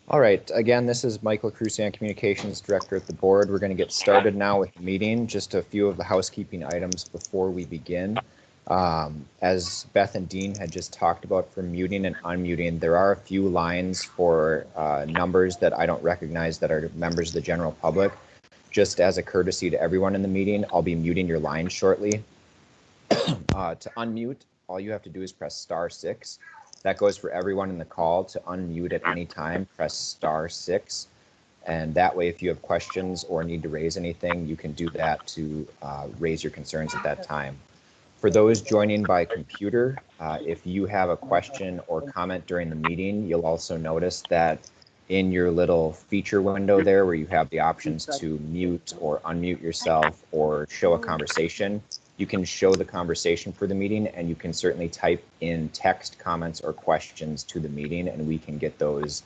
All right, again, this is Michael Crucian, Communications Director at the board. We're going to get started now with the meeting. Just a few of the housekeeping items before we begin. As Beth and Dean had just talked about for muting and unmuting, there are a few lines for numbers that I don't recognize that are members of the general public. Just as a courtesy to everyone in the meeting, I'll be muting your line shortly. To unmute, all you have to do is press *6. That goes for everyone in the call. To unmute at any time, press *6. And that way, if you have questions or need to raise anything, you can do that to raise your concerns at that time. For those joining by computer, if you have a question or comment during the meeting, you'll also notice that in your little feature window there where you have the options to mute or unmute yourself or show a conversation, you can show the conversation for the meeting, and you can certainly type in text comments or questions to the meeting, and we can get those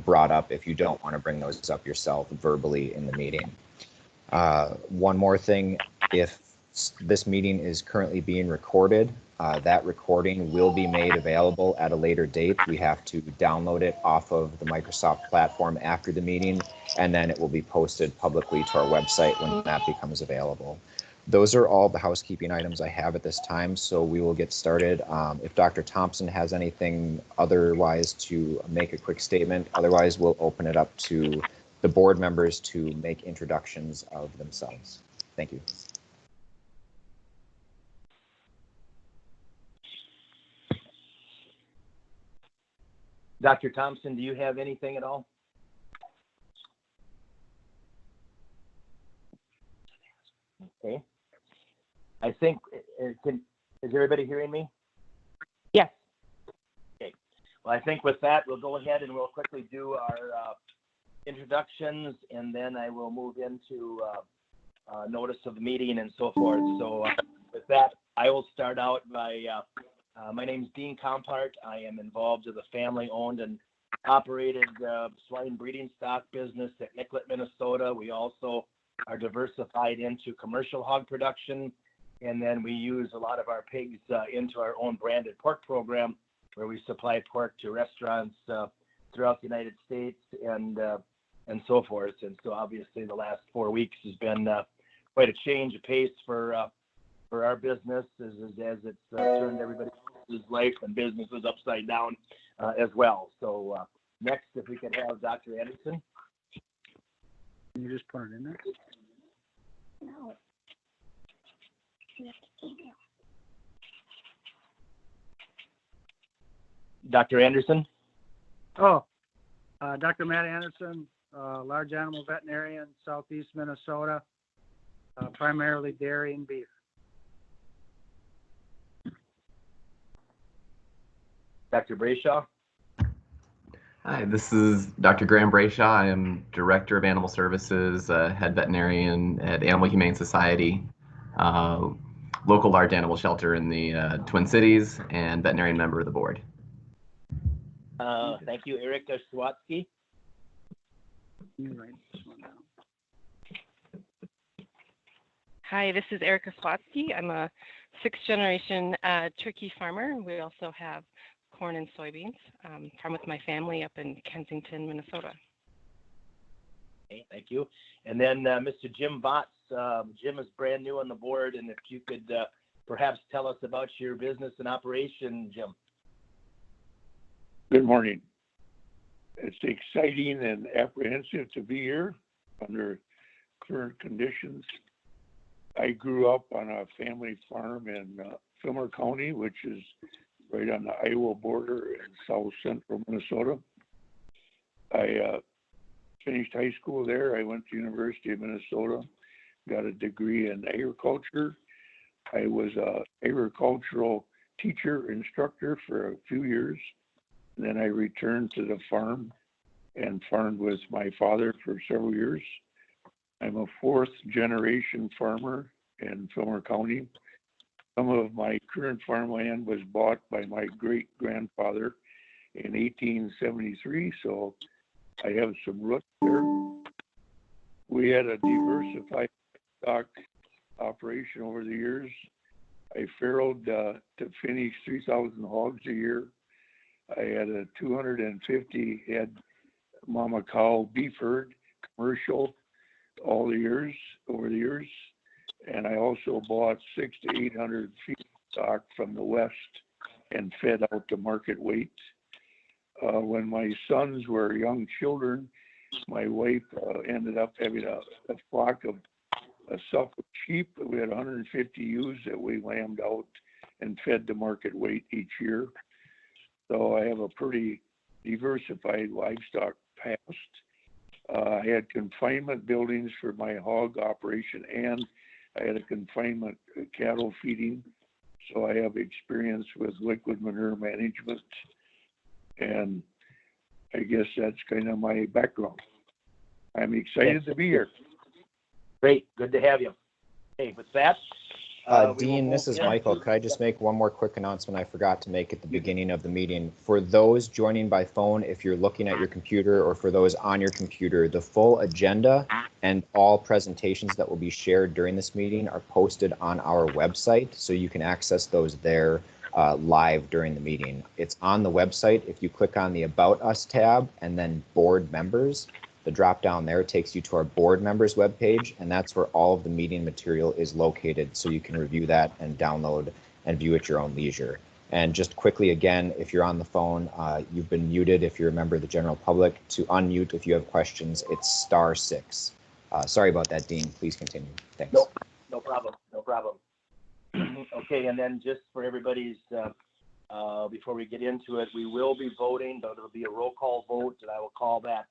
brought up if you don't want to bring those up yourself verbally in the meeting. One more thing, if this meeting is currently being recorded, that recording will be made available at a later date. We have to download it off of the Microsoft platform after the meeting, and then it will be posted publicly to our website when that becomes available. Those are all the housekeeping items I have at this time, so we will get started. If Dr. Thompson has anything otherwise to make a quick statement, otherwise we'll open it up to the board members to make introductions of themselves. Thank you. Dr. Thompson, do you have anything at all? Okay. I think, is everybody hearing me? Yes. Okay. Well, I think with that, we'll go ahead and we'll quickly do our introductions, and then I will move into notice of the meeting and so forth. So with that, I will start out by, my name is Dean Compart. I am involved with a family-owned and operated swine breeding stock business at Nicollet, Minnesota. We also are diversified into commercial hog production, and then we use a lot of our pigs into our own branded pork program, where we supply pork to restaurants throughout the United States and so forth. And so obviously the last 4 weeks has been quite a change of pace for our business as it's turned everybody's life and businesses upside down as well. So next, if we could have Dr. Anderson. Can you just put it in there? No. Dr. Anderson. Oh, Dr. Matt Anderson, large animal veterinarian, Southeast Minnesota, primarily dairy and beef. Dr. Brayshaw. Hi, this is Dr. Graham Brayshaw. I am Director of Animal Services, Head Veterinarian at Animal Humane Society, local large animal shelter in the Twin Cities, and veterinarian member of the board. Thank you, Erika Schwatsky. Hi, this is Erika Swatsky. I'm a 6th-generation turkey farmer. We also have corn and soybeans. Farm with my family up in Kensington, Minnesota. Okay, thank you. And then Mr. Jim Votz. Jim is brand new on the board, and if you could perhaps tell us about your business and operation, Jim. Good morning. It's exciting and apprehensive to be here under current conditions. I grew up on a family farm in Fillmore County, which is right on the Iowa border in south central Minnesota. I finished high school there. I went to University of Minnesota, got a degree in agriculture. I was an agricultural teacher, instructor for a few years. Then I returned to the farm and farmed with my father for several years. I'm a 4th-generation farmer in Fillmore County. Some of my current farmland was bought by my great-grandfather in 1873, so I have some roots there. We had a diversified stock operation over the years. I farrowed to finish 3,000 hogs a year. I had a 250 head mama cow beef herd, commercial, over the years. And I also bought 600 to 800 feet stock from the West and fed out to market weight. When my sons were young children, my wife ended up having a flock of Suffolk sheep. We had 150 ewes that we lambed out and fed to market weight each year. So I have a pretty diversified livestock past. I had confinement buildings for my hog operation, and I had a confinement cattle feeding. So I have experience with liquid manure management, and I guess that's kind of my background. I'm excited to be here. Great, good to have you. Hey, with that, Dean, this is Michael. Could I just make one more quick announcement I forgot to make at the beginning of the meeting? For those joining by phone, if you're looking at your computer, or for those on your computer, the full agenda and all presentations that will be shared during this meeting are posted on our website, so you can access those there live during the meeting. It's on the website. If you click on the About Us tab and then Board Members, the drop down there takes you to our board members webpage, and that's where all of the meeting material is located, so you can review that and download and view at your own leisure. And just quickly again, if you're on the phone, you've been muted if you're a member of the general public. To unmute if you have questions, it's *6. Sorry about that, Dean. Please continue. Thanks. No problem. Okay, and then just for everybody's, before we get into it, we will be voting, but it'll be a roll call vote, and I will call that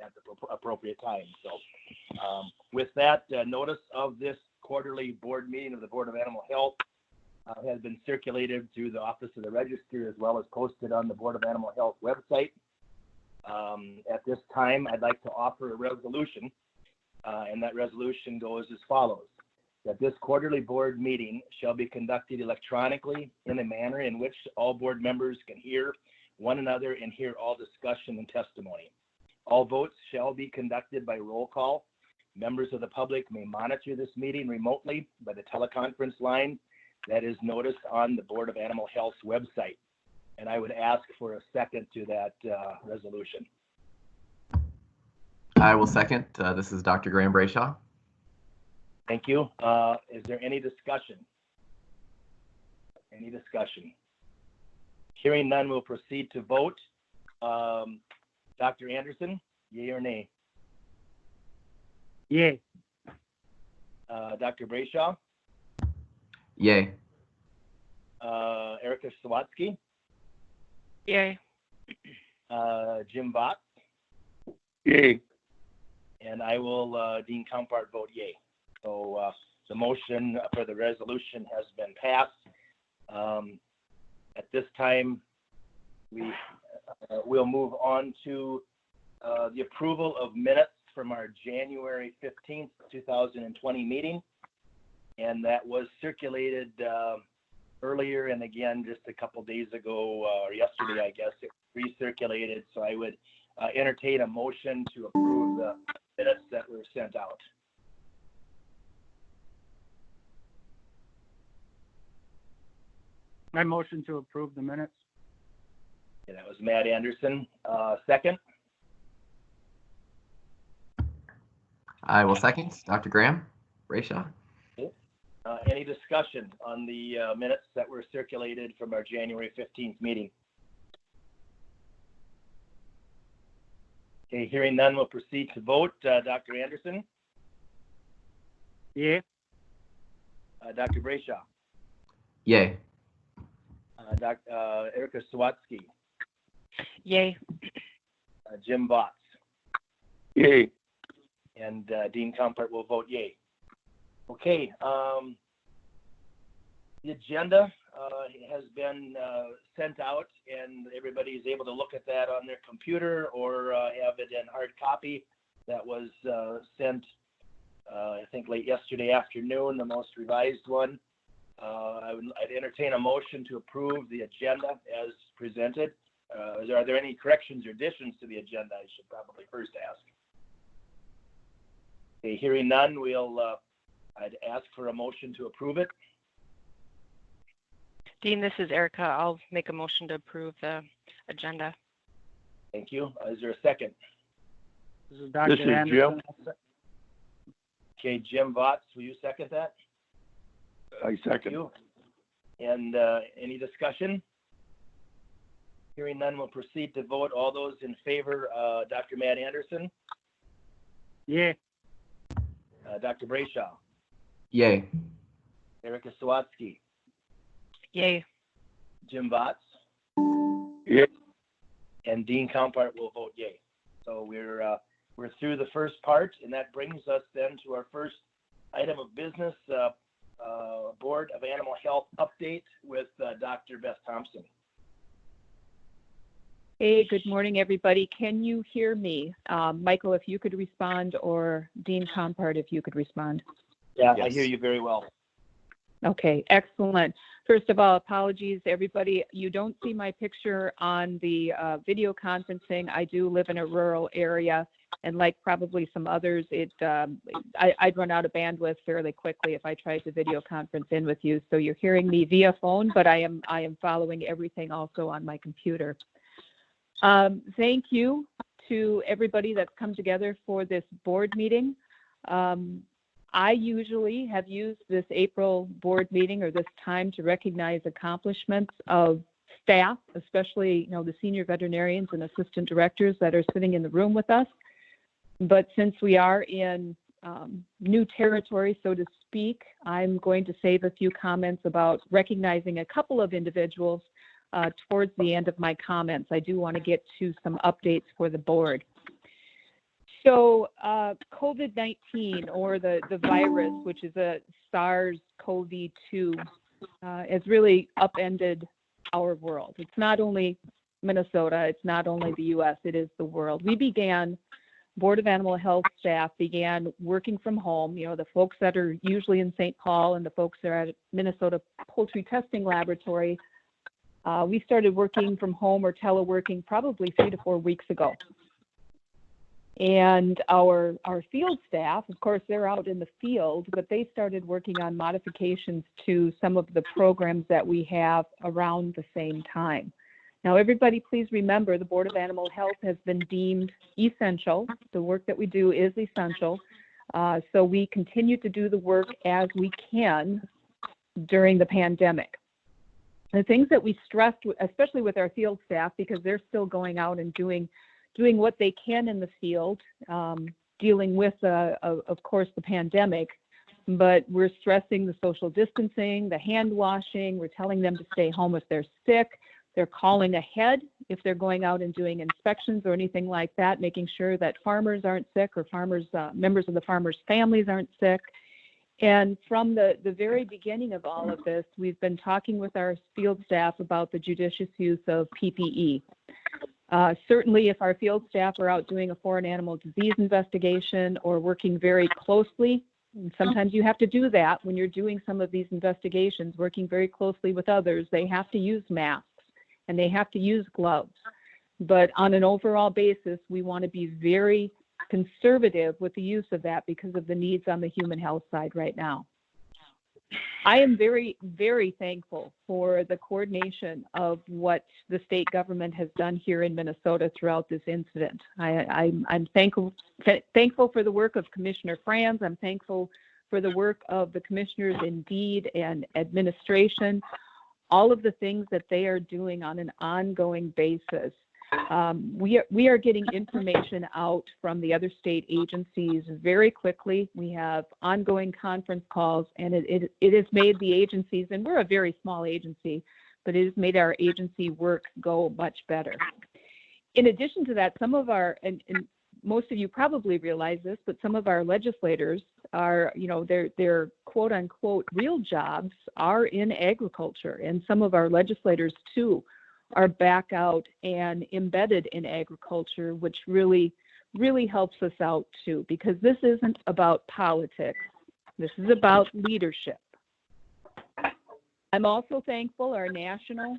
at the appropriate time. So with that, notice of this quarterly board meeting of the Board of Animal Health has been circulated through the Office of the Register, as well as posted on the Board of Animal Health website. At this time, I'd like to offer a resolution, and that resolution goes as follows: that this quarterly board meeting shall be conducted electronically in a manner in which all board members can hear one another and hear all discussion and testimony. All votes shall be conducted by roll call. Members of the public may monitor this meeting remotely by the teleconference line that is noticed on the Board of Animal Health's website. And I would ask for a second to that resolution. I will second. This is Dr. Graham Brayshaw. Thank you. Is there any discussion? Any discussion? Hearing none, we'll proceed to vote. Dr. Anderson, yea or nay? Yay. Dr. Brayshaw? Yay. Erica Sawatsky? Yay. Jim Bott? Yay. And I will, Dean Compart, vote yay. So the motion for the resolution has been passed. At this time, we'll move on to the approval of minutes from our January 15th, 2020 meeting. And that was circulated earlier, and again, just a couple days ago, or yesterday, I guess, it recirculated. So I would entertain a motion to approve the minutes that were sent out. I motion to approve the minutes. Yeah, that was Matt Anderson. Second? I will second. Dr. Graham Brayshaw. Any discussion on the minutes that were circulated from our January 15th meeting? Okay, hearing none, we'll proceed to vote. Dr. Anderson? Yay. Dr. Brayshaw? Yay. Erica Sawatsky? Yay. Jim Botts? Yay. And Dean Compart will vote yay. Okay, the agenda has been sent out, and everybody is able to look at that on their computer or have it in hard copy. That was sent, I think, late yesterday afternoon, the most revised one. I'd entertain a motion to approve the agenda as presented. Are there any corrections or additions to the agenda? I should probably first ask. Okay, hearing none, I'd ask for a motion to approve it. Dean, this is Erica. I'll make a motion to approve the agenda. Thank you. Is there a second? This is Dr. This is Anderson. Okay, Jim Votts, will you second that? I Thank second. you. And any discussion? Hearing none, we'll proceed to vote. All those in favor, Dr. Matt Anderson, Yeah. Dr. Brayshaw, Yay. Erica Sawatsky, Yay. Jim Votts, Yeah. and Dean Compart will vote yay. So we're through the first part, and that brings us then to our first item of business, Board of Animal Health update with Dr. Beth Thompson. Hey, good morning, everybody. Can you hear me? Michael, if you could respond, or Dean Compart, if you could respond. Yeah, I Yes. hear you very well. Okay, excellent. First of all, apologies, everybody. You don't see my picture on the video conferencing. I do live in a rural area, and like probably some others, I'd run out of bandwidth fairly quickly if I tried to video conference in with you. So you're hearing me via phone, but I am following everything also on my computer. Thank you to everybody that's come together for this board meeting. I usually have used this April board meeting or this time to recognize accomplishments of staff, especially, the senior veterinarians and assistant directors that are sitting in the room with us. But since we are in new territory, so to speak, I'm going to save a few comments about recognizing a couple of individuals towards the end of my comments. I do want to get to some updates for the board. So COVID-19, or the virus, which is a SARS-CoV-2, has really upended our world. It's not only Minnesota, it's not only the U.S., it is the world. Board of Animal Health staff began working from home. The folks that are usually in St. Paul and the folks that are at Minnesota Poultry Testing Laboratory, we started working from home or teleworking probably 3 to 4 weeks ago. And our field staff, of course, they're out in the field, but they started working on modifications to some of the programs that we have around the same time. Now, everybody, please remember, the Board of Animal Health has been deemed essential. The work that we do is essential. So we continue to do the work as we can during the pandemic. The things that we stressed, especially with our field staff, because they're still going out and doing what they can in the field, dealing with, of course, the pandemic, but we're stressing the social distancing, the hand washing. We're telling them to stay home if they're sick. They're calling ahead if they're going out and doing inspections or anything like that, making sure that farmers aren't sick or members of the farmers' families aren't sick. And from the very beginning of all of this, we've been talking with our field staff about the judicious use of PPE. Certainly, if our field staff are out doing a foreign animal disease investigation or working very closely, and sometimes you have to do that when you're doing some of these investigations, working very closely with others, they have to use masks and they have to use gloves. But on an overall basis, we want to be very conservative with the use of that because of the needs on the human health side right now. I am very, very thankful for the coordination of what the state government has done here in Minnesota throughout this incident. I'm thankful for the work of Commissioner Franz. I'm thankful for the work of the commissioners in deed and administration, all of the things that they are doing on an ongoing basis. We are getting information out from the other state agencies very quickly. We have ongoing conference calls, and it has made the agencies, and we're a very small agency, but it has made our agency work go much better. In addition to that, some of our, and most of you probably realize this, but some of our legislators are, their quote unquote real jobs are in agriculture, and some of our legislators too are back out and embedded in agriculture, which really, really helps us out too, because this isn't about politics. This is about leadership. I'm also thankful our national,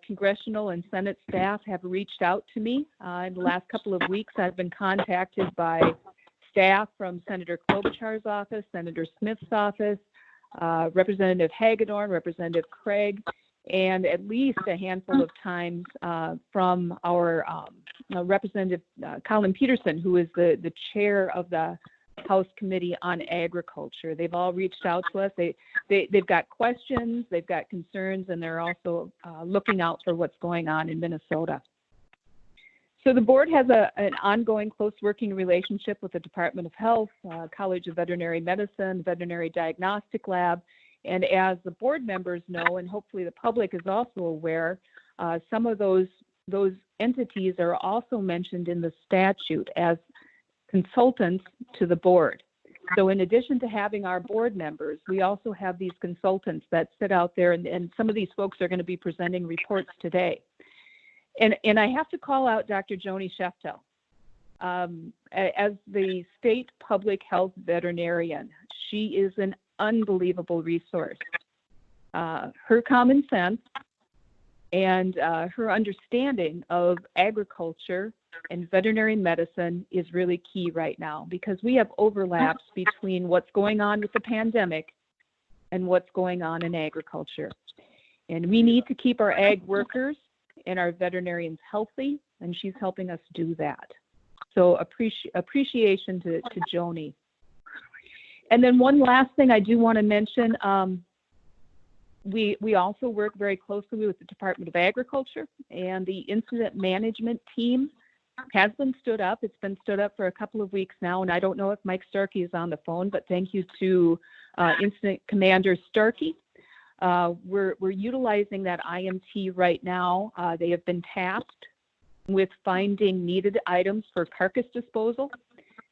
congressional, and Senate staff have reached out to me. In the last couple of weeks, I've been contacted by staff from Senator Klobuchar's office, Senator Smith's office, Representative Hagedorn, Representative Craig, and at least a handful of times from our Representative Colin Peterson, who is the chair of the House Committee on Agriculture. They've all reached out to us. They've got questions, they've got concerns, and they're also looking out for what's going on in Minnesota. So the board has an ongoing close working relationship with the Department of Health, College of Veterinary Medicine, Veterinary Diagnostic Lab, and as the board members know, and hopefully the public is also aware, some of those entities are also mentioned in the statute as consultants to the board. So in addition to having our board members, we also have these consultants that sit out there, and some of these folks are going to be presenting reports today. And I have to call out Dr. Joni Scheftel. As the state public health veterinarian, she is an unbelievable resource. Her common sense and her understanding of agriculture and veterinary medicine is really key right now, because we have overlaps between what's going on with the pandemic and what's going on in agriculture. And we need to keep our ag workers and our veterinarians healthy, and she's helping us do that. So appreciation to Joni. And then one last thing I do want to mention, we also work very closely with the Department of Agriculture, and the incident management team has been stood up. It's been stood up for a couple of weeks now, and I don't know if Mike Starkey is on the phone, but thank you to Incident Commander Starkey. We're utilizing that IMT right now. They have been tasked with finding needed items for carcass disposal.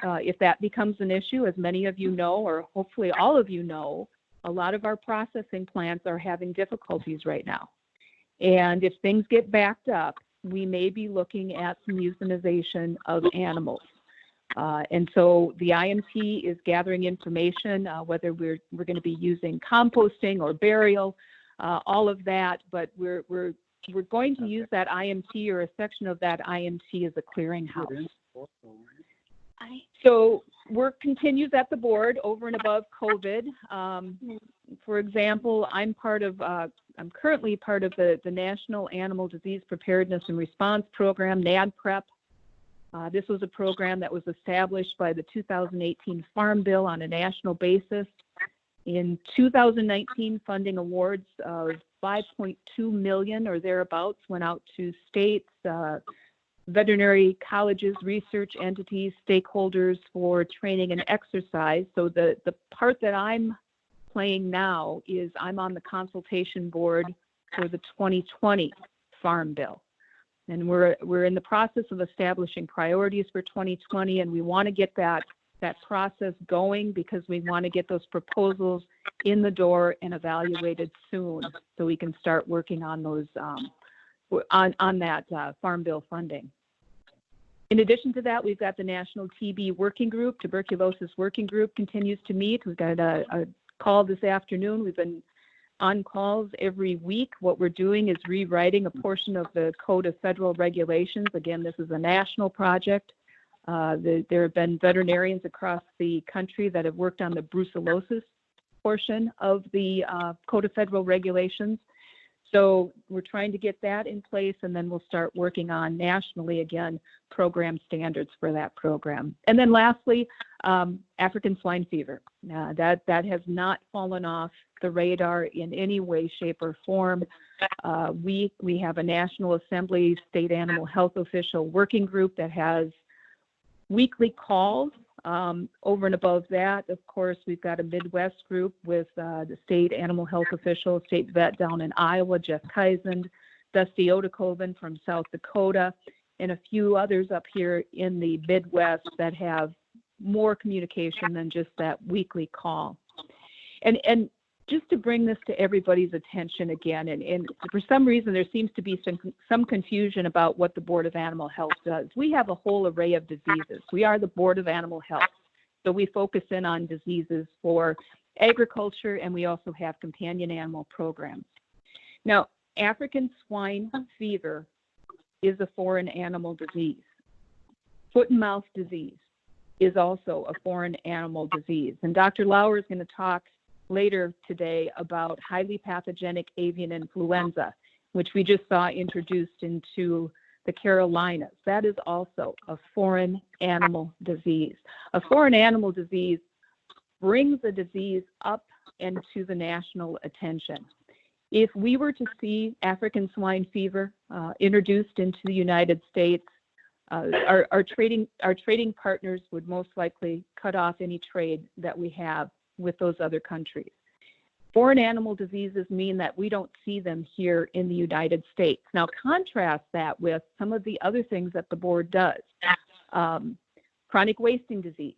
If that becomes an issue, as many of you know, or hopefully all of you know, a lot of our processing plants are having difficulties right now. And if things get backed up, we may be looking at some euthanization of animals. And so the IMT is gathering information, whether we're going to be using composting or burial, all of that, but we're going to use that IMT or a section of that IMT as a clearinghouse. So work continues at the board over and above COVID. For example, I'm currently part of the National Animal Disease Preparedness and Response Program, NADPREP. This was a program that was established by the 2018 Farm Bill on a national basis. In 2019, funding awards of $5.2 million or thereabouts went out to states, veterinary colleges, research entities, stakeholders for training and exercise. So the part that I'm playing now is I'm on the consultation board for the 2020 Farm Bill. And we're in the process of establishing priorities for 2020, and we want to get that process going because we want to get those proposals in the door and evaluated soon so we can start working on those on that Farm Bill funding. In addition to that, we've got the National TB Working Group, Tuberculosis Working Group continues to meet. We've got a call this afternoon. We've been on calls every week. What we're doing is rewriting a portion of the Code of Federal Regulations. Again, this is a national project. There have been veterinarians across the country that have worked on the brucellosis portion of the Code of Federal Regulations. So we're trying to get that in place, and then we'll start working on nationally, again, program standards for that program. And then lastly, African swine fever. That has not fallen off the radar in any way, shape, or form. We have a National Assembly State Animal Health Official Working Group that has weekly calls. Over and above that, of course, we've got a Midwest group with the state animal health official, state vet down in Iowa, Jeff Kaisend, Dusty Odekoven from South Dakota, and a few others up here in the Midwest that have more communication than just that weekly call. And just to bring this to everybody's attention again, and for some reason there seems to be some confusion about what the Board of Animal Health does. We have a whole array of diseases. We are the Board of Animal Health, so we focus in on diseases for agriculture, and we also have companion animal programs. Now, African swine fever is a foreign animal disease. Foot and mouth disease is also a foreign animal disease, and Dr. Lauer is going to talk later today about highly pathogenic avian influenza, which we just saw introduced into the Carolinas. That is also a foreign animal disease. A foreign animal disease brings a disease up into the national attention. If we were to see African swine fever introduced into the United States, our trading partners would most likely cut off any trade that we have with those other countries. Foreign animal diseases mean that we don't see them here in the United States. Now, contrast that with some of the other things that the board does. Chronic wasting disease.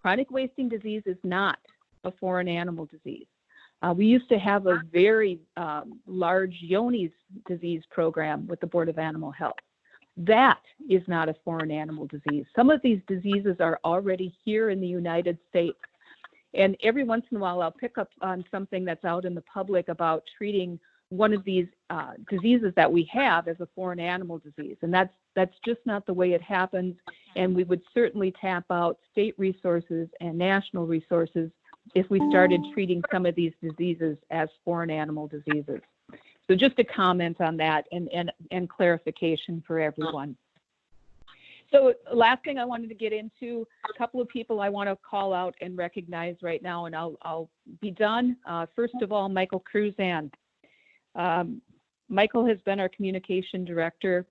Chronic wasting disease is not a foreign animal disease. We used to have a very large Joni's disease program with the Board of Animal Health. That is not a foreign animal disease. Some of these diseases are already here in the United States. And every once in a while, I'll pick up on something that's out in the public about treating one of these diseases that we have as a foreign animal disease. And that's just not the way it happens. And we would certainly tap out state resources and national resources if we started treating some of these diseases as foreign animal diseases. So just a comment on that and clarification for everyone. So last thing I wanted to get into, a couple of people I want to call out and recognize right now, and I'll be done. First of all, Michael Cruzan. Michael has been our communication director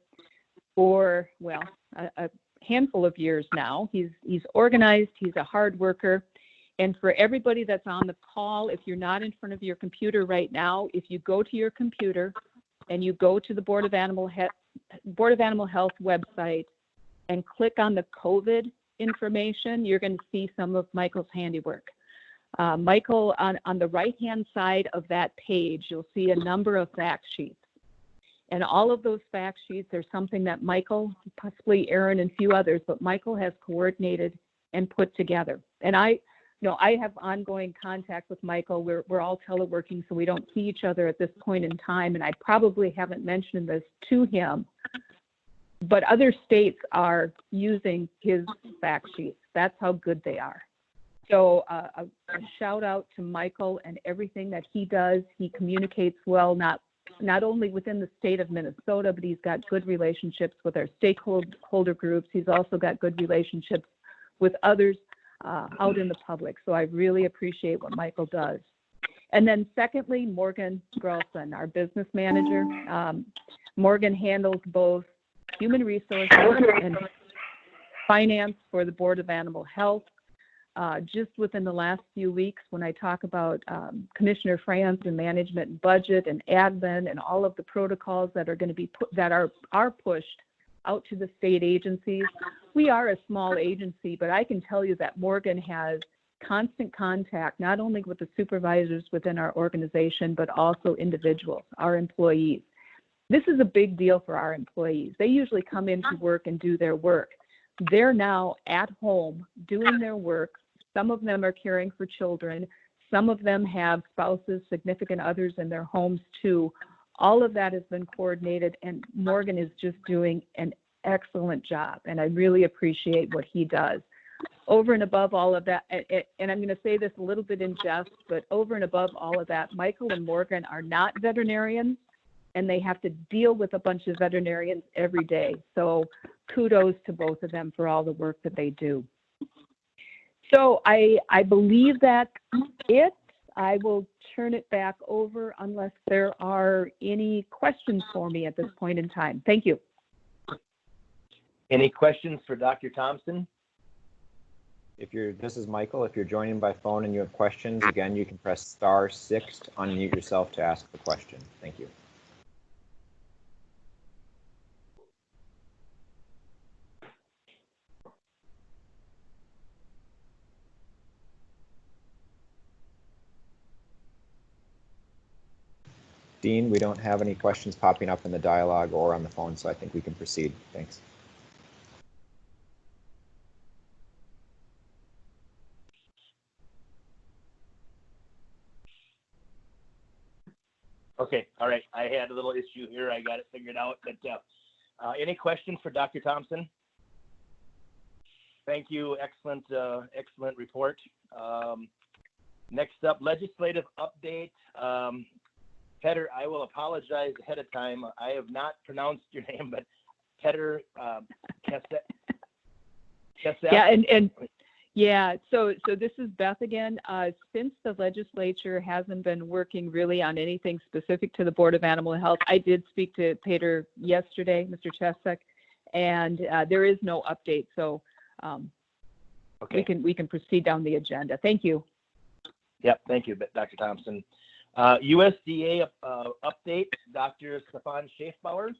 for, well, a handful of years now. He's organized, he's a hard worker. And for everybody that's on the call, if you're not in front of your computer right now, if you go to your computer and you go to the Board of Animal Health website and click on the COVID information, you're going to see some of Michael's handiwork. Michael, on the right-hand side of that page, you'll see a number of fact sheets. And all of those fact sheets are something that Michael, possibly Aaron and a few others, but Michael has coordinated and put together. And I have ongoing contact with Michael. We're all teleworking, so we don't see each other at this point in time. And I probably haven't mentioned this to him, but other states are using his fact sheets. That's how good they are. So a shout out to Michael and everything that he does. He communicates well, not only within the state of Minnesota, but he's got good relationships with our stakeholder groups. He's also got good relationships with others out in the public. So I really appreciate what Michael does. And then secondly, Morgan Grelson, our business manager. Morgan handles both human resources and finance for the Board of Animal Health. Just within the last few weeks, when I talk about Commissioner France and management and budget and admin and all of the protocols that are going to be are pushed out to the state agencies, we are a small agency, but I can tell you that Morgan has constant contact, not only with the supervisors within our organization, but also individuals, our employees. This is a big deal for our employees. They usually come into work and do their work. They're now at home doing their work. Some of them are caring for children. Some of them have spouses, significant others in their homes too. All of that has been coordinated, and Morgan is just doing an excellent job, and I really appreciate what he does. Over and above all of that, and I'm going to say this a little bit in jest, but over and above all of that, Michael and Morgan are not veterinarians, and they have to deal with a bunch of veterinarians every day. So kudos to both of them for all the work that they do. So I believe that's it. I will turn it back over unless there are any questions for me at this point in time. Thank you. Any questions for Dr. Thompson? This is Michael. If you're joining by phone and you have questions, again, you can press *6 to unmute yourself to ask the question. Thank you. Dean, we don't have any questions popping up in the dialogue or on the phone, so I think we can proceed. Thanks. Okay, all right. I had a little issue here. I got it figured out. But any questions for Dr. Thompson? Thank you. Excellent report. Next up, legislative update. Peder, I will apologize ahead of time. I have not pronounced your name, but Peder Kjeseth. Yeah, so this is Beth again. Since the legislature hasn't been working really on anything specific to the Board of Animal Health, I did speak to Peder yesterday, Mr. Kjeseth, and there is no update. So okay. we can proceed down the agenda. Thank you. Yep, thank you, Dr. Thompson. USDA update, Dr. Stephan Schaefbauer.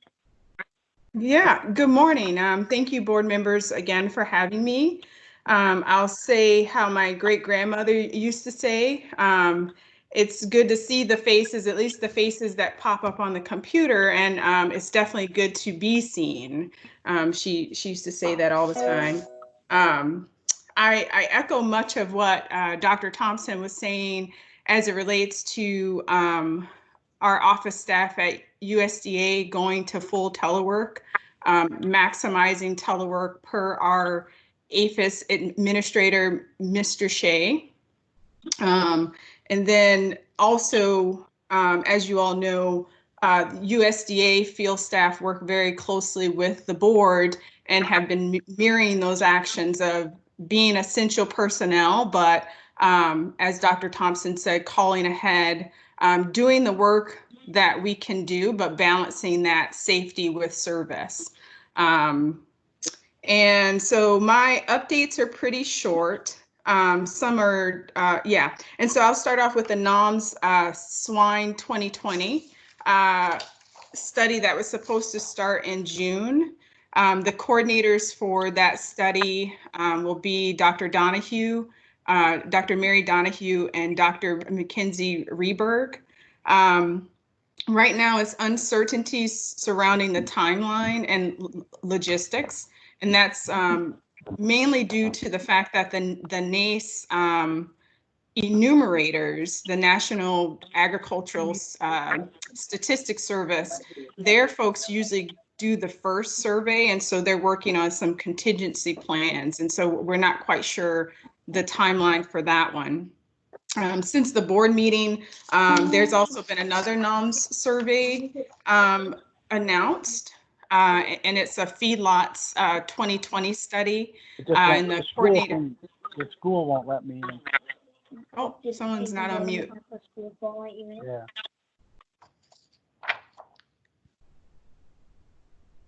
Yeah, good morning. Thank you, board members, again for having me. I'll say how my great-grandmother used to say, it's good to see the faces, at least the faces that pop up on the computer, and it's definitely good to be seen. She used to say that all the time. I echo much of what Dr. Thompson was saying as it relates to our office staff at USDA going to full telework, maximizing telework per our APHIS administrator, Mr. Shea. And then also, as you all know, USDA field staff work very closely with the board and have been mirroring those actions of being essential personnel, but as Dr. Thompson said, calling ahead, doing the work that we can do, but balancing that safety with service. And so my updates are pretty short. Some are, yeah. And so I'll start off with the NOMS Swine 2020 study that was supposed to start in June. The coordinators for that study will be Dr. Donahue, Dr. Mary Donahue, and Dr. Mackenzie Reberg. Right now, it's uncertainties surrounding the timeline and logistics, and that's mainly due to the fact that the NACE enumerators, the National Agricultural Statistics Service, their folks usually do the first survey, and so they're working on some contingency plans, and so we're not quite sure the timeline for that one. Since the board meeting, there's also been another NOMS survey announced, and it's a feedlots 2020 study. And the coordinator. The school won't let me in. Oh, someone's not on mute. Yeah.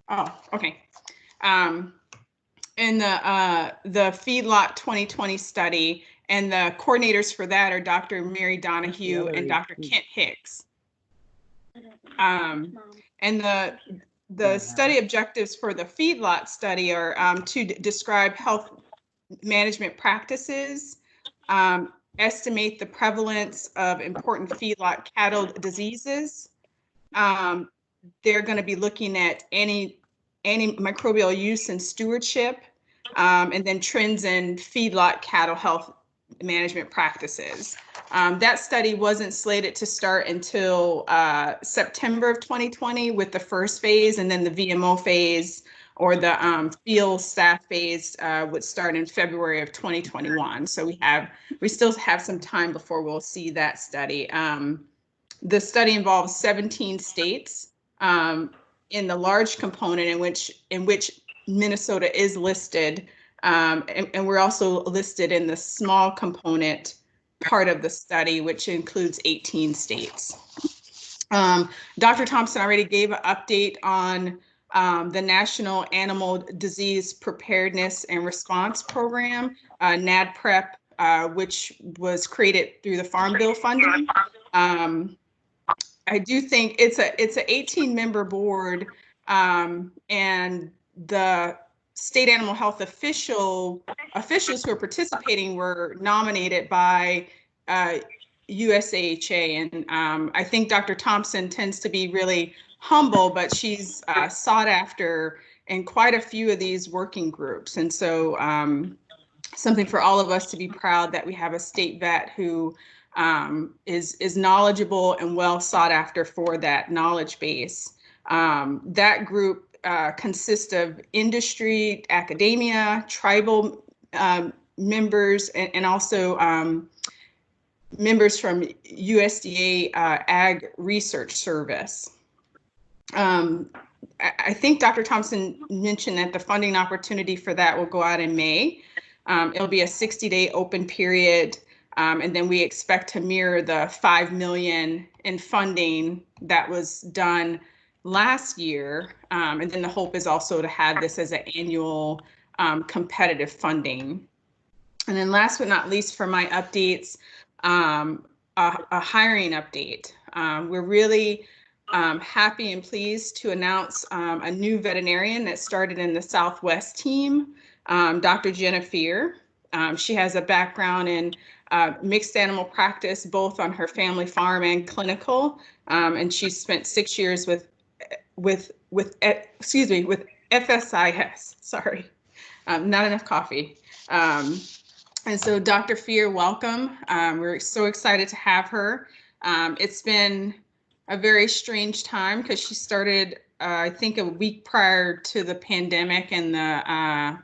Oh, okay. And the feedlot 2020 study, and the coordinators for that are Dr. Mary Donahue and Dr. Kent Hicks. And the study objectives for the feedlot study are to describe health management practices, estimate the prevalence of important feedlot cattle diseases. They're going to be looking at antimicrobial use and stewardship, and then trends in feedlot cattle health management practices. That study wasn't slated to start until September of 2020 with the first phase, and then the VMO phase or the field staff phase would start in February of 2021. So we still have some time before we'll see that study. The study involves 17 states in the large component in which Minnesota is listed, and we're also listed in the small component part of the study, which includes 18 states. Dr. Thompson already gave an update on the National Animal Disease Preparedness and Response Program, NADPREP, which was created through the Farm Bill funding. I do think it's an 18-member board, and the state animal health officials who are participating were nominated by USAHA, and I think Dr. Thompson tends to be really humble, but she's sought after in quite a few of these working groups, and so something for all of us to be proud that we have a state vet who is knowledgeable and well sought after for that knowledge base. That group consists of industry, academia, tribal members, and also members from USDA Ag Research Service. I think Dr. Thompson mentioned that the funding opportunity for that will go out in May. It'll be a 60-day open period, and then we expect to mirror the $5 million in funding that was done last year. And then the hope is also to have this as an annual competitive funding. And then last but not least for my updates, a hiring update. We're really happy and pleased to announce a new veterinarian that started in the Southwest team, Dr. Jennifer. She has a background in mixed animal practice, both on her family farm and clinical, and she spent 6 years with FSIS. Sorry, not enough coffee. And so Dr. Fear, welcome. We're so excited to have her. It's been a very strange time because she started, I think, a week prior to the pandemic and the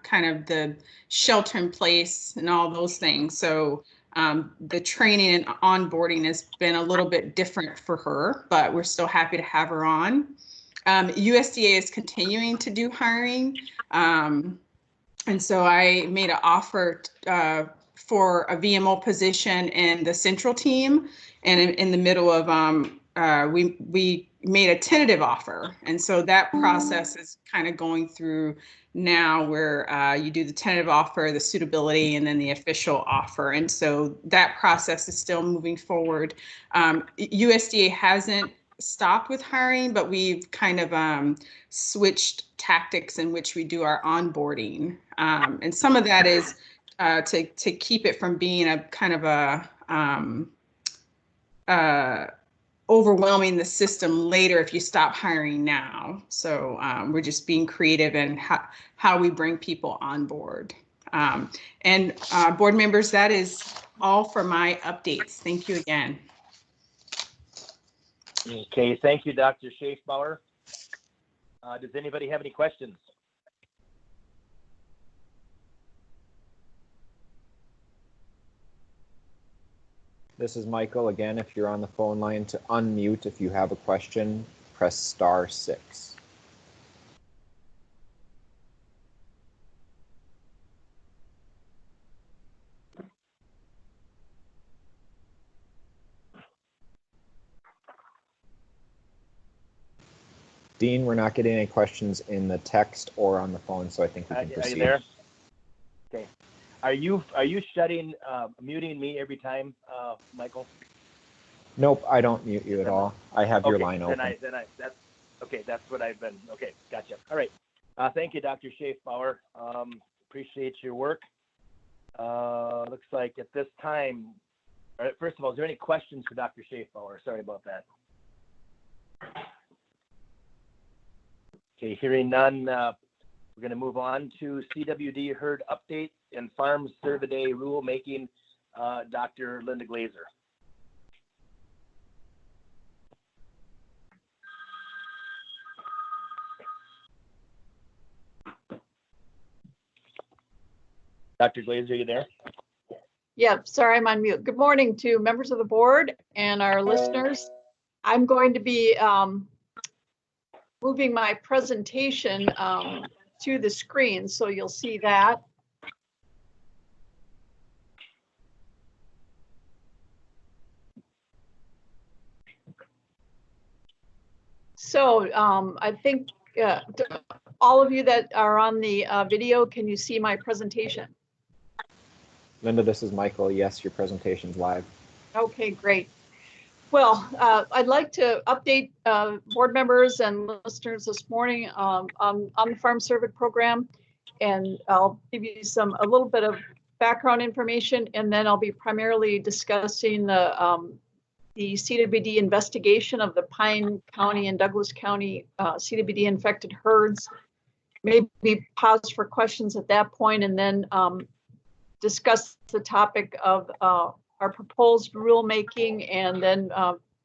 kind of the shelter in place and all those things. So the training and onboarding has been a little bit different for her, but we're still happy to have her on. USDA is continuing to do hiring. And so I made an offer for a VMO position in the central team, and in the middle of we made a tentative offer. And so that process is kind of going through now, where you do the tentative offer, the suitability, and then the official offer. And so that process is still moving forward. USDA hasn't stopped with hiring, but we've kind of switched tactics in which we do our onboarding. And some of that is to keep it from being a kind of a overwhelming the system later if you stop hiring now. So we're just being creative in how we bring people on board. And board members, that is all for my updates. Thank you again. Okay, thank you, Dr. Schaefbauer. Does anybody have any questions? This is Michael again. If you're on the phone line, to unmute if you have a question, press *6. Dean, we're not getting any questions in the text or on the phone, so I think we can proceed. Are you there? Okay. Are you muting me every time, Michael? Nope, I don't mute you at all. I have your line open. That's okay. That's what I've been. Okay, gotcha. All right. Thank you, Dr. Schaefbauer. Appreciate your work. Looks like at this time, all right, first of all, is there any questions for Dr. Schaefbauer? Sorry about that. Okay, hearing none, we're going to move on to CWD herd update and farm Cervidae rulemaking. Dr. Linda Glaser. Dr. Glaser, are you there? Yeah, sorry, I'm on mute. Good morning to members of the board and our listeners. I'm going to be moving my presentation to the screen, so you'll see that. So I think all of you that are on the video, can you see my presentation? Linda, this is Michael. Yes, your presentation's live. Okay, great. Well, I'd like to update board members and listeners this morning on the Farm Cervid program, and I'll give you a little bit of background information, and then I'll be primarily discussing the CWD investigation of the Pine County and Douglas County CWD infected herds. Maybe pause for questions at that point, and then discuss the topic of our proposed rulemaking, and then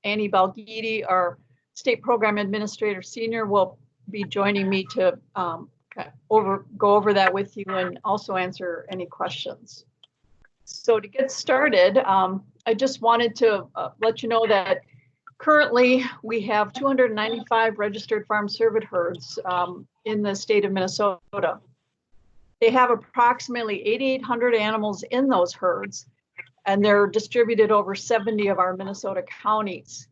Annie Balgidi, our State Program Administrator Senior, will be joining me to go over that with you and also answer any questions. So to get started, I just wanted to let you know that currently we have 295 registered farm cervid herds in the state of Minnesota. They have approximately 8,800 animals in those herds, and they're distributed over 70 of our Minnesota counties.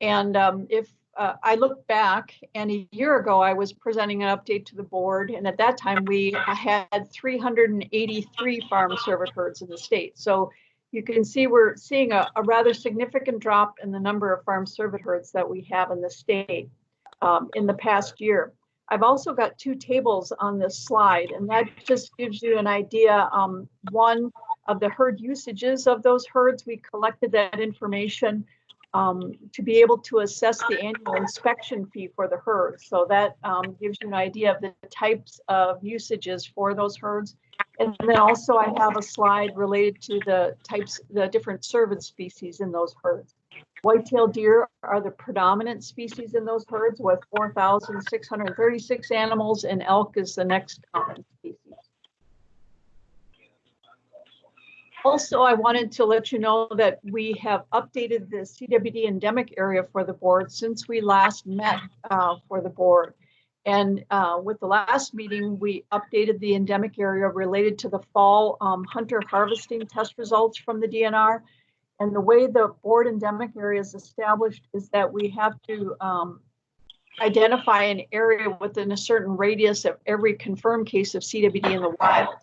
And if I look back, and a year ago, I was presenting an update to the board, and at that time, we had 383 farm cervid herds in the state. So you can see we're seeing a rather significant drop in the number of farm cervid herds that we have in the state in the past year. I've also got two tables on this slide, and that just gives you an idea, one, of the herd usages of those herds. We collected that information to be able to assess the annual inspection fee for the herds. So that gives you an idea of the types of usages for those herds. And then also I have a slide related to the different cervid species in those herds. White-tailed deer are the predominant species in those herds with 4,636 animals, and elk is the next common species. Also, I wanted to let you know that we have updated the CWD endemic area for the board since we last met for the board. And with the last meeting, we updated the endemic area related to the fall hunter harvesting test results from the DNR. And the way the board endemic area is established is that we have to identify an area within a certain radius of every confirmed case of CWD in the wild.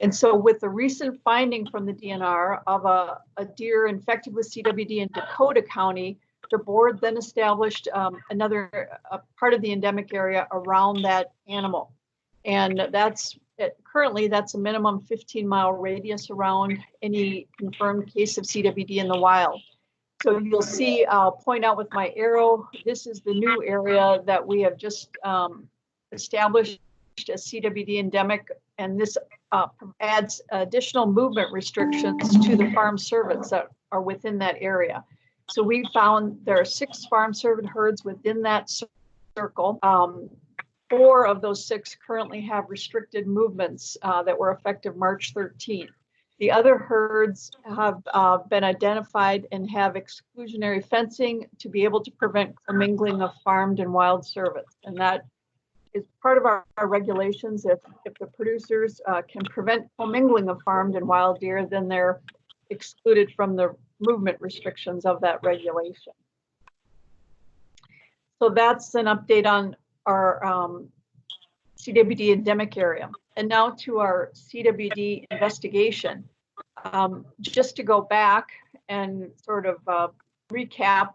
And so with the recent finding from the DNR of a deer infected with CWD in Dakota County, the board then established another part of the endemic area around that animal. And currently that's a minimum 15-mile radius around any confirmed case of CWD in the wild. So you'll see, I'll point out with my arrow, this is the new area that we have just established as CWD endemic, and this adds additional movement restrictions to the farm cervids that are within that area. So we found there are 6 farm cervid herds within that circle. 4 of those 6 currently have restricted movements that were effective March 13th. The other herds have been identified and have exclusionary fencing to be able to prevent commingling of farmed and wild cervids. And that is part of our regulations. If the producers can prevent commingling of farmed and wild deer, then they're excluded from the movement restrictions of that regulation. So that's an update on our CWD endemic area. And now to our CWD investigation. Just to go back and sort of recap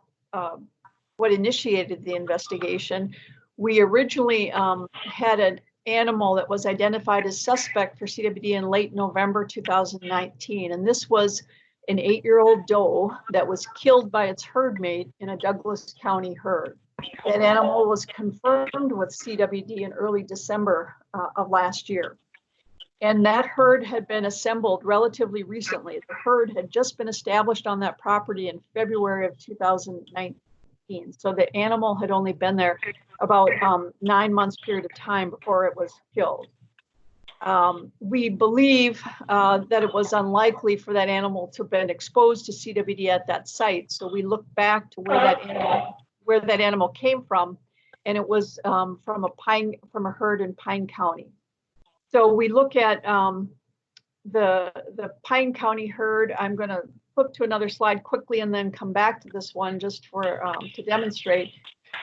what initiated the investigation, we originally had an animal that was identified as suspect for CWD in late November 2019. And this was an 8-year-old doe that was killed by its herd mate in a Douglas County herd. That animal was confirmed with CWD in early December of last year. And that herd had been assembled relatively recently. The herd had just been established on that property in February of 2019. So the animal had only been there about 9 months period of time before it was killed. We believe that it was unlikely for that animal to have been exposed to CWD at that site. So we looked back to where that animal came from, and it was from a herd in Pine County. So we look at the Pine County herd. I'm going to flip to another slide quickly and then come back to this one just for to demonstrate.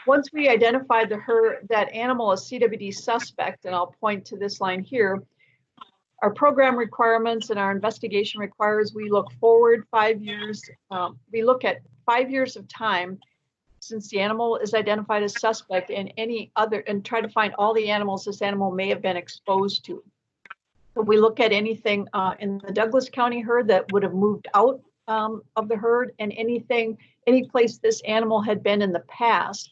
Once we identified that animal as CWD suspect, and I'll point to this line here, our program requirements and our investigation requires we look forward 5 years. We look at 5 years of time since the animal is identified as suspect and try to find all the animals this animal may have been exposed to. So we look at anything in the Douglas County herd that would have moved out of the herd, and any place this animal had been in the past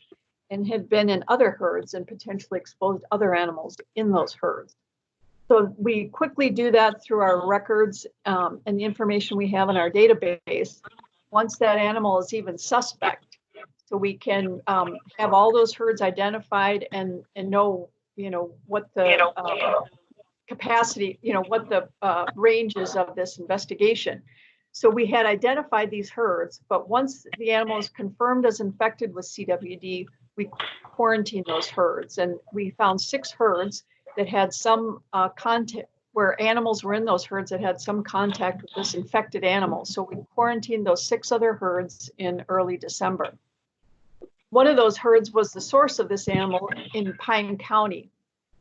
and had been in other herds and potentially exposed other animals in those herds. So we quickly do that through our records and the information we have in our database. Once that animal is even suspect, so we can have all those herds identified and know, what the capacity, what the ranges of this investigation. So we had identified these herds, but once the animal is confirmed as infected with CWD, we quarantined those herds, and we found 6 herds that had some contact, where animals were in those herds that had some contact with this infected animal. So we quarantined those 6 other herds in early December. One of those herds was the source of this animal in Pine County.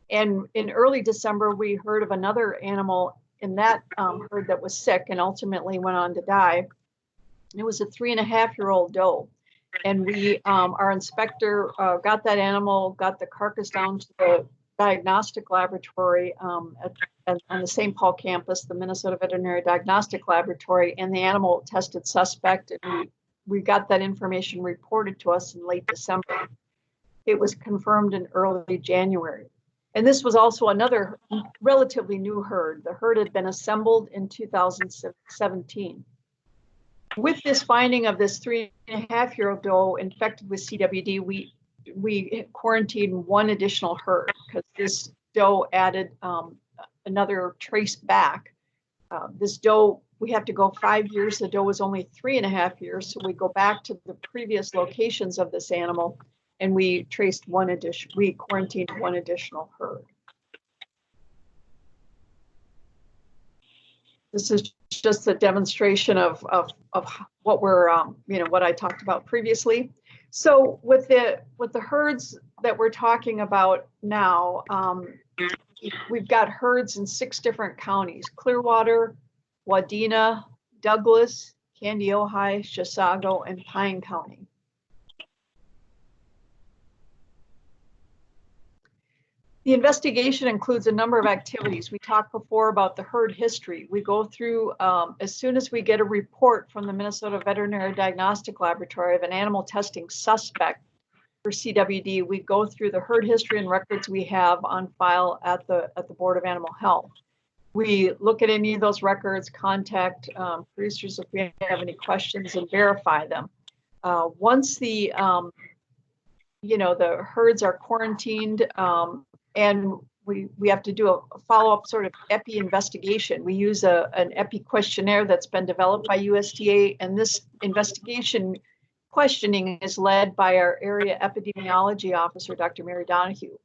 And in early December, we heard of another animal in that herd that was sick and ultimately went on to die. It was a 3.5-year-old doe. And we, our inspector got that animal, got the carcass down to the diagnostic laboratory on the St. Paul campus, the Minnesota Veterinary Diagnostic Laboratory, and the animal tested suspect. And we got that information reported to us in late December. It was confirmed in early January. And this was also another relatively new herd. The herd had been assembled in 2017. With this finding of this 3.5-year-old doe infected with CWD, we quarantined 1 additional herd because this doe added another trace back. This doe, we have to go 5 years. The doe was only 3.5 years. So we go back to the previous locations of this animal, and we quarantined 1 additional herd. This is just a demonstration of what we're, what I talked about previously. So with the herds that we're talking about now, we've got herds in 6 different counties: Clearwater, Wadena, Douglas, Candy, Ojai, Chisago, and Pine County. The investigation includes a number of activities. We talked before about the herd history. We go through, as soon as we get a report from the Minnesota Veterinary Diagnostic Laboratory of an animal testing suspect for CWD, we go through the herd history and records we have on file at the Board of Animal Health. We look at any of those records, contact producers if we have any questions, and verify them. Once the the herds are quarantined, and we have to do a follow-up sort of epi investigation. We use an epi questionnaire that's been developed by USDA, and this investigation questioning is led by our area epidemiology officer, Dr. Mary Donahue,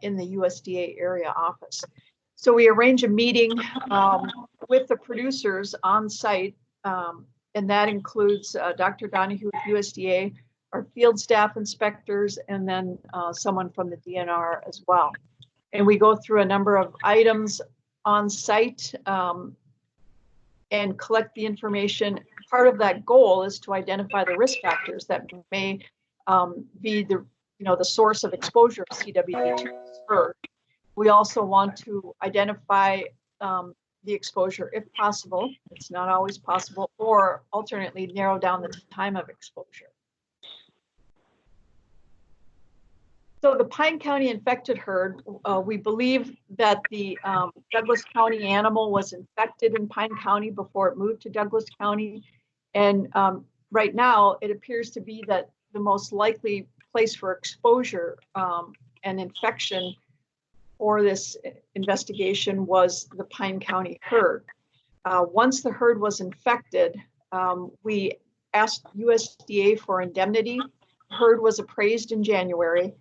in the USDA area office. So we arrange a meeting with the producers on site, and that includes Dr. Donahue with USDA, our field staff inspectors, and then someone from the DNR as well. And we go through a number of items on site and collect the information. Part of that goal is to identify the risk factors that may be the source of exposure of CWD to this herd. We also want to identify the exposure if possible. It's not always possible, or alternately narrow down the time of exposure. So the Pine County infected herd, we believe that the Douglas County animal was infected in Pine County before it moved to Douglas County. And right now, it appears to be that the most likely place for exposure and infection for this investigation was the Pine County herd. Once the herd was infected, we asked USDA for indemnity. The herd was appraised in January.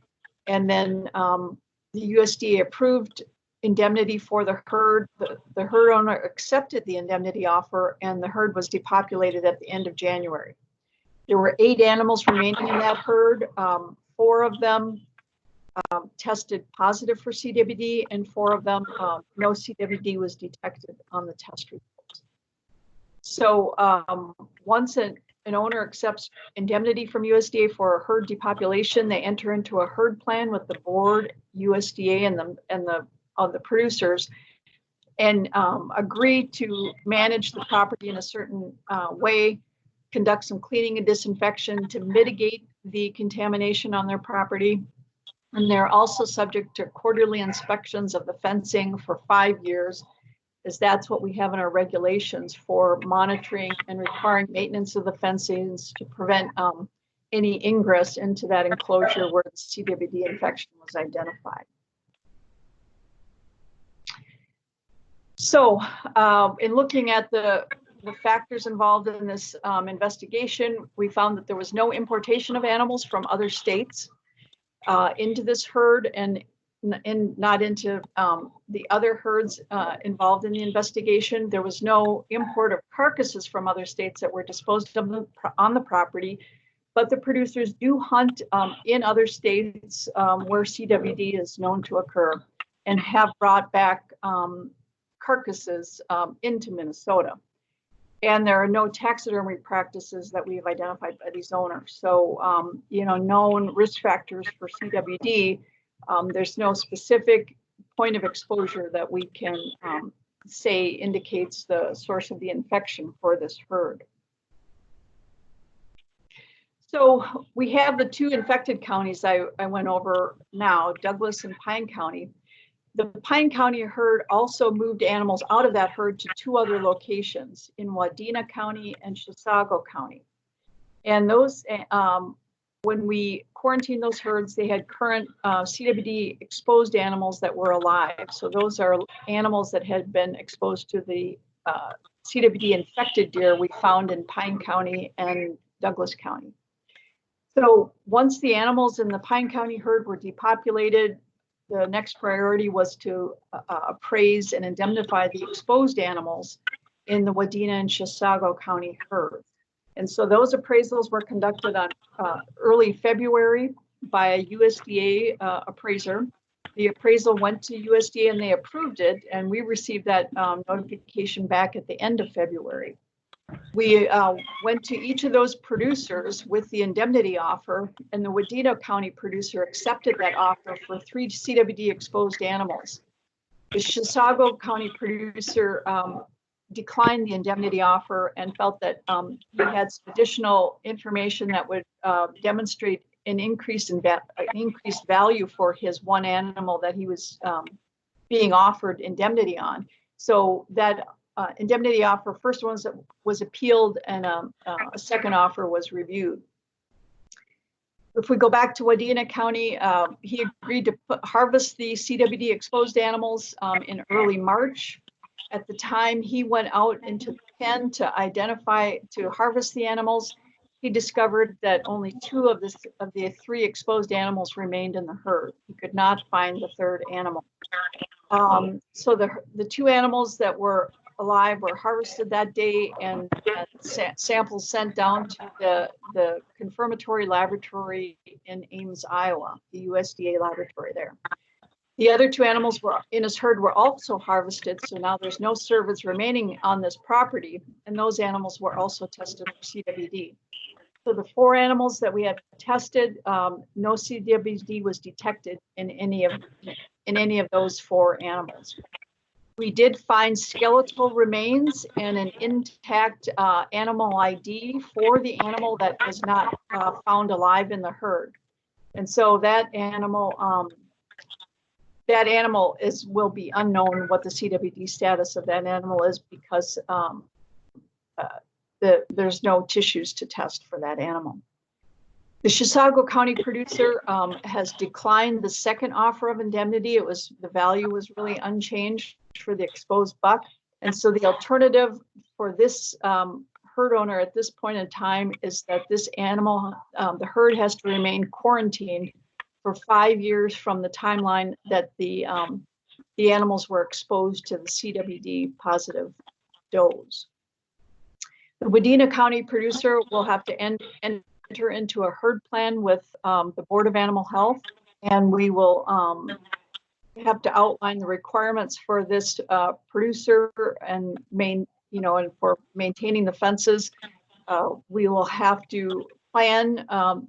And then the USDA approved indemnity for the herd. The herd owner accepted the indemnity offer, and the herd was depopulated at the end of January. There were 8 animals remaining in that herd. 4 of them tested positive for CWD, and 4 of them, no CWD was detected on the test reports. So once an owner accepts indemnity from USDA for a herd depopulation, they enter into a herd plan with the board, USDA, and the producers, and agree to manage the property in a certain way, conduct some cleaning and disinfection to mitigate the contamination on their property. And they're also subject to quarterly inspections of the fencing for 5 years, as that's what we have in our regulations for monitoring and requiring maintenance of the fencings to prevent any ingress into that enclosure where the CWD infection was identified. So in looking at the factors involved in this investigation, we found that there was no importation of animals from other states into this herd and not into the other herds involved in the investigation. There was no import of carcasses from other states that were disposed of on the property, but the producers do hunt in other states where CWD is known to occur and have brought back carcasses into Minnesota. And there are no taxidermy practices that we've identified by these owners. So, known risk factors for CWD, there's no specific point of exposure that we can say indicates the source of the infection for this herd. So we have the two infected counties I went over now, Douglas and Pine County. The Pine County herd also moved animals out of that herd to two other locations in Wadena County and Chisago County. And those, when we quarantined those herds, they had current CWD exposed animals that were alive. So those are animals that had been exposed to the CWD infected deer we found in Pine County and Douglas County. So once the animals in the Pine County herd were depopulated, the next priority was to appraise and indemnify the exposed animals in the Wadena and Chisago County herds. And so those appraisals were conducted on early February by a USDA appraiser. The appraisal went to USDA and they approved it, and we received that notification back at the end of February. We went to each of those producers with the indemnity offer, and the Wadena County producer accepted that offer for 3 CWD exposed animals. The Chisago County producer declined the indemnity offer and felt that he had some additional information that would demonstrate an increased value for his one animal that he was being offered indemnity on. So that indemnity offer, first one was appealed, and a second offer was reviewed. If we go back to Wadena County, he agreed to harvest the CWD exposed animals in early March. At the time he went out into the pen to harvest the animals, he discovered that only 2 of the 3 exposed animals remained in the herd. He could not find the third animal. So the 2 animals that were alive were harvested that day, and samples sent down to the confirmatory laboratory in Ames, Iowa, the USDA laboratory there. The other 2 animals in his herd were also harvested, so now there's no cervids remaining on this property, and those animals were also tested for CWD. So the 4 animals that we had tested, no CWD was detected in any of those 4 animals. We did find skeletal remains and an intact animal ID for the animal that was not found alive in the herd. And so that animal will be unknown what the CWD status of that animal is, because there's no tissues to test for that animal. The Chisago County producer has declined the second offer of indemnity. The value was really unchanged for the exposed buck. And so the alternative for this herd owner at this point in time is that this animal, the herd has to remain quarantined for 5 years from the timeline that the animals were exposed to the CWD positive does. The Wadena County producer will have to enter into a herd plan with the Board of Animal Health, and we will have to outline the requirements for this producer and and for maintaining the fences. We will have to plan,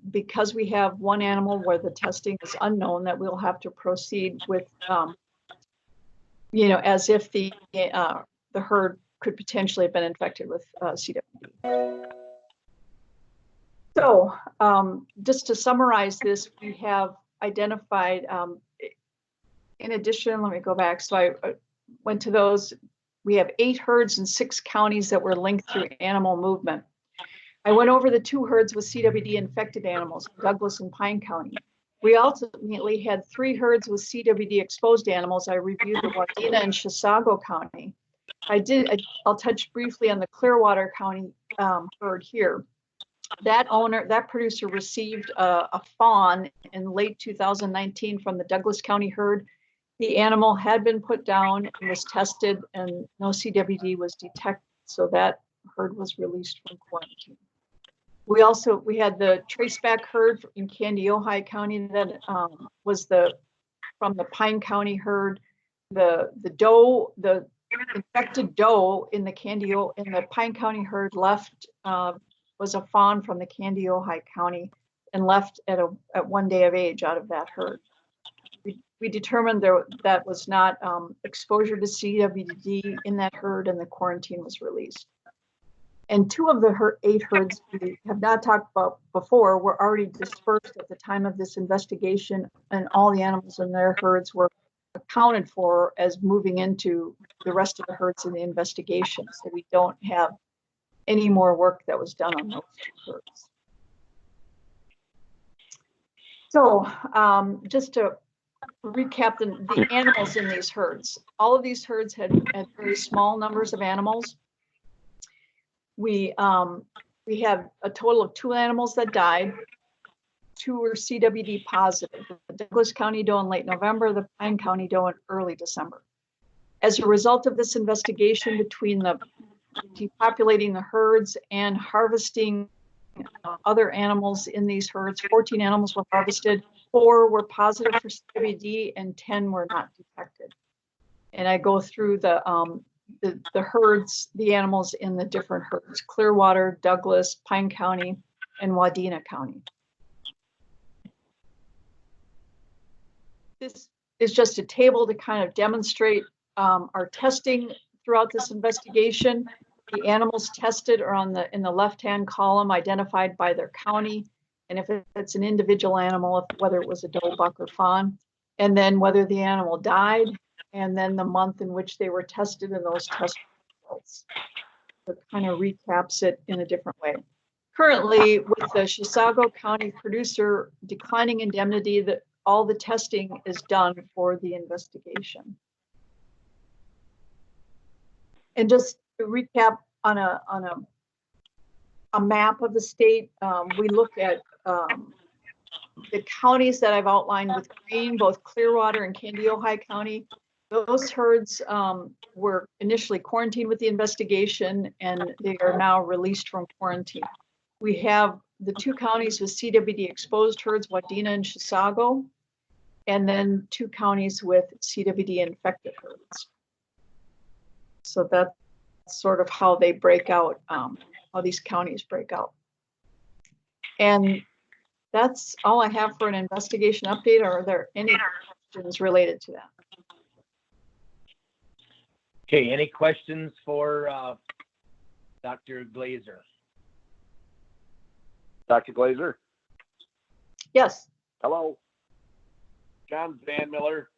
because we have one animal where the testing is unknown, that we'll have to proceed with, as if the herd could potentially have been infected with CWD. So just to summarize this, we have identified, in addition, let me go back. So I went to those. We have 8 herds in 6 counties that were linked through animal movement. I went over the 2 herds with CWD infected animals, Douglas and Pine County. We ultimately had 3 herds with CWD exposed animals. I reviewed the Wadena and Chisago County. I'll touch briefly on the Clearwater County herd here. That producer received a fawn in late 2019 from the Douglas County herd. The animal had been put down and was tested, and no CWD was detected, so that herd was released from quarantine. We had the traceback herd in Candiota County that was from the Pine County herd. The infected doe in the Pine County herd left, was a fawn from the Candiota County, and left at 1 day of age out of that herd. We determined that was not exposure to CWD in that herd, and the quarantine was released. And 2 of the 8 herds we have not talked about before were already dispersed at the time of this investigation, and all the animals in their herds were accounted for as moving into the rest of the herds in the investigation. So we don't have any more work that was done on those 2 herds. So just to recap the animals in these herds, all of these herds had very small numbers of animals. We have a total of 2 animals that died. 2 were CWD positive, the Douglas County doe in late November, the Pine County doe in early December. As a result of this investigation, between depopulating the herds and harvesting other animals in these herds, 14 animals were harvested, 4 were positive for CWD, and 10 were not detected. And I go through the herds, the animals in the different herds: Clearwater, Douglas, Pine County, and Wadena County. This is just a table to kind of demonstrate our testing throughout this investigation. The animals tested are in the left-hand column, identified by their county, and if it's an individual animal, whether it was a doe, buck, or fawn, and then whether the animal died, and then the month in which they were tested and those test results. So it kind of recaps it in a different way. Currently, with the Chisago County producer declining indemnity, that all the testing is done for the investigation. And just to recap on a map of the state, we look at the counties that I've outlined with green, both Clearwater and Candiota County. Those herds were initially quarantined with the investigation, and they are now released from quarantine. We have the 2 counties with CWD exposed herds, Wadena and Chisago, and then 2 counties with CWD infected herds. So that's sort of how they break out, how these counties break out. And that's all I have for an investigation update. Or are there any questions related to that? Okay, any questions for Dr. Glaser? Dr. Glaser? Yes. Hello. John Van Miller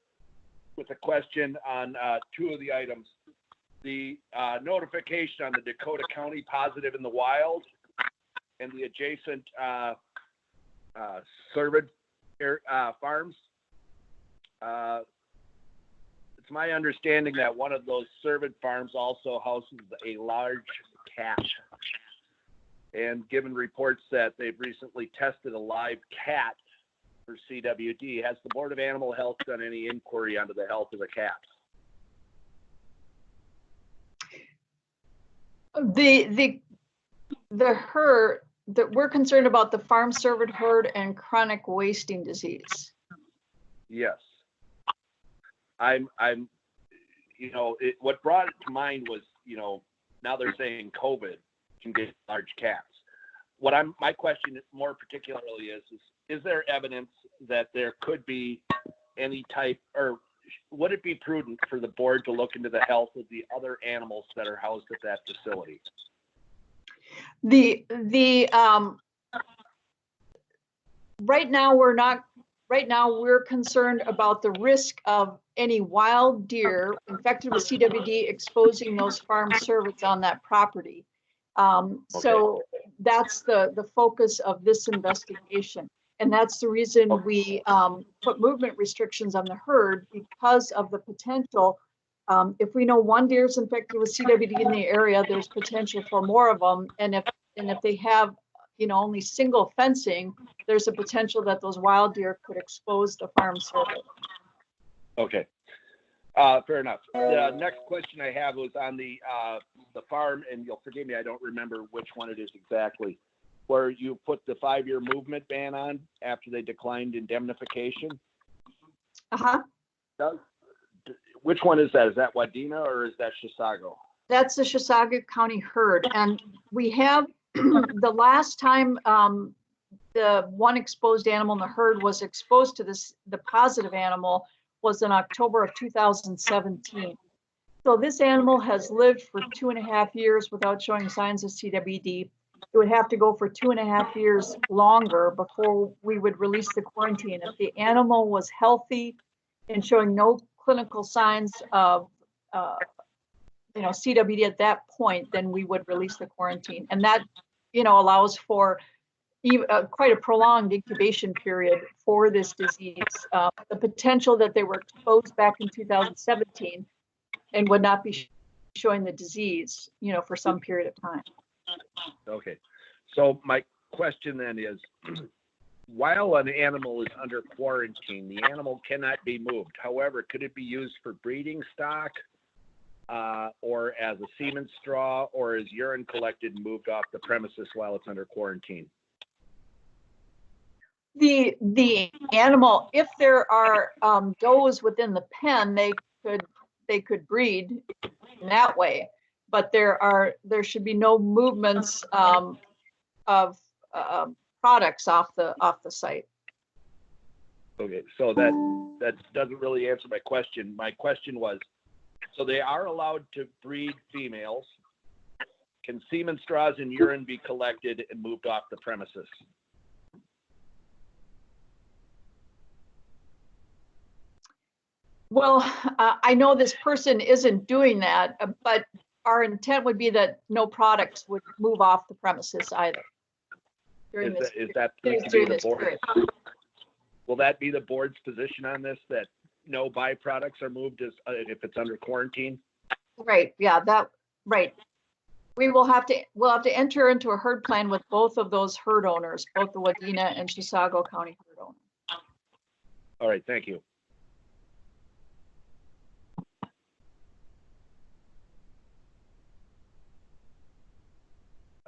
with a question on 2 of the items. The notification on the Dakota County positive in the wild and the adjacent Cervidae farms. It's my understanding that one of those Cervidae farms also houses a large cat. And given reports that they've recently tested a live cat for CWD, has the Board of Animal Health done any inquiry onto the health of the cats? The herd that we're concerned about, the farm cervid herd and chronic wasting disease. Yes. What brought it to mind was, now they're saying COVID can get large cats. My question more particularly is there evidence that there could be any type, or would it be prudent for the board to look into the health of the other animals that are housed at that facility? Right now we're concerned about the risk of any wild deer infected with CWD exposing those farm cervids on that property. So that's the focus of this investigation. And that's the reason we put movement restrictions on the herd, because of the potential If we know one deer is infected with CWD in the area, there's potential for more of them. And if they have, only single fencing, there's a potential that those wild deer could expose the farm cervid. Okay. Fair enough. The next question I have was on the farm, and you'll forgive me, I don't remember which one it is exactly, where you put the 5-year movement ban on after they declined indemnification. Uh-huh. Which one is that? Is that Wadena or is that Chisago? That's the Chisago County herd. And we have the last time the one exposed animal in the herd was exposed to the positive animal was in October of 2017. So this animal has lived for 2.5 years without showing signs of CWD. It would have to go for 2.5 years longer before we would release the quarantine. If the animal was healthy and showing no clinical signs of CWD at that point, then we would release the quarantine. And that, allows for quite a prolonged incubation period for this disease. The potential that they were exposed back in 2017 and would not be showing the disease, for some period of time. Okay. So my question then is, while an animal is under quarantine, the animal cannot be moved. However, could it be used for breeding stock or as a semen straw, or is urine collected and moved off the premises while it's under quarantine? The animal, if there are does within the pen, they could breed in that way, but there should be no movements of products off the site. Okay, so that doesn't really answer my question. My question was, so they are allowed to breed females. Can semen straws and urine be collected and moved off the premises? Well, I know this person isn't doing that, but our intent would be that no products would move off the premises either. Is that going to be the board? Will that be the board's position on this, that no byproducts are moved if it's under quarantine? Right. Yeah. Right. We'll have to enter into a herd plan with both of those herd owners, both the Wadena and Chisago County herd owners. All right. Thank you.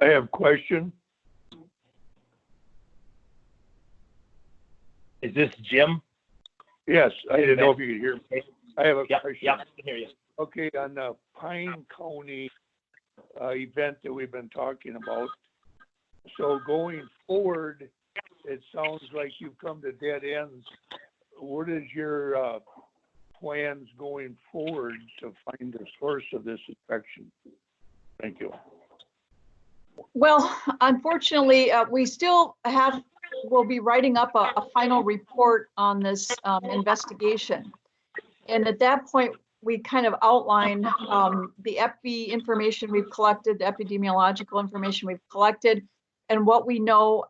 I have a question. Is this Jim? Yes, I didn't know if you could hear me. I have a question. Yeah, I can hear you. Okay, on the Pine County event that we've been talking about. So going forward, it sounds like you've come to dead ends. What is your plans going forward to find the source of this infection? Thank you. Well, unfortunately, we still we'll be writing up a final report on this investigation. And at that point, we kind of outline the epi information we've collected, the epidemiological information we've collected, and what we know,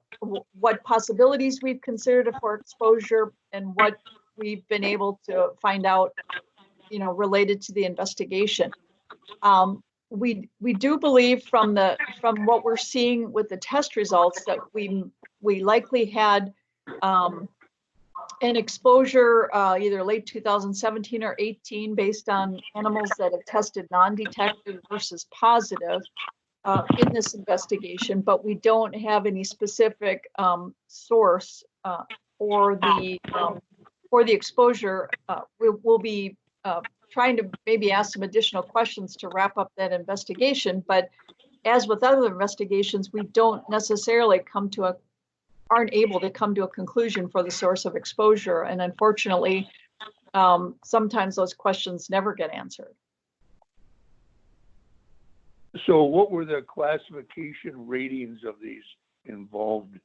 what possibilities we've considered for exposure, and what we've been able to find out, related to the investigation. We do believe from what we're seeing with the test results that we likely had an exposure either late 2017 or 18 based on animals that have tested non-detected versus positive in this investigation, but we don't have any specific source for the exposure. We'll be trying to maybe ask some additional questions to wrap up that investigation. But as with other investigations, we don't necessarily aren't able to come to a conclusion for the source of exposure. And unfortunately, sometimes those questions never get answered. So what were the classification ratings of these involved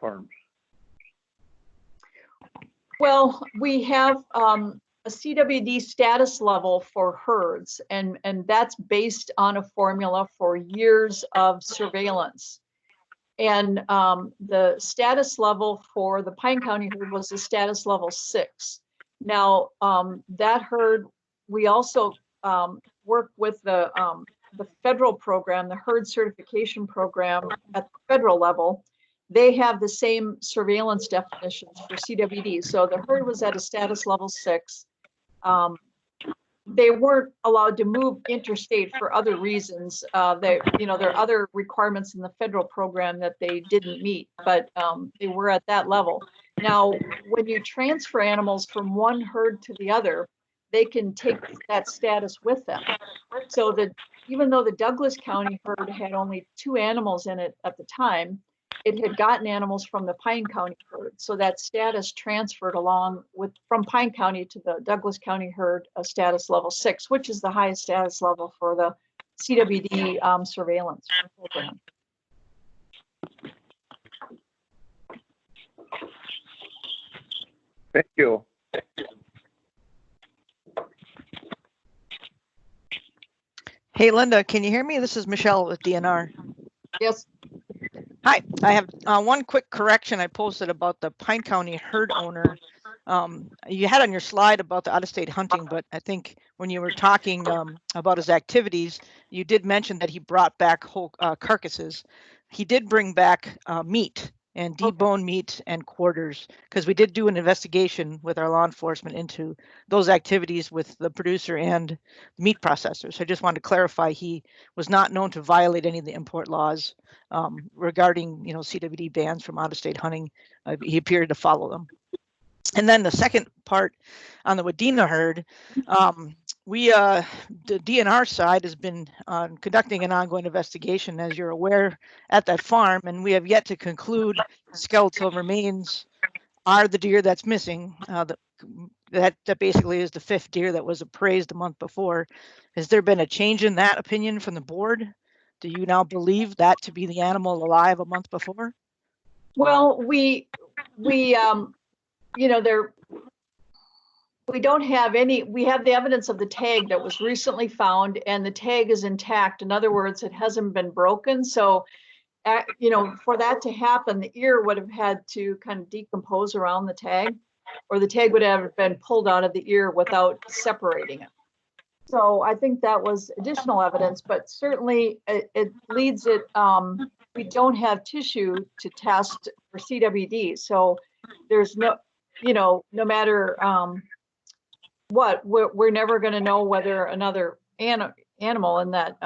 farms? Well, we have a CWD status level for herds, and that's based on a formula for years of surveillance. And the status level for the Pine County herd was a status level 6. Now, that herd we also work with the federal program, the herd certification program at the federal level. They have the same surveillance definitions for CWD. So the herd was at a status level 6. They weren't allowed to move interstate for other reasons. There are other requirements in the federal program that they didn't meet, but they were at that level. Now, when you transfer animals from one herd to the other, they can take that status with them. So that even though the Douglas County herd had only 2 animals in it at the time, it had gotten animals from the Pine County herd. So that status transferred along from Pine County to the Douglas County herd, a status level 6, which is the highest status level for the CWD surveillance program. Thank you. Hey, Linda, can you hear me? This is Michelle with DNR. Yes. Hi, I have one quick correction I posted about the Pine County herd owner. You had on your slide about the out-of-state hunting, but I think when you were talking about his activities, you did mention that he brought back whole carcasses. He did bring back meat and deboned meat and quarters, because we did do an investigation with our law enforcement into those activities with the producer and meat processors. So I just wanted to clarify he was not known to violate any of the import laws regarding, CWD bans from out-of-state hunting. He appeared to follow them. And then the second part on the Wadena herd, the DNR side has been conducting an ongoing investigation, as you're aware, at that farm, and we have yet to conclude skeletal remains are the deer that's missing. That basically is the 5th deer that was appraised a month before. Has there been a change in that opinion from the board? Do you now believe that to be the animal alive a month before? Well, we don't have any. We have the evidence of the tag that was recently found, and the tag is intact. In other words, it hasn't been broken. So, for that to happen, the ear would have had to kind of decompose around the tag, or the tag would have been pulled out of the ear without separating it. So I think that was additional evidence, but certainly it leads it. We don't have tissue to test for CWD, so there's no matter what, we're never going to know whether another animal in that.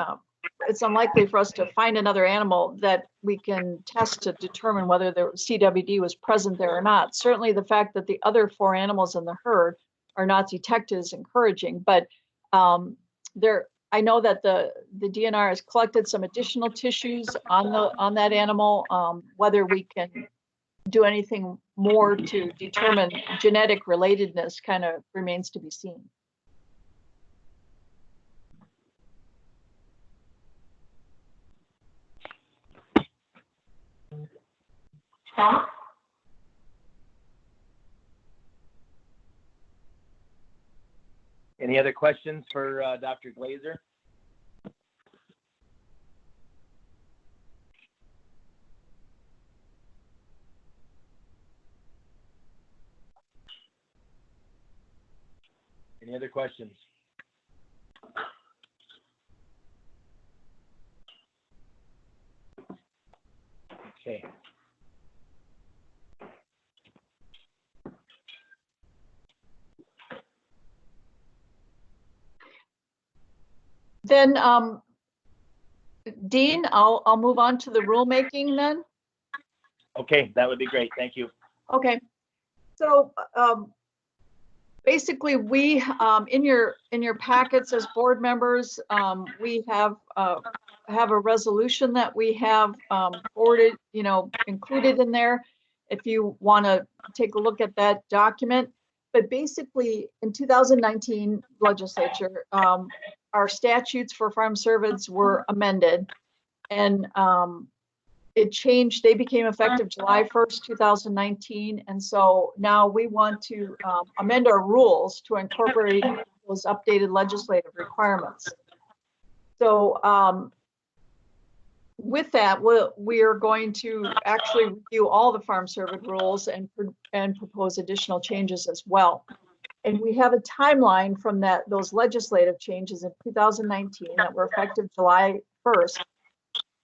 It's unlikely for us to find another animal that we can test to determine whether the CWD was present there or not. Certainly, the fact that the other 4 animals in the herd are not detected is encouraging, but I know that the DNR has collected some additional tissues on that animal. Whether we can do anything more to determine genetic relatedness kind of remains to be seen. Any other questions for Dr. Glaser? Any other questions? Okay. Then, Dean, I'll move on to the rulemaking then. Okay, that would be great. Thank you. Okay, so basically, we in your packets as board members, we have a resolution that we have forwarded, included in there. If you want to take a look at that document. But basically, in 2019 legislature, our statutes for farm servants were amended, and it changed. They became effective July 1st, 2019. And so now we want to amend our rules to incorporate those updated legislative requirements. So with that, we are going to actually review all the farm servant rules and propose additional changes as well. And we have a timeline from those legislative changes in 2019 that were effective July 1st.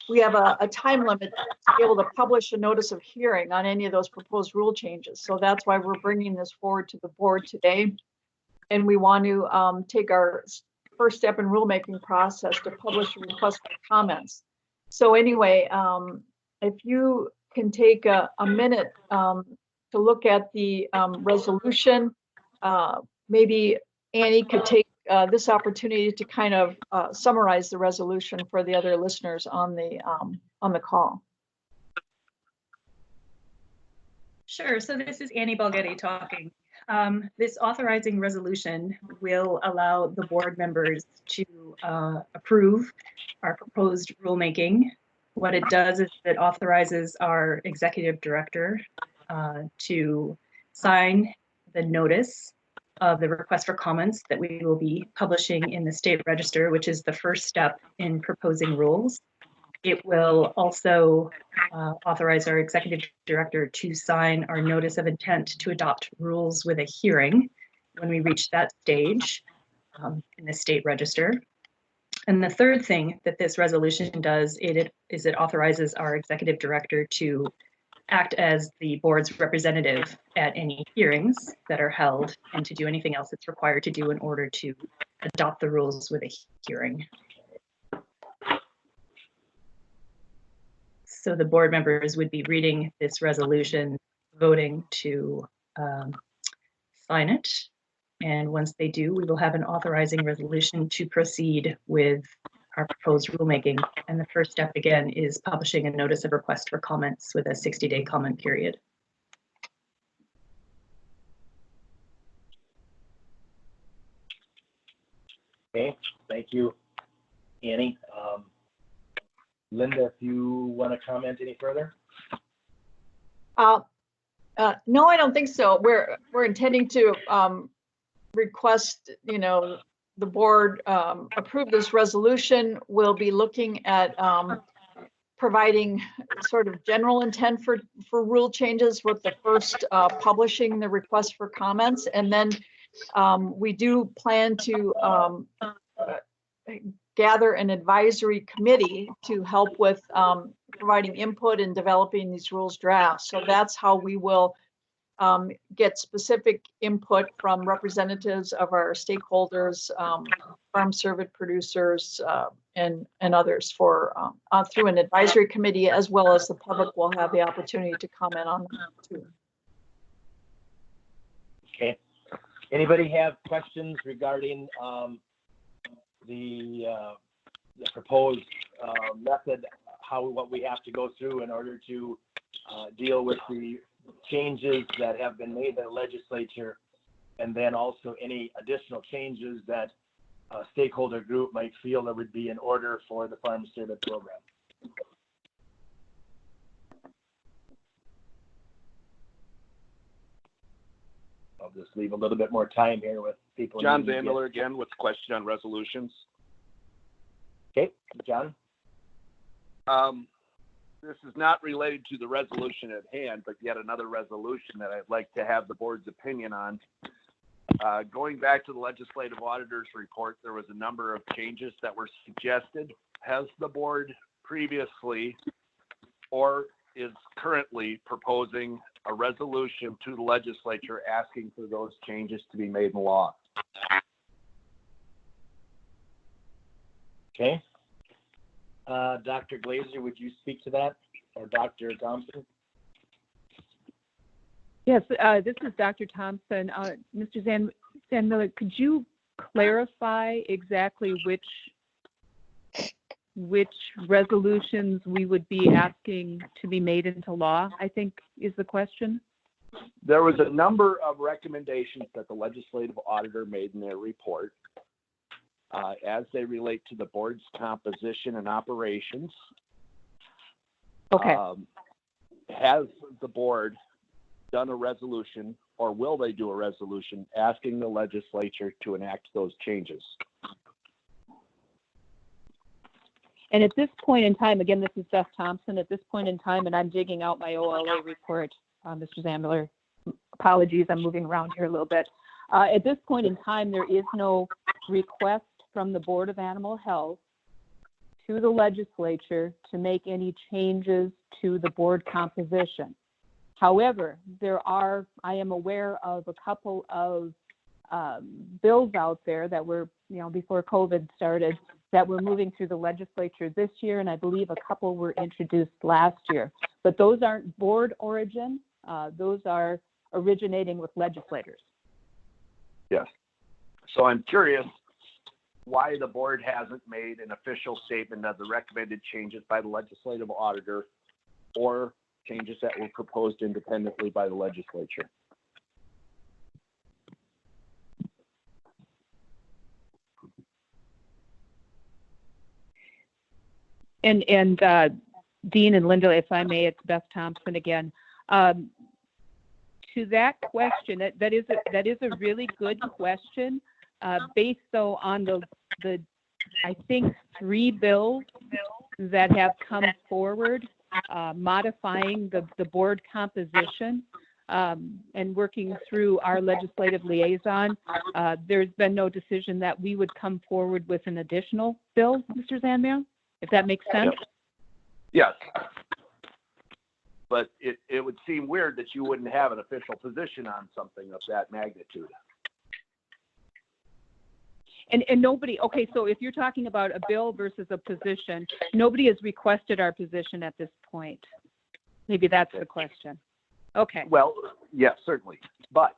We have a time limit to be able to publish a notice of hearing on any of those proposed rule changes. So that's why we're bringing this forward to the board today. And we want to take our first step in rulemaking process to publish a request for comments. So anyway, if you can take a minute to look at the resolution, maybe Annie could take this opportunity to kind of summarize the resolution for the other listeners on the call. Sure. So this is Annie Balgetti talking. This authorizing resolution will allow the board members to approve our proposed rulemaking. What it does is it authorizes our executive director to sign the notice of the request for comments that we will be publishing in the state register, which is the first step in proposing rules. It will also authorize our executive director to sign our notice of intent to adopt rules with a hearing when we reach that stage in the state register. And the third thing that this resolution does is it authorizes our executive director to act as the board's representative at any hearings that are held and to do anything else that's required to do in order to adopt the rules with a hearing. So the board members would be reading this resolution, voting to sign it. And once they do, we will have an authorizing resolution to proceed with our proposed rulemaking. And the first step, again, is publishing a notice of request for comments with a 60-day comment period. Okay, thank you, Annie. Linda, if you want to comment any further? No, I don't think so. We're intending to request, the board approve this resolution. We'll be looking at providing sort of general intent for rule changes with the first publishing the request for comments. And then we do plan to gather an advisory committee to help with providing input and developing these rules drafts. So that's how we will get specific input from representatives of our stakeholders, farm service producers, and others for through an advisory committee, as well as the public will have the opportunity to comment on that too. Okay. Anybody have questions regarding the proposed method, what we have to go through in order to deal with the changes that have been made by the legislature, and then also any additional changes that a stakeholder group might feel that would be in order for the farm service program? I'll just leave a little bit more time here with people. John Zandler again with a question on resolutions. Okay, John. This is not related to the resolution at hand, but yet another resolution that I'd like to have the board's opinion on. Going back to the legislative auditor's report, there was a number of changes that were suggested. Has the board previously or is currently proposing a resolution to the legislature asking for those changes to be made in law? Okay. Dr. Glaser, would you speak to that, or Dr. Thompson? Yes, this is Dr. Thompson. Mr. Zandmiller, could you clarify exactly which resolutions we would be asking to be made into law, I think is the question? There was a number of recommendations that the legislative auditor made in their report as they relate to the board's composition and operations. Okay. Has the board done a resolution, or will they do a resolution asking the legislature to enact those changes? And at this point in time, again, this is Beth Thompson. At this point in time, and I'm digging out my OLA report, Mr. Zandmiller, apologies, I'm moving around here a little bit. At this point in time, there is no request from the Board of Animal Health to the legislature to make any changes to the board composition. However, I am aware of a couple of bills out there that were, before COVID started, that were moving through the legislature this year, and I believe a couple were introduced last year. But those aren't board origin. Those are originating with legislators. Yes. So I'm curious why the board hasn't made an official statement of the recommended changes by the legislative auditor or changes that were proposed independently by the legislature. And Dean and Linda, if I may, it's Beth Thompson again. To that question, that is a really good question. Based though on the I think 3 bills that have come forward modifying the board composition and working through our legislative liaison, there's been no decision that we would come forward with an additional bill, Mr. Zanman, if that makes sense. Yes. But it would seem weird that you wouldn't have an official position on something of that magnitude. And nobody, okay, so if you're talking about a bill versus a position, nobody has requested our position at this point. Maybe that's the question. Okay. Well, yes, certainly. But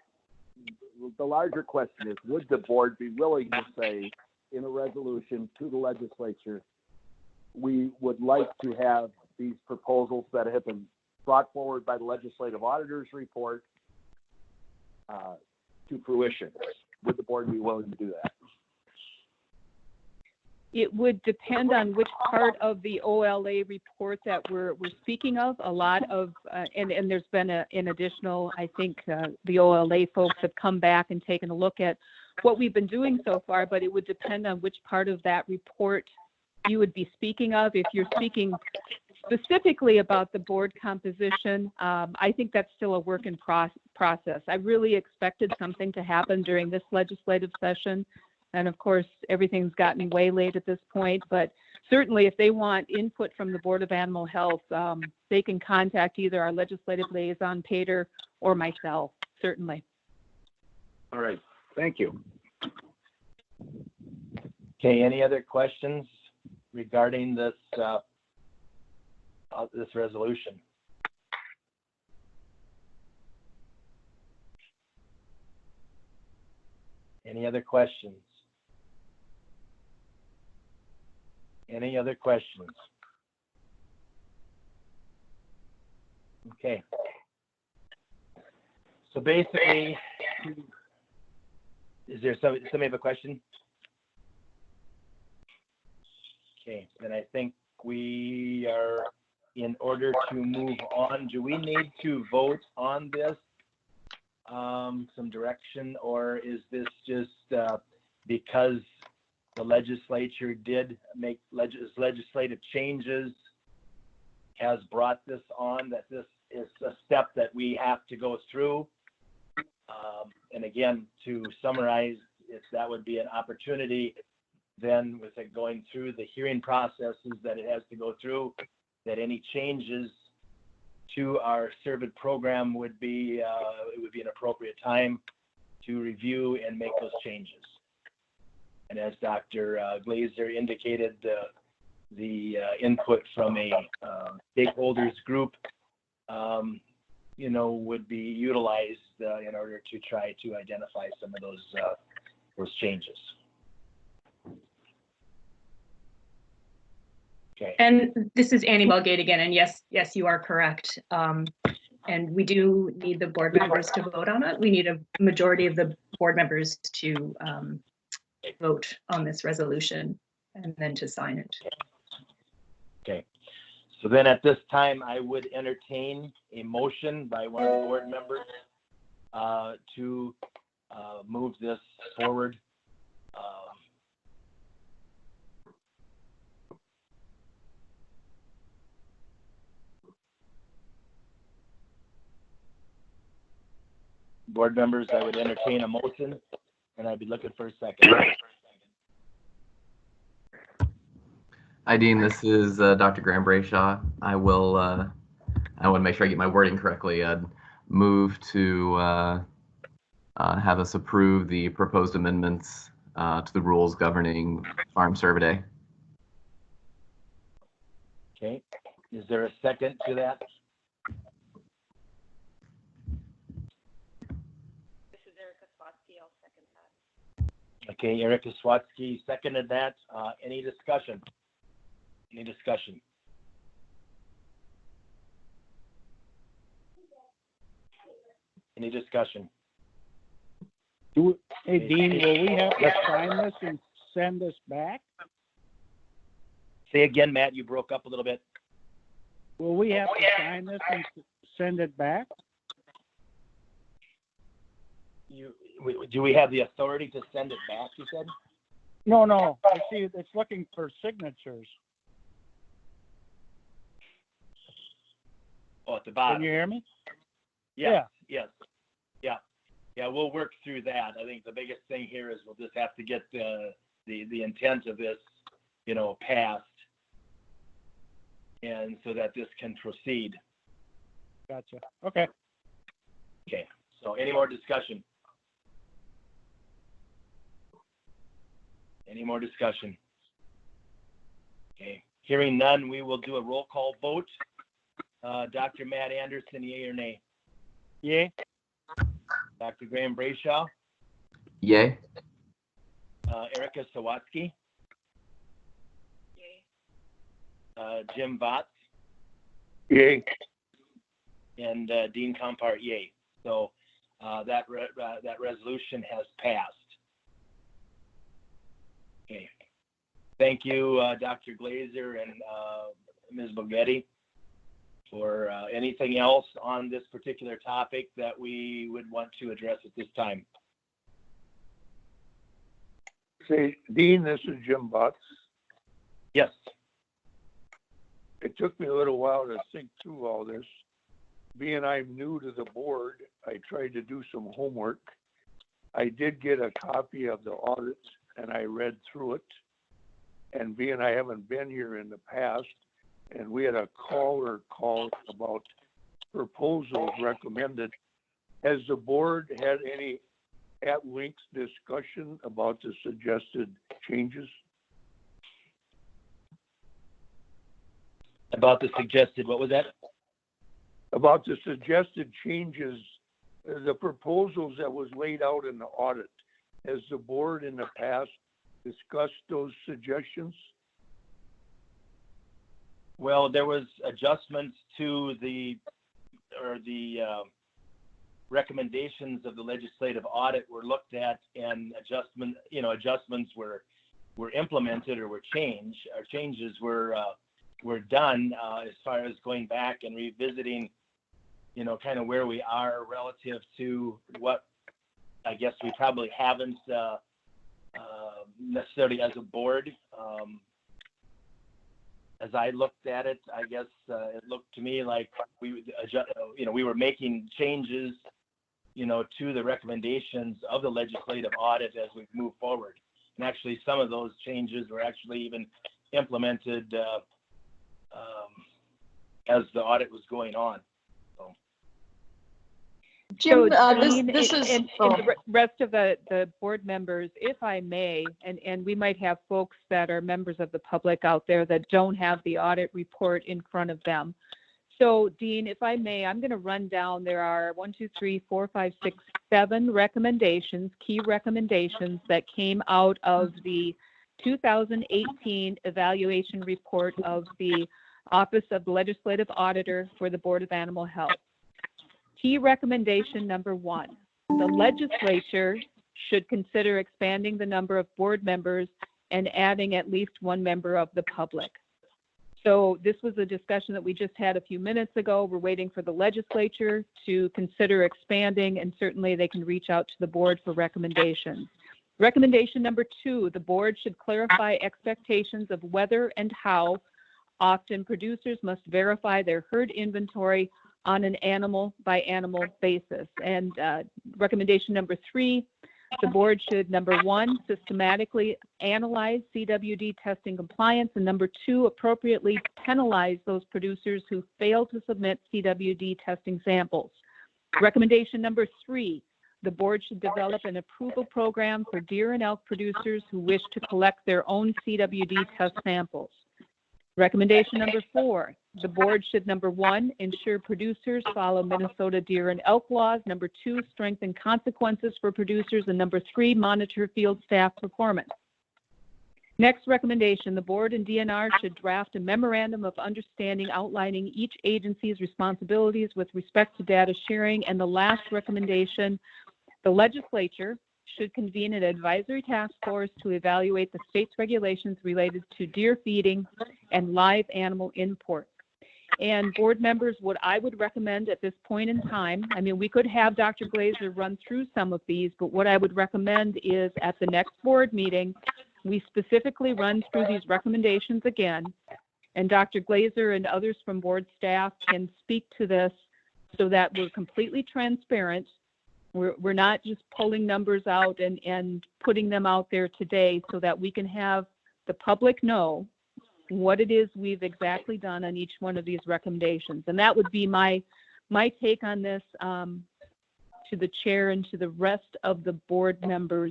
the larger question is, would the board be willing to say in a resolution to the legislature, we would like to have these proposals that have been brought forward by the legislative auditor's report to fruition? Would the board be willing to do that? It would depend on which part of the OLA report that we're speaking of. A lot of, and there's been an additional, I think the OLA folks have come back and taken a look at what we've been doing so far, but it would depend on which part of that report you would be speaking of. If you're speaking specifically about the board composition, I think that's still a work in process. I really expected something to happen during this legislative session. And of course, everything's gotten way late at this point, but certainly if they want input from the Board of Animal Health, they can contact either our legislative liaison, Peder, or myself, certainly. All right, thank you. Okay, any other questions regarding this this resolution? Any other questions? Any other questions? Okay. So basically, is there somebody have a question? Okay, then I think we are in order to move on. Do we need to vote on this? Some direction, or is this just because the legislature did make legislative changes, has brought this on, that this is a step that we have to go through? And again, to summarize, if that would be an opportunity, then with it going through the hearing processes that it has to go through, that any changes to our Cervid program would be it would be an appropriate time to review and make those changes. And as Dr. Glaser indicated, the input from a stakeholders group, would be utilized in order to try to identify some of those changes. Okay. And this is Annie Molgaard again, and yes, you are correct. And we do need the board members to vote on it. We need a majority of the board members to vote on this resolution and then to sign it. Okay. So then at this time, I would entertain a motion by one of the board members to move this forward. Board members, I would entertain a motion, and I'd be looking for a second. Hi, Dean. This is Dr. Graham Brayshaw. I want to make sure I get my wording correctly. I'd move to have us approve the proposed amendments to the rules governing farm Cervidae. Okay. Is there a second to that? This is Erica Swatsky. I'll second that. Okay, Erica Swatsky seconded that. Any discussion? Any discussion? Any discussion? Hey, Dean, will we have to sign this and send this back? Say again, Matt, you broke up a little bit. Will we have to sign this and send it back? Do we have the authority to send it back, you said? No. I see it's looking for signatures. Oh, at the bottom. Can you hear me? Yes. Yeah, we'll work through that. I think the biggest thing here is we'll just have to get the intent of this, passed, and so that this can proceed. Gotcha. Okay. Okay. So any more discussion? Any more discussion? Okay. Hearing none, we will do a roll call vote. Dr. Matt Anderson, yay or nay? Yay. Dr. Graham Brayshaw? Yay. Erica Sawatsky? Yay. Jim Votz? Yay. And Dean Compart, yay. So that resolution has passed. Okay. Thank you, Dr. Glaser and Ms. Bogetti. For anything else on this particular topic that we would want to address at this time? Say, Dean, this is Jim Butts. Yes. It took me a little while to think through all this. Being I'm new to the board, I tried to do some homework. I did get a copy of the audit and I read through it. And being I haven't been here in the past, and we had a caller call about proposals recommended. Has the board had any at-links discussion about the suggested changes? About the suggested, what was that? About the suggested changes, the proposals that was laid out in the audit. Has the board in the past discussed those suggestions? Well, there was adjustments to the recommendations of the legislative audit were looked at, and adjustments were implemented or were changed, or changes were done as far as going back and revisiting, kind of where we are relative to what I guess we probably haven't necessarily as a board. As I looked at it, I guess it looked to me like we were making changes, to the recommendations of the legislative audit as we move forward. And actually, some of those changes were actually even implemented as the audit was going on. Jim, Dean, this is and the rest of the board members, if I may, and we might have folks that are members of the public out there that don't have the audit report in front of them. So, Dean, if I may, I'm going to run down. There are 7 recommendations, key recommendations that came out of the 2018 evaluation report of the Office of the Legislative Auditor for the Board of Animal Health. Key recommendation number 1, the legislature should consider expanding the number of board members and adding at least one member of the public. So this was a discussion that we just had a few minutes ago. We're waiting for the legislature to consider expanding, and certainly they can reach out to the board for recommendations. Recommendation number 2, the board should clarify expectations of whether and how often producers must verify their herd inventory on an animal by animal basis. And recommendation number 3, the board should, number 1, systematically analyze CWD testing compliance, and number 2, appropriately penalize those producers who fail to submit CWD testing samples. Recommendation number 3, the board should develop an approval program for deer and elk producers who wish to collect their own CWD test samples. Recommendation number 4, the board should, number 1, ensure producers follow Minnesota deer and elk laws. Number 2, strengthen consequences for producers. And number 3, monitor field staff performance. Next recommendation, the board and DNR should draft a memorandum of understanding outlining each agency's responsibilities with respect to data sharing. And the last recommendation, the legislature should convene an advisory task force to evaluate the state's regulations related to deer feeding and live animal import. And board members, what I would recommend at this point in time, I mean, we could have Dr. Glaser run through some of these, but what I would recommend is at the next board meeting, we specifically run through these recommendations again, and Dr. Glaser and others from board staff can speak to this so that we're completely transparent. We're not just pulling numbers out and putting them out there today so that we can have the public know what it is we've exactly done on each one of these recommendations. And that would be my take on this to the chair and to the rest of the board members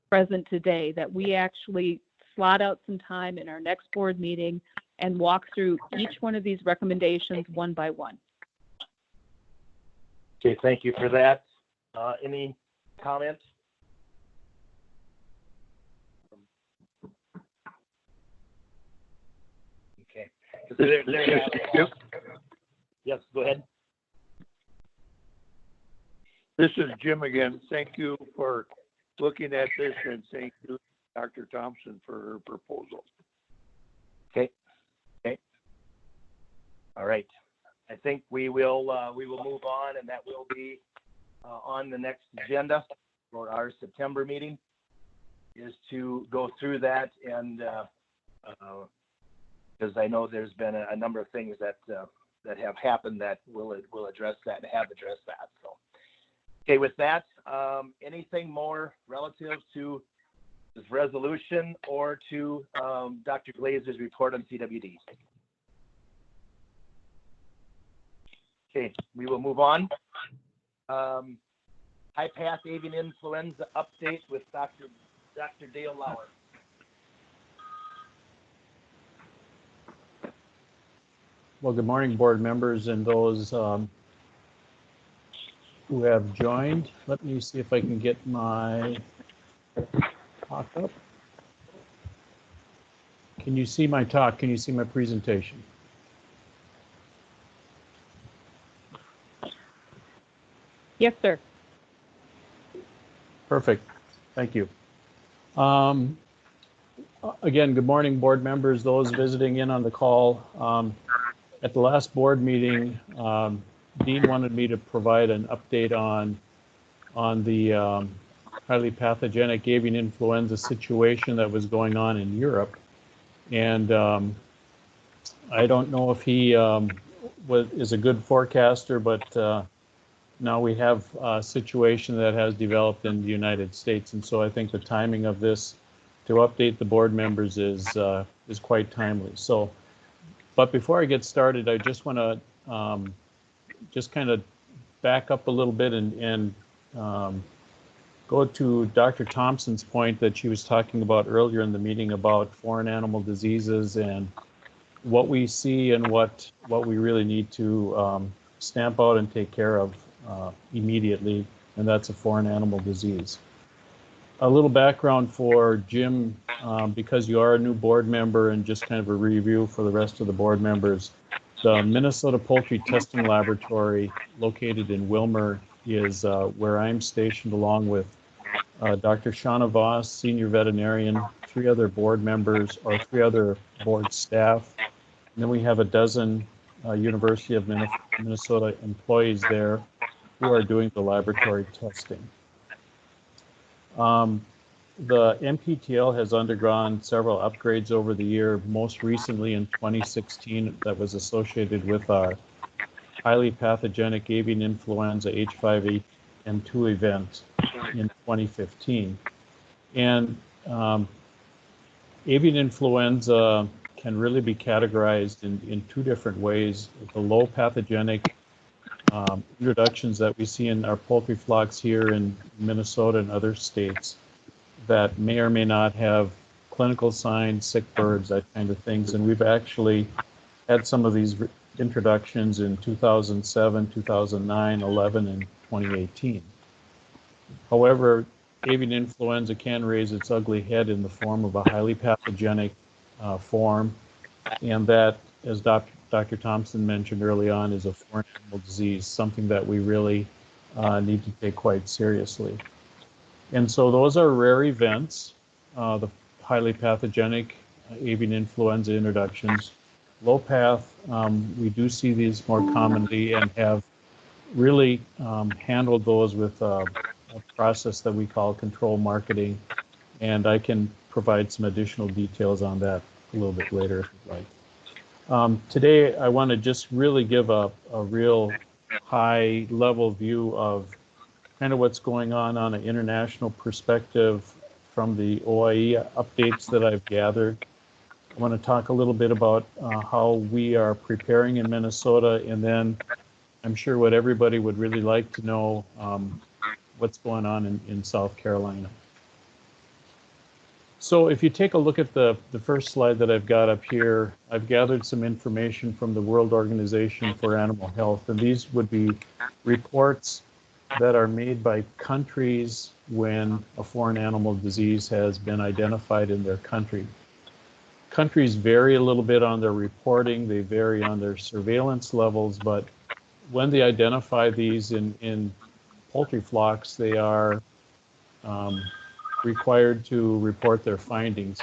present today, that we actually slot out some time in our next board meeting and walk through each one of these recommendations one by one. Okay, thank you for that. Any comments? Okay. Yes, go ahead. This is Jim again. Thank you for looking at this, and thank you, Dr. Thompson, for her proposal. Okay. All right. I think we will move on, and that will be on the next agenda for our September meeting, is to go through that, and because I know there's been a number of things that have happened that will address that and have addressed that. So, okay, with that, anything more relative to this resolution or to Dr. Glaser's report on CWD? Okay, we will move on. High Path Avian Influenza update with Dr. Dale Lauer. Well, good morning, board members and those who have joined. Let me see if I can get my talk up. Can you see my talk? Can you see my presentation? Yes, sir. Perfect. Thank you. Again, good morning, board members, those visiting in on the call. At the last board meeting, Dean wanted me to provide an update on the highly pathogenic avian influenza situation that was going on in Europe. And I don't know if he is a good forecaster, but now we have a situation that has developed in the United States. And so I think the timing of this to update the board members is quite timely. So, but before I get started, I just want to just kind of back up a little bit and go to Dr. Thompson's point that she was talking about earlier in the meeting about foreign animal diseases and what we see and what we really need to stamp out and take care of immediately, and that's a foreign animal disease. A little background for Jim, because you are a new board member, and just kind of a review for the rest of the board members. The Minnesota Poultry Testing Laboratory, located in Wilmer, is where I'm stationed, along with Dr. Shauna Voss, senior veterinarian, 3 other board members, or 3 other board staff. And then we have a dozen University of Minnesota employees there who are doing the laboratory testing. The MPTL has undergone several upgrades over the year, most recently in 2016 that was associated with our highly pathogenic avian influenza H5N2 event in 2015. And avian influenza can really be categorized in two different ways. The low pathogenic introductions that we see in our poultry flocks here in Minnesota and other states that may or may not have clinical signs, sick birds, that kind of things. And we've actually had some of these introductions in 2007, 2009, 11, and 2018. However, avian influenza can raise its ugly head in the form of a highly pathogenic form, and that, as Dr. Thompson mentioned early on, is a foreign animal disease, something that we really need to take quite seriously. And so those are rare events, the highly pathogenic avian influenza introductions. Low path, we do see these more commonly and have really handled those with a process that we call control marketing, and I can provide some additional details on that a little bit later if you'd like. Today, I want to just really give a real high level view of kind of what's going on an international perspective from the OIE updates that I've gathered. I want to talk a little bit about how we are preparing in Minnesota, and then I'm sure what everybody would really like to know, what's going on in South Carolina. So if you take a look at the first slide that I've got up here, I've gathered some information from the World Organization for Animal Health, and these would be reports that are made by countries when a foreign animal disease has been identified in their country. Countries vary a little bit on their reporting, they vary on their surveillance levels, but when they identify these in poultry flocks, they are required to report their findings.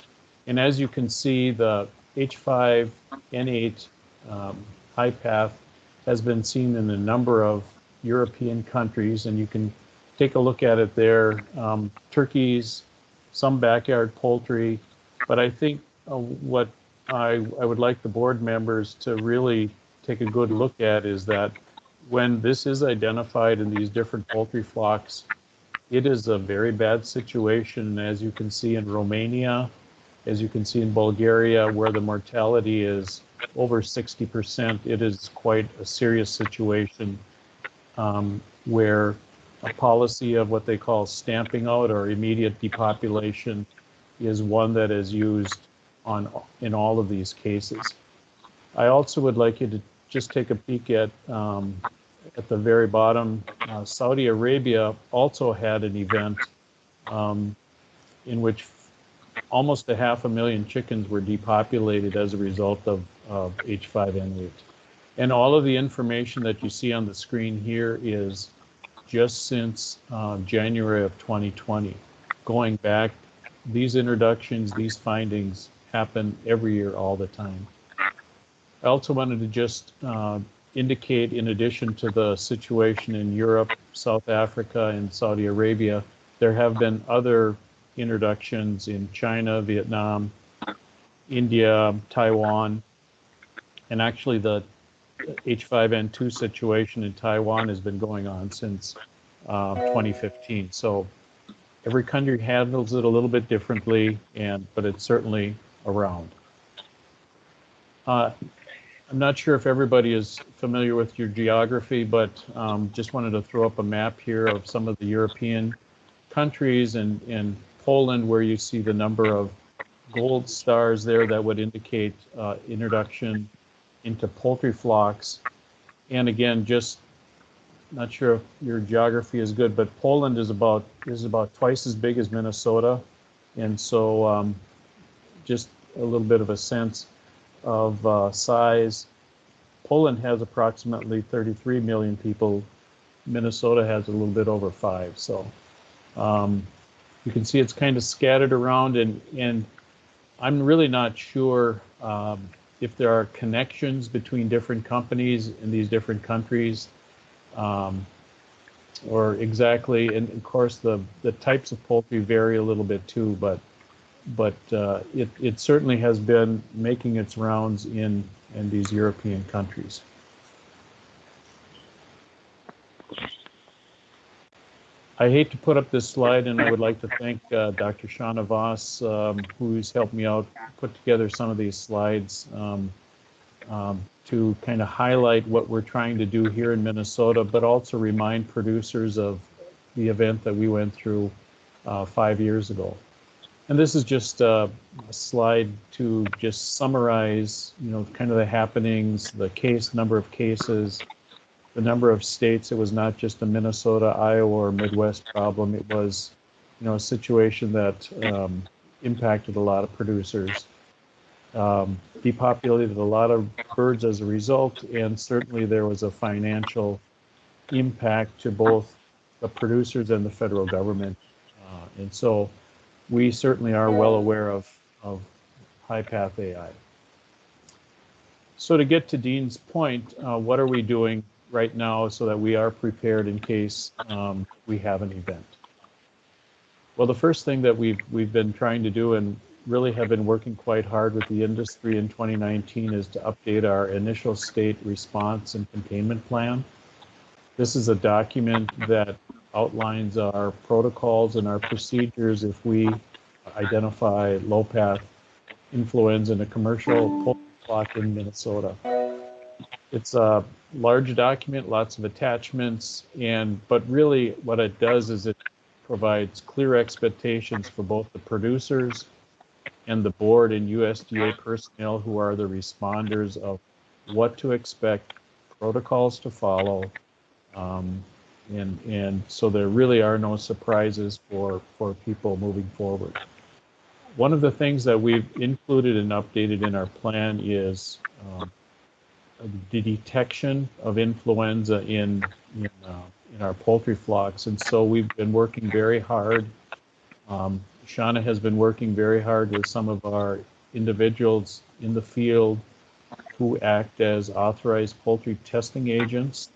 And as you can see, the H5N8 high path has been seen in a number of European countries, and you can take a look at it there. Turkeys, some backyard poultry, but I think what I would like the board members to really take a good look at is that when this is identified in these different poultry flocks, it is a very bad situation, as you can see in Romania, as you can see in Bulgaria, where the mortality is over 60%. It is quite a serious situation where a policy of what they call stamping out or immediate depopulation is one that is used in all of these cases. I also would like you to just take a peek at the very bottom. Saudi Arabia also had an event in which almost 500,000 chickens were depopulated as a result of H5N8. And all of the information that you see on the screen here is just since January of 2020. Going back, these introductions, these findings happen every year all the time. I also wanted to just indicate, in addition to the situation in Europe, South Africa, and Saudi Arabia, there have been other introductions in China, Vietnam, India, Taiwan, and actually the H5N2 situation in Taiwan has been going on since 2015. So every country handles it a little bit differently, but it's certainly around. I'm not sure if everybody is familiar with your geography, but just wanted to throw up a map here of some of the European countries, and Poland, where you see the number of gold stars there that would indicate introduction into poultry flocks. And again, just not sure if your geography is good, but Poland is about twice as big as Minnesota, and so just a little bit of a sense of size. Poland has approximately 33 million people. Minnesota has a little bit over 5. So you can see it's kind of scattered around, and I'm really not sure if there are connections between different companies in these different countries, or exactly, and of course the types of poultry vary a little bit too, but it certainly has been making its rounds in these European countries. I hate to put up this slide, and I would like to thank Dr. Shauna Voss, who's helped me out put together some of these slides to kind of highlight what we're trying to do here in Minnesota, but also remind producers of the event that we went through 5 years ago. And this is just a slide to just summarize, kind of the happenings, the number of cases, the number of states. It was not just a Minnesota, Iowa, or Midwest problem. It was, a situation that impacted a lot of producers, depopulated a lot of birds as a result, and certainly there was a financial impact to both the producers and the federal government. And so we certainly are well aware of HPAI. So to get to Dean's point, what are we doing right now so that we are prepared in case we have an event? Well, the first thing that we've been trying to do and really have been working quite hard with the industry in 2019 is to update our initial state response and containment plan. This is a document that outlines our protocols and our procedures if we identify low-path influenza in a commercial poultry flock in Minnesota. It's a large document, lots of attachments, but really what it does is it provides clear expectations for both the producers and the board and USDA personnel who are the responders of what to expect, protocols to follow, and so there really are no surprises for people moving forward. One of the things that we've included and updated in our plan is the detection of influenza in our poultry flocks, and so we've been working very hard. Shauna has been working very hard with some of our individuals in the field who act as authorized poultry testing agents,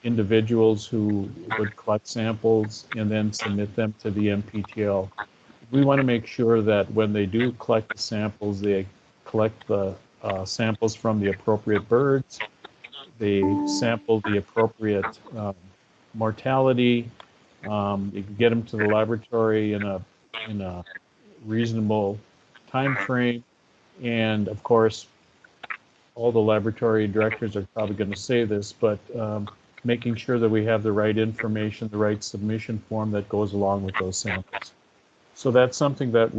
individuals who would collect samples and then submit them to the MPTL. We want to make sure that when they do collect the samples, they collect the samples from the appropriate birds, they sample the appropriate mortality, you can get them to the laboratory in a reasonable time frame, and of course, all the laboratory directors are probably going to say this, but making sure that we have the right information, the right submission form that goes along with those samples. So that's something that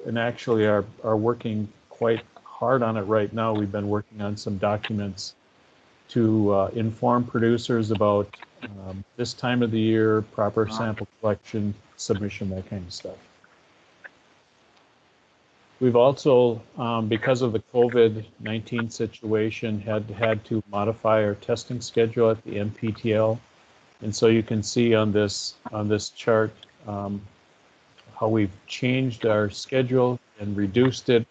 and actually are working quite hard on it right now. We've been working on some documents to inform producers about this time of the year, proper sample collection, submission, that kind of stuff. We've also, because of the COVID-19 situation, had to modify our testing schedule at the NPTL. And so you can see on this chart how we've changed our schedule and reduced it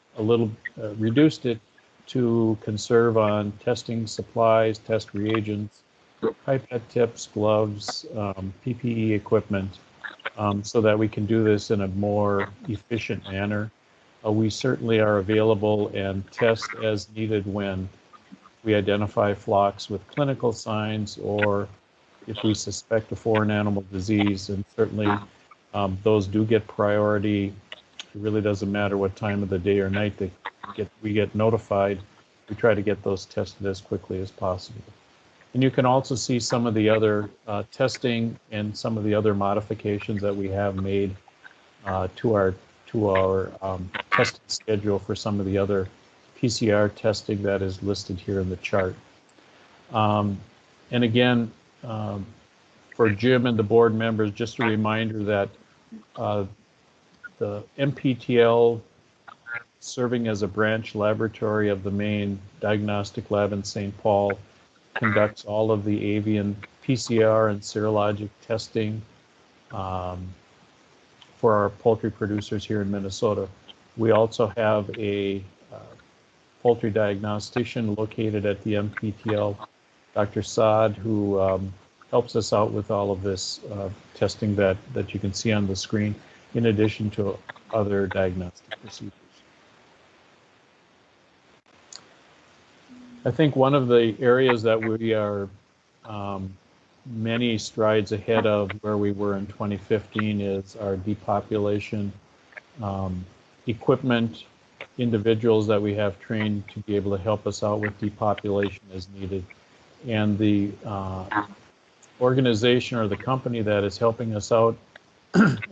to conserve on testing supplies, test reagents, pipette tips, gloves, PPE equipment, so that we can do this in a more efficient manner. We certainly are available and test as needed when we identify flocks with clinical signs or if we suspect a foreign animal disease, and certainly those do get priority. It really doesn't matter what time of the day or night we get notified. We try to get those tested as quickly as possible. And you can also see some of the other testing and some of the other modifications that we have made to our testing schedule for some of the other PCR testing that is listed here in the chart. And again, for Jim and the board members, just a reminder that the MPTL, serving as a branch laboratory of the main diagnostic lab in St. Paul, conducts all of the avian PCR and serologic testing for our poultry producers here in Minnesota. We also have a poultry diagnostician located at the MPTL, Dr. Saad, who helps us out with all of this testing that you can see on the screen, in addition to other diagnostic procedures. I think one of the areas that we are many strides ahead of where we were in 2015 is our depopulation equipment, individuals that we have trained to be able to help us out with depopulation as needed. And the organization or the company that is helping us out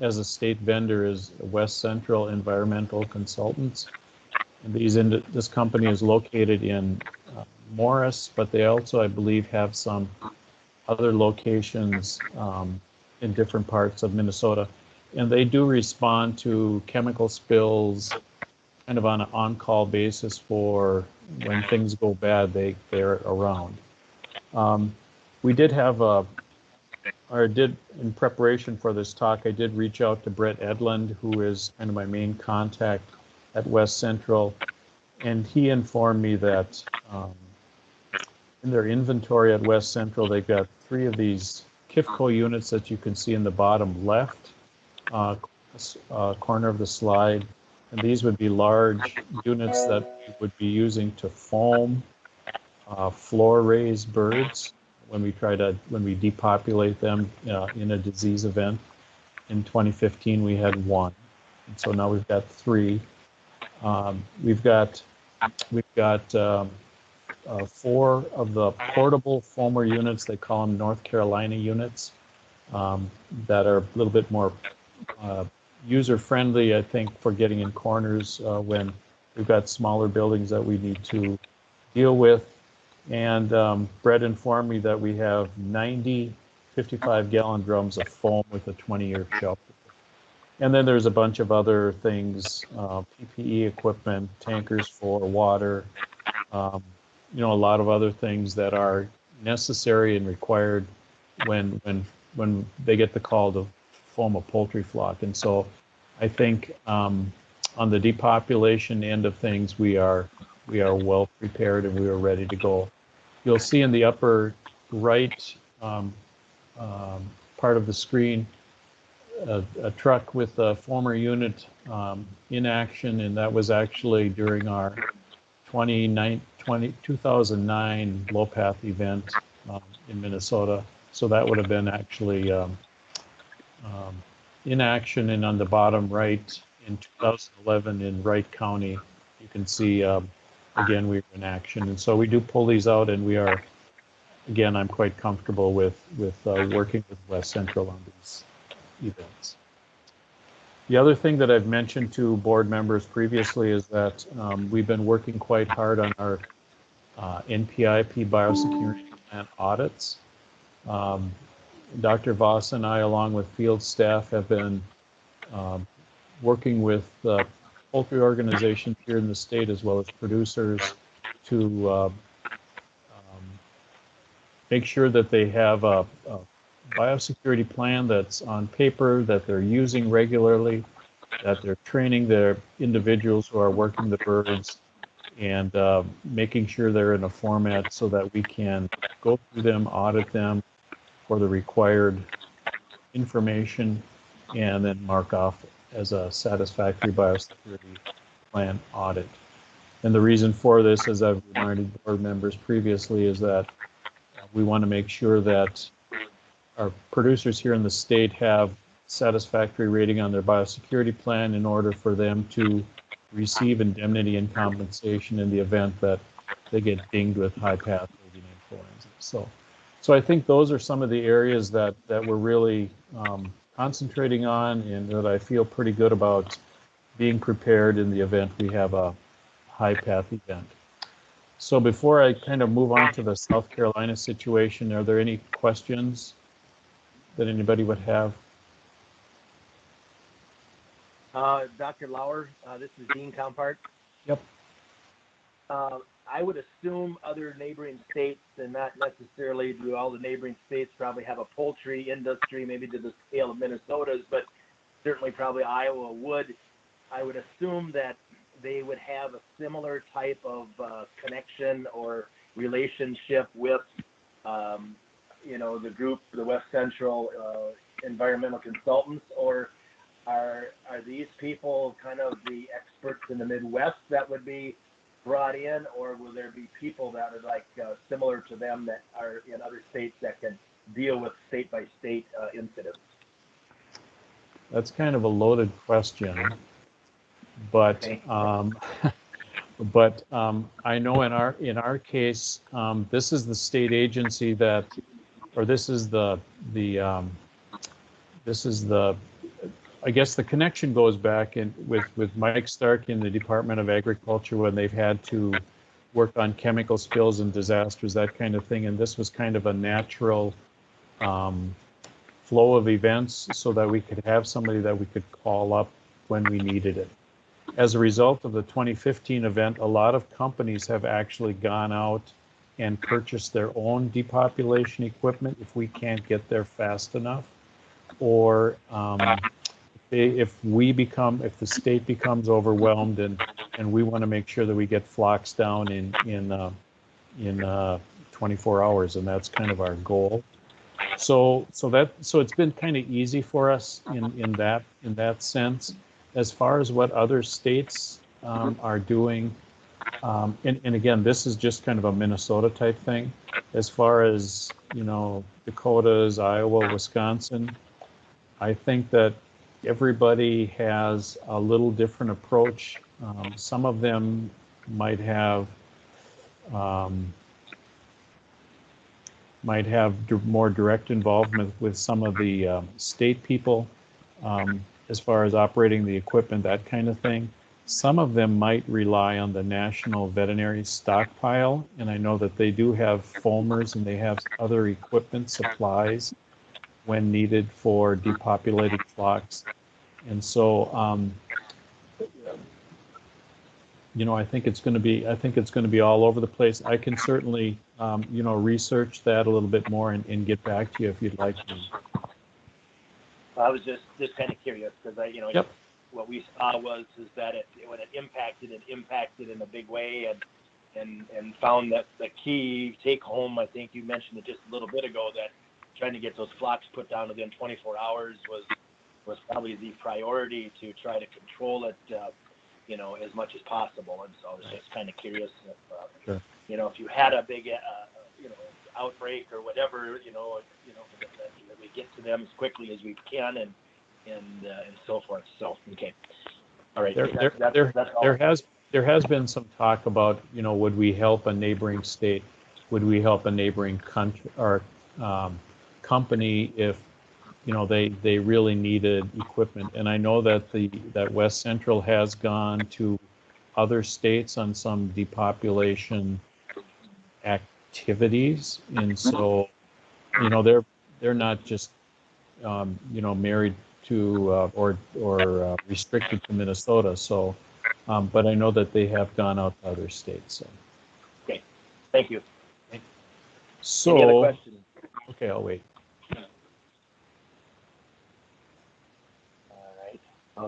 as a state vendor is West Central Environmental Consultants. And this company is located in Morris, but they also, I believe, have some other locations in different parts of Minnesota. And they do respond to chemical spills kind of on an on-call basis for when things go bad, they're around. We did have in preparation for this talk, I did reach out to Brett Edlund, who is kind of my main contact at West Central, and he informed me that in their inventory at West Central, they've got 3 of these KIFCO units that you can see in the bottom left corner of the slide. And these would be large units that we would be using to foam floor raised birds when we depopulate them in a disease event. In 2015, we had 1. And so now we've got 3. We've got 4 of the portable foamer units. They call them North Carolina units that are a little bit more user-friendly, I think, for getting in corners when we've got smaller buildings that we need to deal with. And Brett informed me that we have 90 55-gallon drums of foam with a 20-year shelf. And then there's a bunch of other things, PPE equipment, tankers for water, a lot of other things that are necessary and required when they get the call to foam a poultry flock. And so I think on the depopulation end of things, we are well prepared and we are ready to go. You'll see in the upper right part of the screen a truck with a former unit in action, and that was actually during our 2009 low path event in Minnesota. So that would have been actually in action. And on the bottom right in 2011 in Wright County, you can see again we were in action. And so we do pull these out, and we are, again, I'm quite comfortable with working with West Central on these events. The other thing that I've mentioned to board members previously is that we've been working quite hard on our NPIP biosecurity plant audits. Dr. Voss and I, along with field staff, have been working with poultry organizations here in the state as well as producers to make sure that they have a biosecurity plan that's on paper, that they're using regularly, that they're training their individuals who are working the birds, and making sure they're in a format so that we can go through them, audit them for the required information, and then mark off as a satisfactory biosecurity plan audit. And the reason for this, as I've reminded board members previously, is that we want to make sure that our producers here in the state have satisfactory rating on their biosecurity plan in order for them to receive indemnity and compensation in the event that they get dinged with high path avian influenza. So I think those are some of the areas that we're really concentrating on, and that I feel pretty good about being prepared in the event we have a high path event. So before I kind of move on to the South Carolina situation, are there any questions that anybody would have? Dr. Lauer, this is Dean Compart. Yep. I would assume other neighboring states, and not necessarily do all the neighboring states probably have a poultry industry, maybe to the scale of Minnesota's, but certainly probably Iowa would. I would assume that they would have a similar type of connection or relationship with, the group, the West Central Environmental Consultants, or are these people kind of the experts in the Midwest that would be brought in, or will there be people that are like similar to them that are in other states that can deal with state-by-state incidents? That's kind of a loaded question, but Okay. I know in our case, this is the state agency that, or this is the I guess the connection goes back in with Mike Stark in the Department of Agriculture when they've had to work on chemical spills and disasters, that kind of thing. And this was kind of a natural flow of events so that we could have somebody that we could call up when we needed it. As a result of the 2015 event, a lot of companies have actually gone out and purchased their own depopulation equipment if we can't get there fast enough, or if the state becomes overwhelmed and we want to make sure that we get flocks down in 24 hours, and that's kind of our goal. So it's been kind of easy for us in that sense. As far as what other states are doing, and again, this is just kind of a Minnesota type thing. As far as, Dakotas, Iowa, Wisconsin, I think that everybody has a little different approach. Some of them might have more direct involvement with some of the state people as far as operating the equipment, that kind of thing. Some of them might rely on the National Veterinary Stockpile, and I know that they do have foamers and they have other equipment supplies when needed for depopulated flocks. And so, I think it's going to be all over the place. I can certainly, research that a little bit more and get back to you if you'd like to. I was just kind of curious because Yep. What we saw is that when it impacted in a big way, and found that the key take home. I think you mentioned it just a little bit ago that trying to get those flocks put down within 24 hours was probably the priority to try to control it, as much as possible. And so I was just kind of curious if, Sure. If you had a big, outbreak or whatever, that we get to them as quickly as we can and so forth. So, okay. All right. That's all. There has been some talk about, would we help a neighboring state? Would we help a neighboring country or company if, they really needed equipment? And I know that that West Central has gone to other states on some depopulation activities, and so, they're not just, married to or restricted to Minnesota. So, but I know that they have gone out to other states. So. Okay, thank you. So, any other questions? Okay, I'll wait. All right.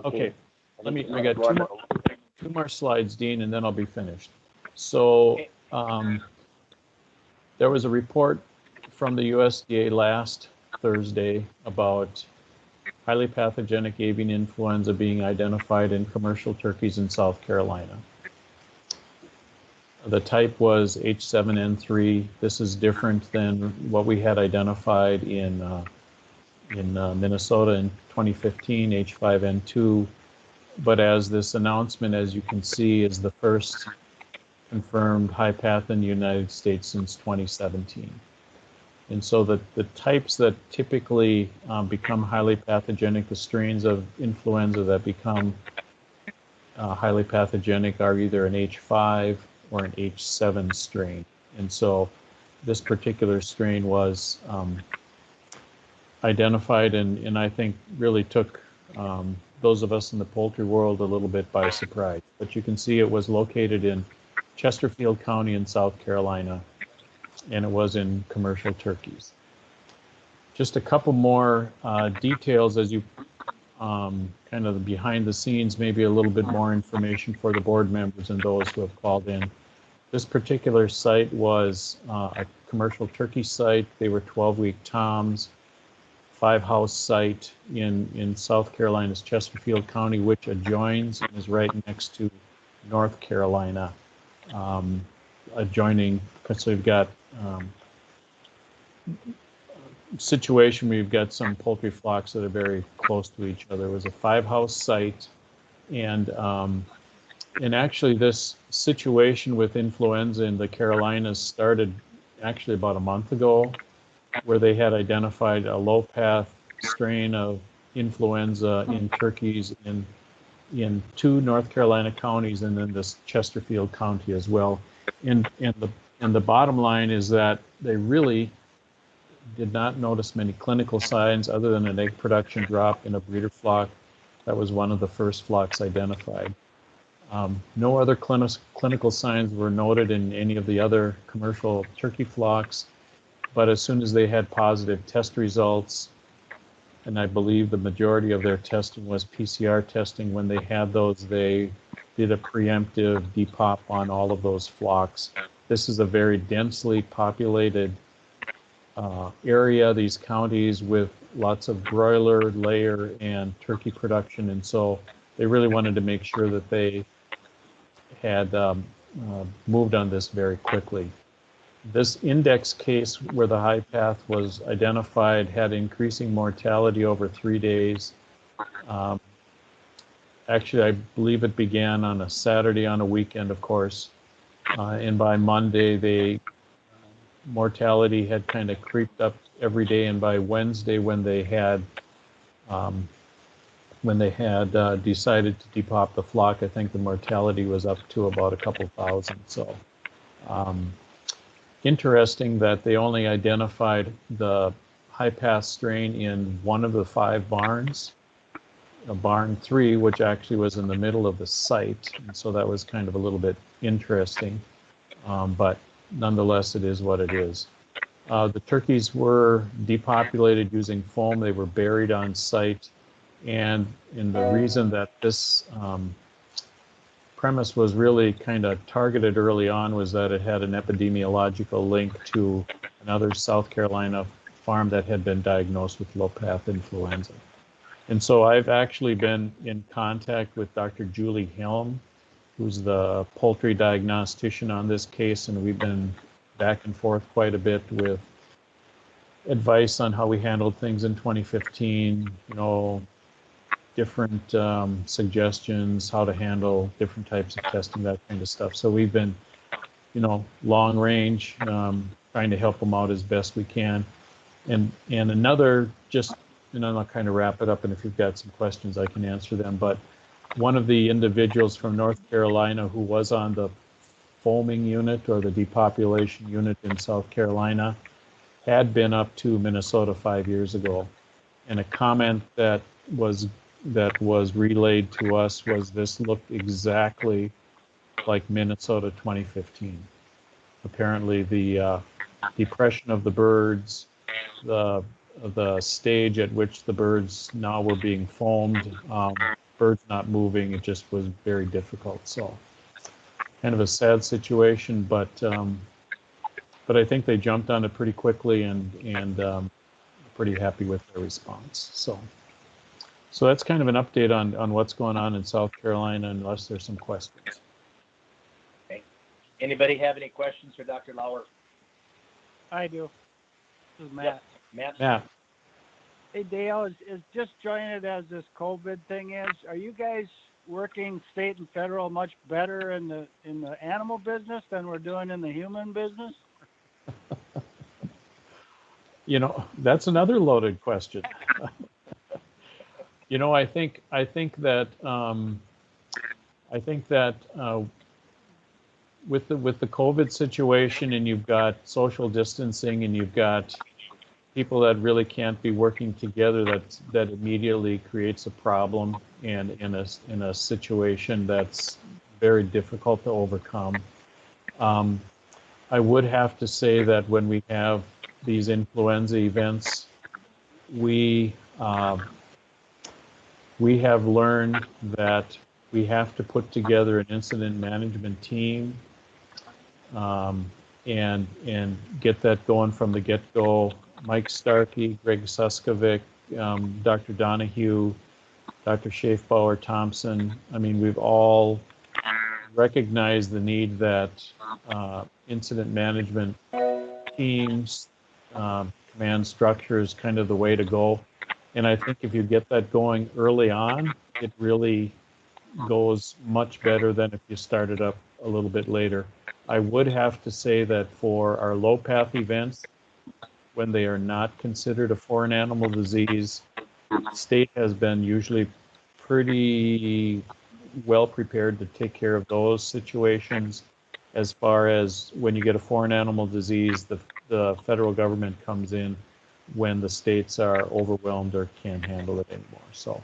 Okay. I got two more slides, Dean, and then I'll be finished. So, there was a report from the USDA last Thursday about highly pathogenic avian influenza being identified in commercial turkeys in South Carolina. The type was H7N3. This is different than what we had identified in Minnesota in 2015, H5N2. But as this announcement, as you can see, is the first confirmed high path in the United States since 2017. And so the types that typically become highly pathogenic, the strains of influenza that become highly pathogenic are either an H5 or an H7 strain. And so this particular strain was identified and I think really took those of us in the poultry world a little bit by surprise. But you can see it was located in Chesterfield County in South Carolina, and it was in commercial turkeys. Just a couple more details as you kind of the behind the scenes, maybe a little bit more information for the board members and those who have called in. This particular site was a commercial turkey site. They were 12-week toms, 5-house site in South Carolina's Chesterfield County, which adjoins and is right next to North Carolina, adjoining. So we've got situation where you've got some poultry flocks that are very close to each other. It was a 5-house site, and actually this situation with influenza in the Carolinas started actually about a month ago, where they had identified a low-path strain of influenza in turkeys in 2 North Carolina counties, and then this Chesterfield County as well. And the bottom line is that they really did not notice many clinical signs other than an egg production drop in a breeder flock. That was one of the first flocks identified. No other clinical signs were noted in any of the other commercial turkey flocks, but as soon as they had positive test results, and I believe the majority of their testing was PCR testing, when they had those, they did a preemptive depop on all of those flocks. This is a very densely populated area, these counties, with lots of broiler, layer, and turkey production, and so they really wanted to make sure that they had moved on this very quickly. This index case where the high path was identified had increasing mortality over 3 days. Actually, I believe it began on a Saturday on a weekend, of course, and by Monday, mortality had kind of creeped up every day, and by Wednesday, when they had decided to depop the flock, I think the mortality was up to about a couple thousand. So interesting that they only identified the high path strain in one of the 5 barns, barn 3, which actually was in the middle of the site, and so that was kind of a little bit interesting, but nonetheless, it is what it is. The turkeys were depopulated using foam. They were buried on site, and the reason that this premise was really kind of targeted early on was that it had an epidemiological link to another South Carolina farm that had been diagnosed with low-path influenza. And so I've actually been in contact with Dr. Julie Helm, who's the poultry diagnostician on this case, and we've been back and forth quite a bit with advice on how we handled things in 2015, different suggestions, how to handle different types of testing, that kind of stuff. So we've been, long range, trying to help them out as best we can. And another, and I'll kind of wrap it up, and if you've got some questions, I can answer them. But one of the individuals from North Carolina who was on the foaming unit or the depopulation unit in South Carolina had been up to Minnesota 5 years ago. And a comment that was relayed to us was this looked exactly like Minnesota 2015. Apparently the depression of the birds, the stage at which the birds now were being foamed, birds not moving, it just was very difficult. So kind of a sad situation, but I think they jumped on it pretty quickly, and pretty happy with their response. So that's kind of an update on what's going on in South Carolina, unless there's some questions. Okay. Anybody have any questions for Dr. Lauer? I do. This is Matt. Yep. Matt. Hey, Dale, is just joining it as this COVID thing is, are you guys working state and federal much better in the animal business than we're doing in the human business? That's another loaded question. I think that with the COVID situation, and you've got social distancing, and you've got people that really can't be working together, that immediately creates a problem, and in a situation that's very difficult to overcome. I would have to say that when we have these influenza events, we have learned that we have to put together an incident management team, and get that going from the get-go. Mike Starkey, Greg Suskovic, Dr. Donahue, Dr. Schaefbauer, Thompson. I mean, we've all recognized the need that incident management teams, command structure is kind of the way to go. And I think if you get that going early on, it really goes much better than if you start it up a little bit later. I would have to say that for our low path events, when they are not considered a foreign animal disease, the state has been usually pretty well prepared to take care of those situations. As far as when you get a foreign animal disease, the federal government comes in when the states are overwhelmed or can't handle it anymore. So,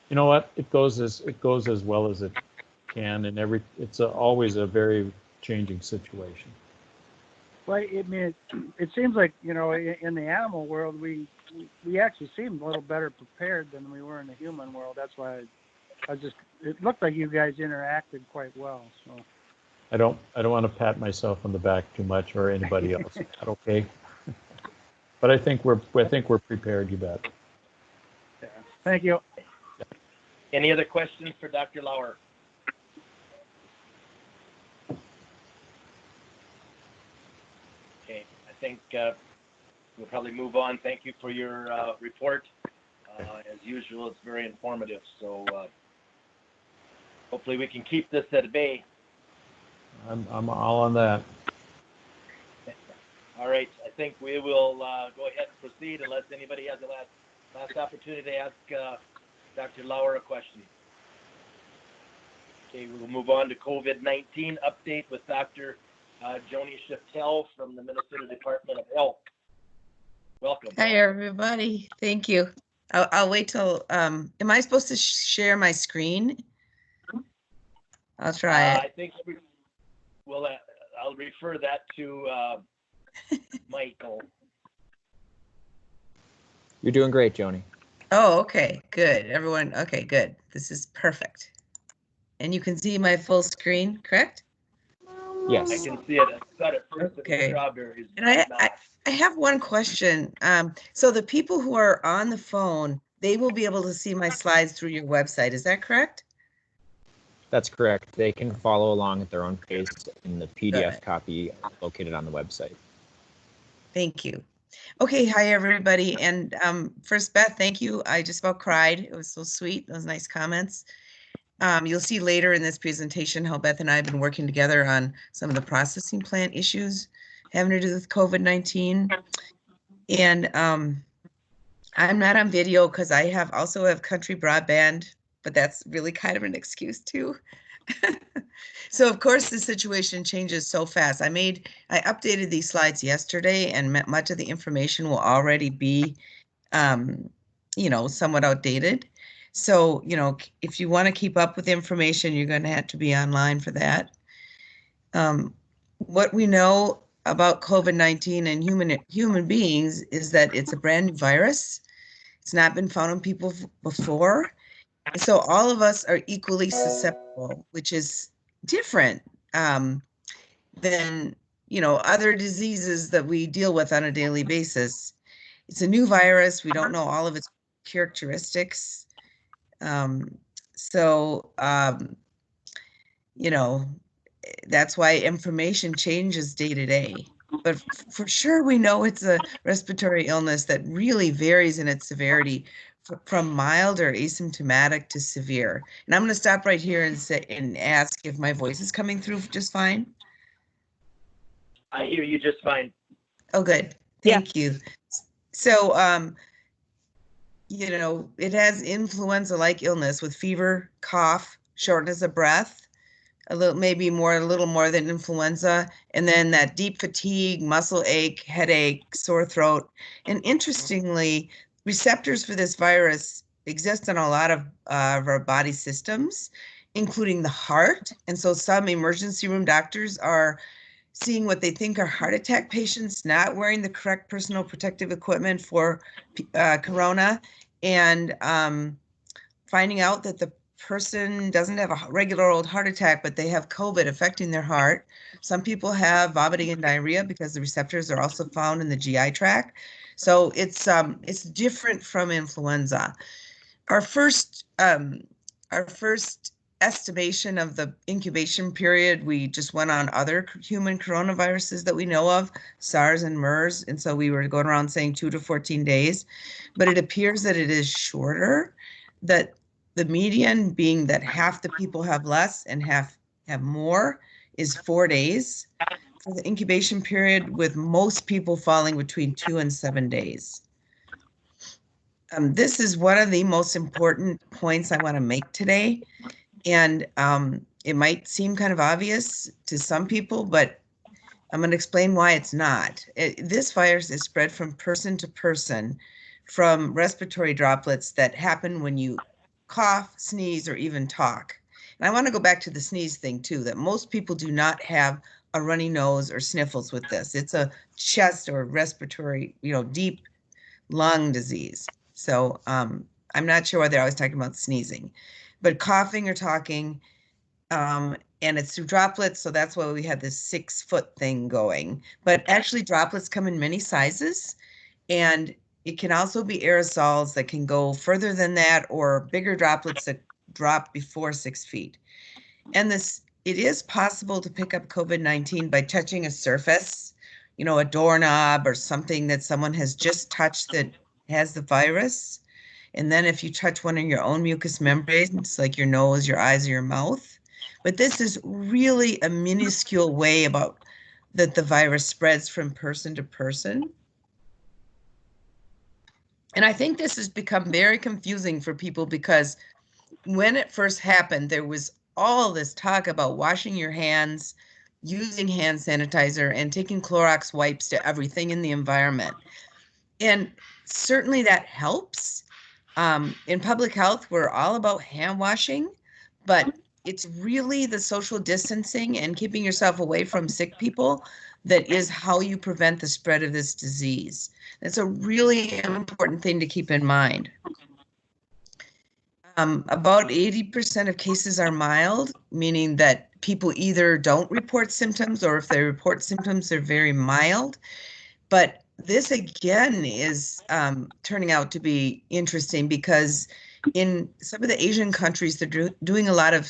you know what? It goes as well as it can, and it's always a very changing situation. Well, I mean, it seems like, you know, in the animal world, we actually seem a little better prepared than we were in the human world. That's why it looked like you guys interacted quite well. So I don't want to pat myself on the back too much or anybody else. Is that okay? But I think we're prepared. You bet. Yeah. Thank you. Any other questions for Dr. Lauer? Okay, I think we'll probably move on. Thank you for your report. As usual, it's very informative. So hopefully we can keep this at bay. I'm all on that. All right, I think we will go ahead and proceed unless anybody has a last opportunity to ask Dr. Lauer a question. Okay, we will move on to COVID-19 update with Dr. Joni Scheftel from the Minnesota Department of Health. Welcome. Hi, everybody. Thank you. I'll wait till, am I supposed to share my screen? I'll try it. I think I'll refer that to Michael. You're doing great, Joni. Oh, okay, good. Everyone, okay, good. This is perfect. And you can see my full screen, correct? Yes. I can see it. I got it first. Okay. Strawberries. And I have one question. So the people who are on the phone, they will be able to see my slides through your website. Is that correct? That's correct. They can follow along at their own pace in the PDF copy located on the website. Thank you. Okay, hi everybody. And first, Beth, thank you. I just about cried. It was so sweet. Those nice comments. You'll see later in this presentation how Beth and I have been working together on some of the processing plant issues having to do with COVID-19. And I'm not on video because I also have country broadband, but that's really kind of an excuse too. So of course the situation changes so fast. I updated these slides yesterday, and much of the information will already be, somewhat outdated. So, if you want to keep up with information, you're going to have to be online for that. What we know about COVID-19 and human beings is that it's a brand new virus. It's not been found in people before. So all of us are equally susceptible, which is different than, other diseases that we deal with on a daily basis. It's a new virus. We don't know all of its characteristics. That's why information changes day to day. But for sure, we know it's a respiratory illness that really varies in its severity from mild or asymptomatic to severe. And I'm going to stop right here and ask if my voice is coming through just fine. I hear you just fine. Oh, good. Thank you. So, it has influenza-like illness with fever, cough, shortness of breath, a little more than influenza, and then that deep fatigue, muscle ache, headache, sore throat. And interestingly, receptors for this virus exist in a lot of our body systems, including the heart. And so some emergency room doctors are seeing what they think are heart attack patients not wearing the correct personal protective equipment for corona, and finding out that the person doesn't have a regular old heart attack, but they have COVID affecting their heart. Some people have vomiting and diarrhea because the receptors are also found in the GI tract. So it's different from influenza. Our first estimation of the incubation period. We just went on other human coronaviruses that we know of, SARS and MERS, and so we were going around saying 2 to 14 days, but it appears that it is shorter, that the median being that half the people have less and half have more is 4 days for the incubation period, with most people falling between 2 and 7 days. This is one of the most important points I want to make today. And it might seem kind of obvious to some people, but I'm going to explain why it's not. This virus is spread from person to person from respiratory droplets that happen when you cough, sneeze, or even talk. And I want to go back to the sneeze thing too, that most people do not have a runny nose or sniffles with this. It's a chest or respiratory, deep lung disease. So I'm not sure why they're always talking about sneezing, but coughing or talking, and it's through droplets. So that's why we had this 6-foot thing going. But actually droplets come in many sizes, and it can also be aerosols that can go further than that, or bigger droplets that drop before 6 feet. And it is possible to pick up COVID-19 by touching a surface, a doorknob or something that someone has just touched that has the virus. And then if you touch one of your own mucous membranes, like your nose, your eyes, or your mouth. But this is really a minuscule way that the virus spreads from person to person. And I think this has become very confusing for people, because when it first happened, there was all this talk about washing your hands, using hand sanitizer, and taking Clorox wipes to everything in the environment. And certainly that helps. In public health, we're all about hand washing, but it's really the social distancing and keeping yourself away from sick people that is how you prevent the spread of this disease. It's a really important thing to keep in mind. About 80% of cases are mild, meaning that people either don't report symptoms, or if they report symptoms, they're very mild. But this again is turning out to be interesting, because in some of the Asian countries, they're doing a lot of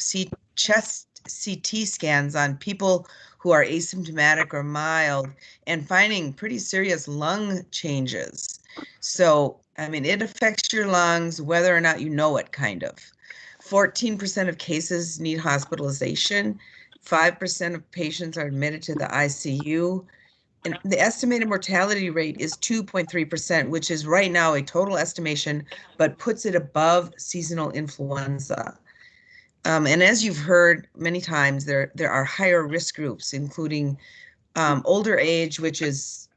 chest CT scans on people who are asymptomatic or mild, and finding pretty serious lung changes. So, I mean, it affects your lungs whether or not you know it, kind of. 14% of cases need hospitalization. 5% of patients are admitted to the ICU. And the estimated mortality rate is 2.3%, which is right now a total estimation, but puts it above seasonal influenza. And as you've heard many times, there are higher risk groups, including older age, which is,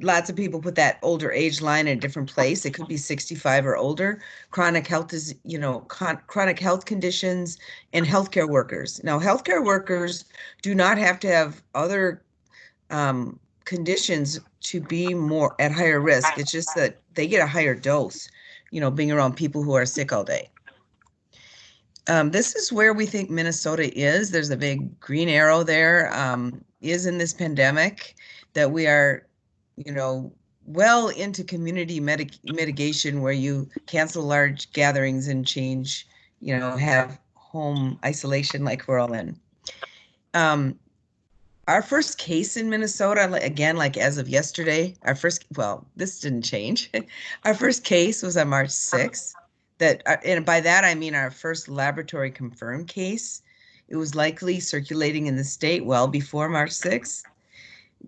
lots of people put that older age line in a different place. It could be 65 or older. Chronic health is, chronic health conditions, and healthcare workers. Now, healthcare workers do not have to have other conditions to be more at higher risk. It's just that they get a higher dose, being around people who are sick all day. This is where we think Minnesota is. There's a big green arrow there, is in this pandemic, that we are well into community mitigation, where you cancel large gatherings and change, have home isolation like we're all in. Our first case in Minnesota, again, like as of yesterday, this didn't change. Our first case was on March 6th. And by that, I mean our first laboratory confirmed case. It was likely circulating in the state well before March 6th.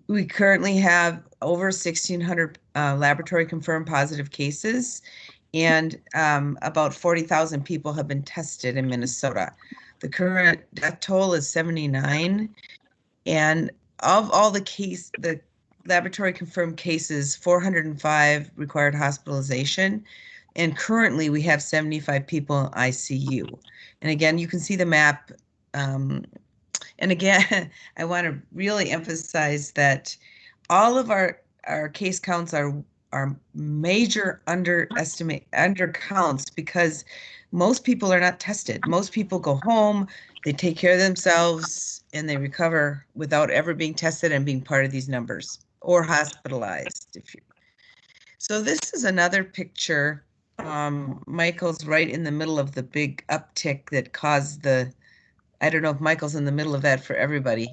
We currently have over 1,600 laboratory confirmed positive cases, and about 40,000 people have been tested in Minnesota. The current death toll is 79, and of all the laboratory confirmed cases, 405 required hospitalization, and currently we have 75 people in ICU. And again, you can see the map. And again, I want to really emphasize that all of our case counts are major undercounts, because most people are not tested. Most people go home, they take care of themselves, and they recover without ever being tested and being part of these numbers or hospitalized. So this is another picture Michael's right in the middle of the big uptick that caused I don't know if Michael's in the middle of that for everybody.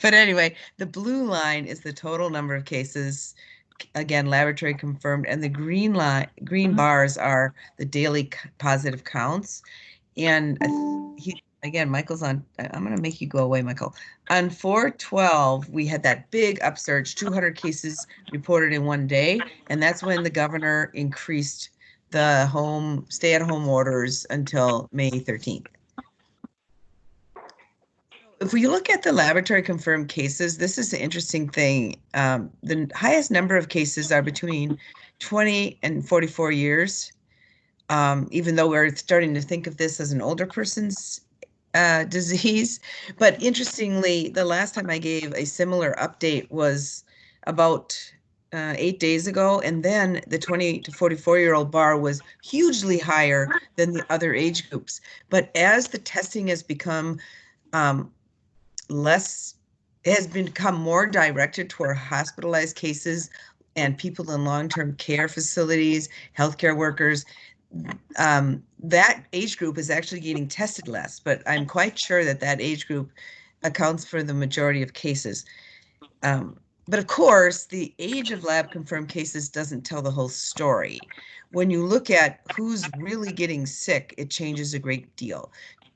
But anyway, the blue line is the total number of cases, again, laboratory confirmed, and the green bars are the daily positive counts. And again, Michael's on, I'm going to make you go away, Michael. On 4/12, we had that big upsurge, 200 cases reported in one day. And that's when the governor increased the stay-at-home orders until May 13th. If we look at the laboratory confirmed cases, this is the interesting thing. The highest number of cases are between 20 and 44 years, even though we're starting to think of this as an older person's disease. But interestingly, the last time I gave a similar update was about 8 days ago, and then the 20 to 44-year-old bar was hugely higher than the other age groups. But as the testing has become has become more directed toward hospitalized cases and people in long-term care facilities, healthcare workers, that age group is actually getting tested less, but I'm quite sure that age group accounts for the majority of cases. But of course, the age of lab confirmed cases doesn't tell the whole story. When you look at who's really getting sick, it changes a great deal.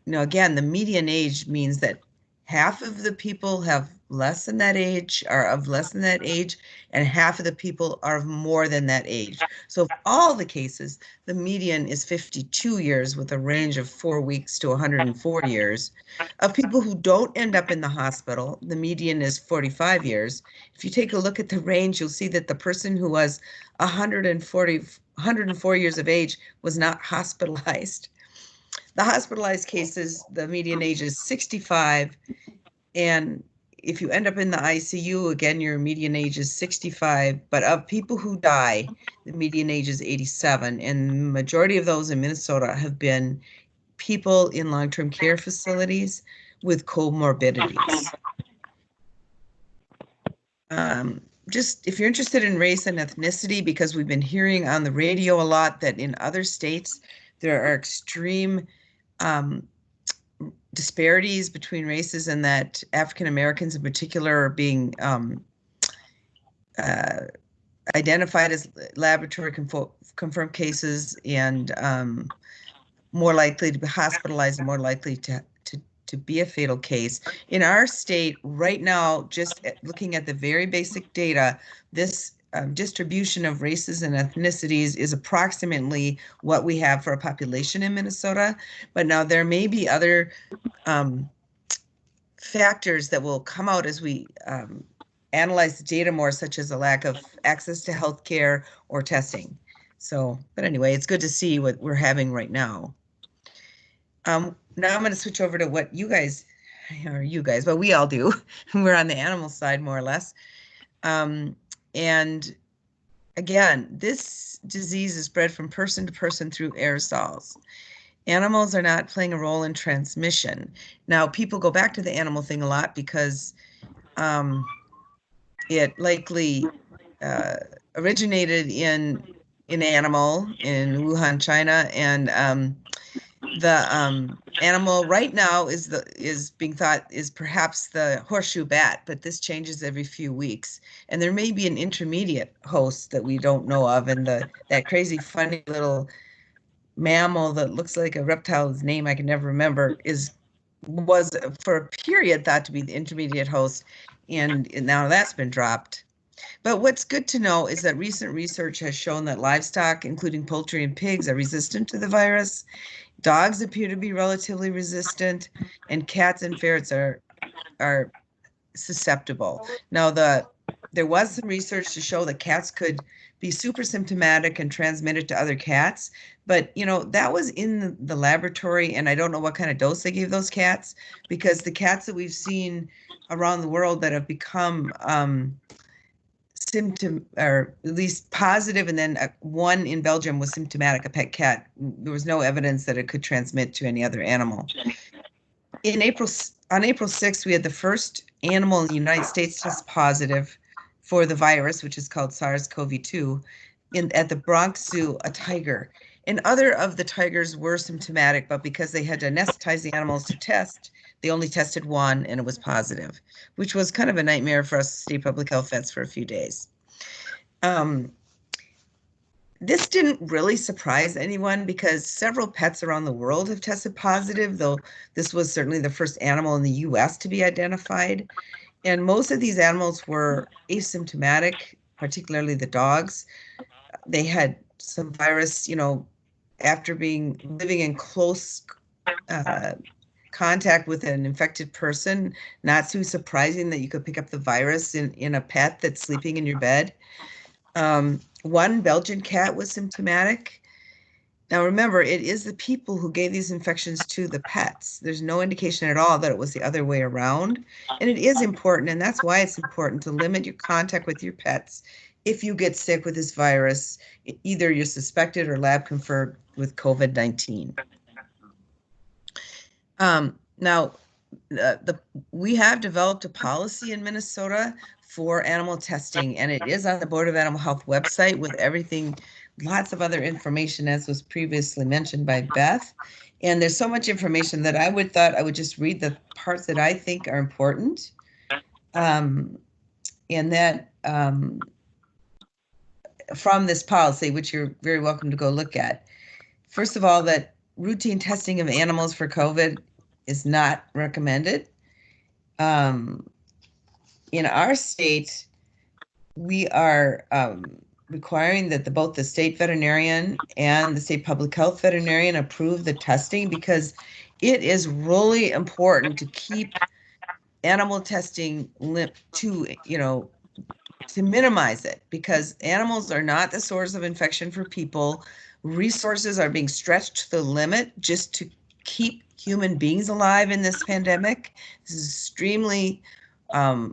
Now, again, the median age means that half of the people have less than that age, are of less than that age, and half of the people are of more than that age. So of all the cases, the median is 52 years with a range of 4 weeks to 104 years. Of people who don't end up in the hospital, the median is 45 years. If you take a look at the range, you'll see that the person who was 104 years of age was not hospitalized. The hospitalized cases, the median age is 65, and if you end up in the ICU, again, your median age is 65, but of people who die, the median age is 87, and the majority of those in Minnesota have been people in long-term care facilities with comorbidities. Just if you're interested in race and ethnicity, because we've been hearing on the radio a lot that in other states there are extreme disparities between races, and that African Americans in particular are being identified as laboratory confirmed cases and more likely to be hospitalized and more likely to be a fatal case. In our state right now, just looking at the very basic data, this distribution of races and ethnicities is approximately what we have for a population in Minnesota. But now there may be other factors that will come out as we analyze the data more, such as a lack of access to healthcare or testing. So, but anyway, it's good to see what we're having right now. Now I'm going to switch over to what but we all do. We're on the animal side, more or less. And again, this disease is spread from person to person through aerosols. Animals are not playing a role in transmission. Now, people go back to the animal thing a lot because it likely originated in an animal in Wuhan, China, and the animal right now is being thought is perhaps the horseshoe bat, but this changes every few weeks. And there may be an intermediate host that we don't know of, and that crazy funny little mammal that looks like a reptile's name I can never remember was for a period thought to be the intermediate host, and now that's been dropped. But what's good to know is that recent research has shown that livestock, including poultry and pigs, are resistant to the virus. Dogs appear to be relatively resistant, and cats and ferrets are susceptible. Now, there was some research to show that cats could be super symptomatic and transmit it to other cats, but that was in the laboratory, and I don't know what kind of dose they gave those cats, because the cats that we've seen around the world that have become or at least positive, and then one in Belgium was symptomatic, a pet cat. There was no evidence that it could transmit to any other animal. On April 6th, we had the first animal in the United States test positive for the virus, which is called SARS-CoV-2. at the Bronx Zoo a tiger. And other of the tigers were symptomatic, but because they had to anesthetize the animals to test, they only tested one and it was positive, which was kind of a nightmare for us state public health vets for a few days. This didn't really surprise anyone because several pets around the world have tested positive, though this was certainly the first animal in the US to be identified. And most of these animals were asymptomatic, particularly the dogs. They had some virus, after living in close contact with an infected person. Not too surprising that you could pick up the virus in a pet that's sleeping in your bed. One Belgian cat was symptomatic. Now remember, it is the people who gave these infections to the pets. There's no indication at all that it was the other way around. And it is important, and that's why it's important to limit your contact with your pets if you get sick with this virus, either you're suspected or lab confirmed with COVID-19. Now, we have developed a policy in Minnesota for animal testing, and it is on the Board of Animal Health website with everything, lots of other information, as was previously mentioned by Beth. And there's so much information that I thought I would just read the parts that I think are important. And that from this policy, which you're very welcome to go look at. First of all, that routine testing of animals for COVID is not recommended. In our state, we are requiring that both the state veterinarian and the state public health veterinarian approve the testing because it is really important to keep animal testing to minimize it, because animals are not the source of infection for people. Resources are being stretched to the limit just to keep human beings alive in this pandemic. This is extremely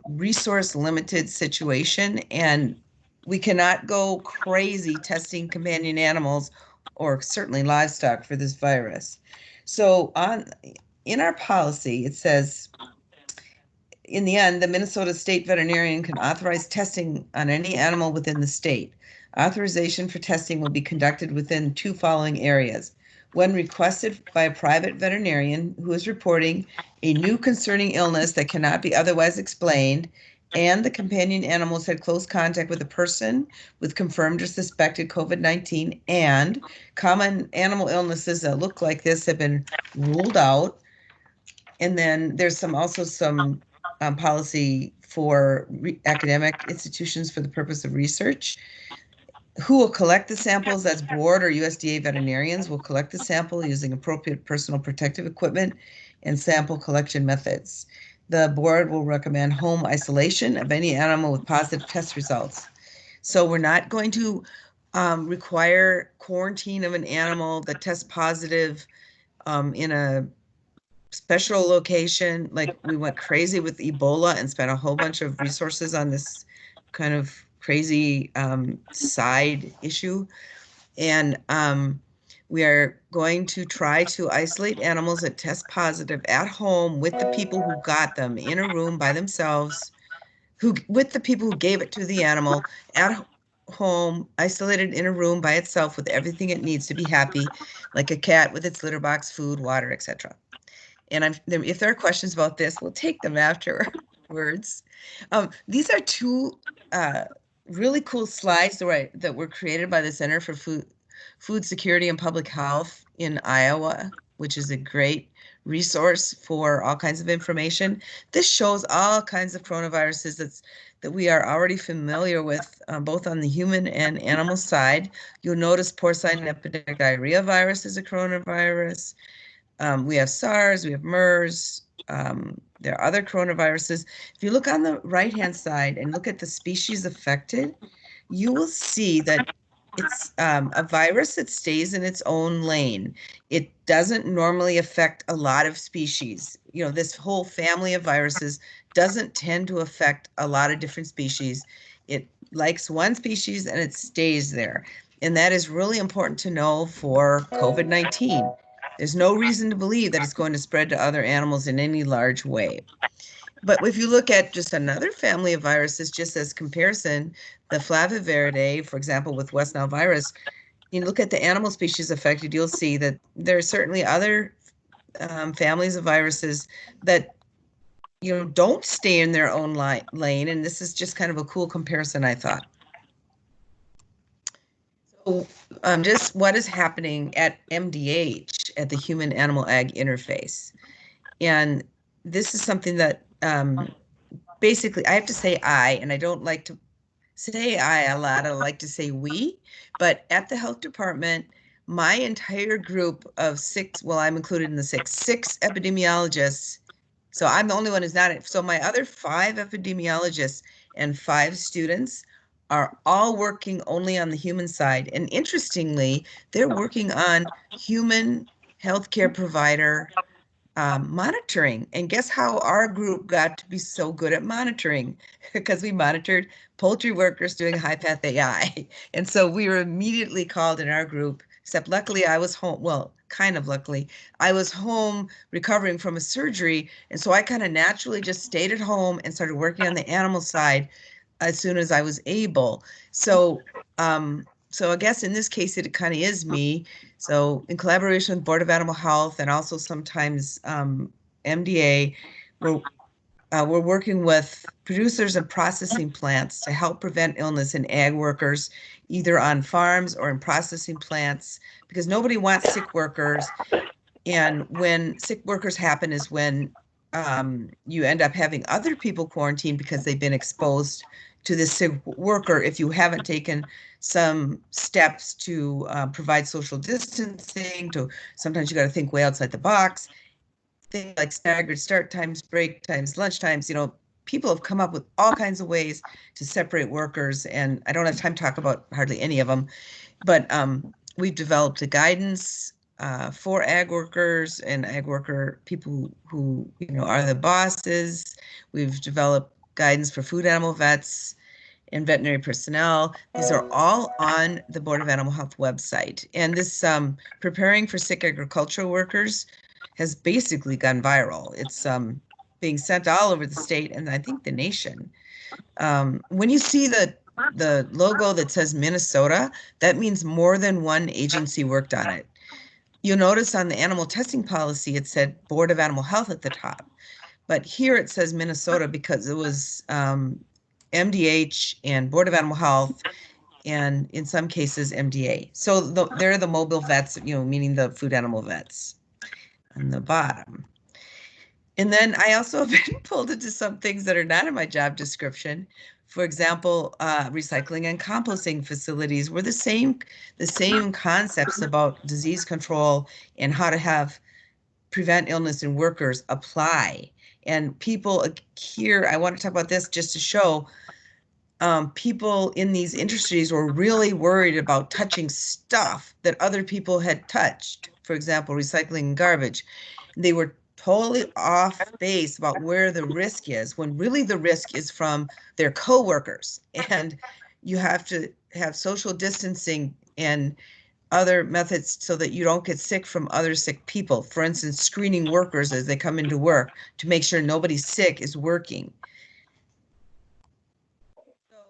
resource limited situation, and we cannot go crazy testing companion animals or certainly livestock for this virus. So in our policy, it says, in the end, the Minnesota State Veterinarian can authorize testing on any animal within the state. Authorization for testing will be conducted within two following areas. When requested by a private veterinarian who is reporting a new concerning illness that cannot be otherwise explained, and the companion animals had close contact with a person with confirmed or suspected COVID-19, and common animal illnesses that look like this have been ruled out. And then there's also some policy for academic institutions for the purpose of research. Who will collect the samples? That's board or USDA veterinarians will collect the sample using appropriate personal protective equipment and sample collection methods. The board will recommend home isolation of any animal with positive test results. So we're not going to require quarantine of an animal that tests positive in a special location. Like we went crazy with Ebola and spent a whole bunch of resources on this kind of crazy side issue. And we are going to try to isolate animals that test positive at home with the people who got them in a room by themselves, with the people who gave it to the animal at home, isolated in a room by itself with everything it needs to be happy, like a cat with its litter box, food, water, etc. And if there are questions about this, we'll take them afterwards. These are two really cool slides that were created by the Center for Food Security and Public Health in Iowa, which is a great resource for all kinds of information. This shows all kinds of coronaviruses that we are already familiar with, both on the human and animal side. You'll notice porcine epidemic diarrhea virus is a coronavirus. We have SARS, we have MERS, there are other coronaviruses. If you look on the right-hand side and look at the species affected, you will see that it's a virus that stays in its own lane. It doesn't normally affect a lot of species. This whole family of viruses doesn't tend to affect a lot of different species. It likes one species and it stays there. And that is really important to know for COVID-19. There's no reason to believe that it's going to spread to other animals in any large way. But if you look at just another family of viruses, just as comparison, the Flaviviridae, for example, with West Nile virus, you look at the animal species affected, you'll see that there are certainly other families of viruses that don't stay in their own lane, and this is just kind of a cool comparison, I thought. So just what is happening at MDH, at the Human Animal Ag Interface. And this is something that basically I have to say and I don't like to say I a lot, I like to say we, but at the health department, my entire group of 6, well, I'm included in the 6 epidemiologists. So I'm the only one who's not. So my other 5 epidemiologists and 5 students are all working only on the human side. And interestingly, they're working on human healthcare provider monitoring. And guess how our group got to be so good at monitoring? Because we monitored poultry workers doing HPAI. And so we were immediately called in our group, except luckily I was home. Well, kind of luckily, I was home recovering from a surgery. And so I kind of naturally just stayed at home and started working on the animal side as soon as I was able. So, so I guess in this case, it kind of is me. So in collaboration with Board of Animal Health and also sometimes MDA, we're working with producers and processing plants to help prevent illness in ag workers, either on farms or in processing plants, because nobody wants sick workers. And when sick workers happen is when you end up having other people quarantined because they've been exposed to this sick worker if you haven't taken some steps to provide social distancing. Sometimes you got to think way outside the box. Things like staggered start times, break times, lunch times. People have come up with all kinds of ways to separate workers, and I don't have time to talk about hardly any of them. But we've developed a guidance for ag workers and ag worker people who are the bosses. We've developed guidance for food animal vets and veterinary personnel. These are all on the Board of Animal Health website. And this preparing for sick agricultural workers has basically gone viral. It's being sent all over the state and I think the nation. When you see the logo that says Minnesota, that means more than one agency worked on it. You'll notice on the animal testing policy, it said Board of Animal Health at the top. But here it says Minnesota because it was MDH and Board of Animal Health, and in some cases MDA. So they're the mobile vets, meaning the food animal vets on the bottom. And then I also have been pulled into some things that are not in my job description. For example, recycling and composting facilities were the same concepts about disease control and how to prevent illness in workers apply. And people here, I want to talk about this just to show people in these industries were really worried about touching stuff that other people had touched. For example, recycling and garbage. They were totally off base about where the risk is, when really the risk is from their coworkers. And you have to have social distancing and other methods so that you don't get sick from other sick people. For instance, screening workers as they come into work to make sure nobody's sick is working.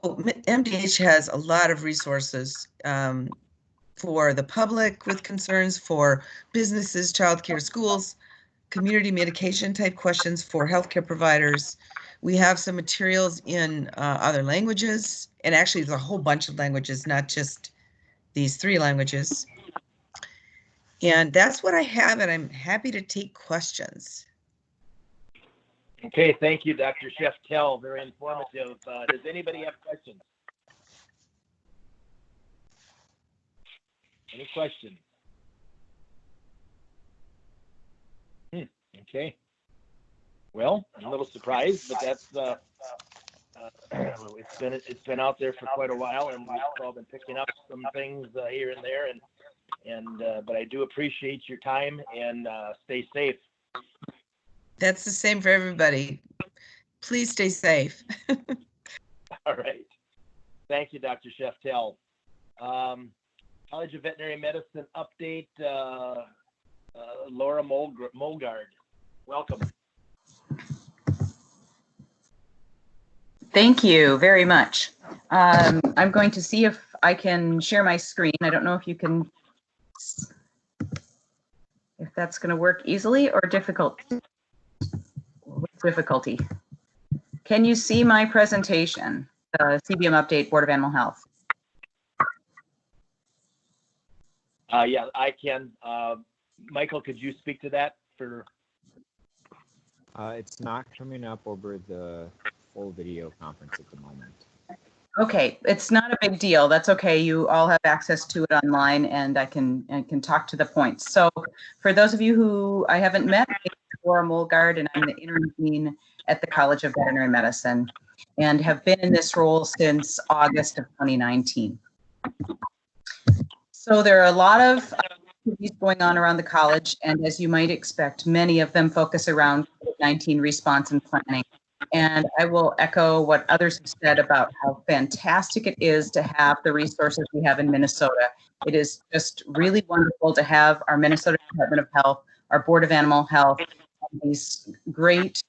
So MDH has a lot of resources for the public with concerns, for businesses, childcare, schools, community medication type questions for healthcare providers. We have some materials in other languages, and actually there's a whole bunch of languages, not just these 3 languages. And that's what I have, and I'm happy to take questions. Okay, thank you, Dr. Scheftel. Very informative. Does anybody have questions? Any questions? Okay. Well, I'm a little surprised, but that's it's been out there for quite a while, and we've all been picking up some things here and there, and but I do appreciate your time, and stay safe. That's the same for everybody. Please stay safe. All right. Thank you, Dr. Scheftel. College of Veterinary Medicine update. Laura Molgaard. Welcome. Thank you very much. I'm going to see if I can share my screen. I don't know if you can, if that's going to work easily or difficult. What's difficulty? Can you see my presentation, the CBM update, Board of Animal Health? Yeah, I can. Michael, could you speak to that for? It's not coming up over the full video conference at the moment. Okay, it's not a big deal. That's okay. You all have access to it online, and I can talk to the points. So, for those of you who I haven't met, I'm Laura Molgaard, and I'm the interim dean at the College of Veterinary Medicine, and have been in this role since August of 2019. So there are a lot of activities going on around the college, and as you might expect, many of them focus around COVID-19 response and planning. And I will echo what others have said about how fantastic it is to have the resources we have in Minnesota. It is just really wonderful to have our Minnesota Department of Health, our Board of Animal Health, these great,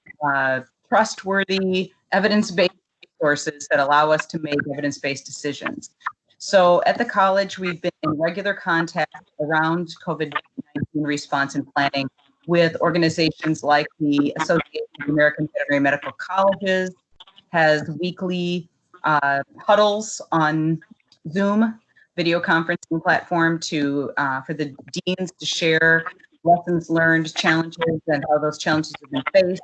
trustworthy, evidence-based resources that allow us to make evidence-based decisions. So at the college, we've been in regular contact around COVID-19 response and planning with organizations like the Association of American Veterinary Medical Colleges, has weekly huddles on Zoom, video conferencing platform to for the deans to share lessons learned, challenges, and how those challenges have been faced.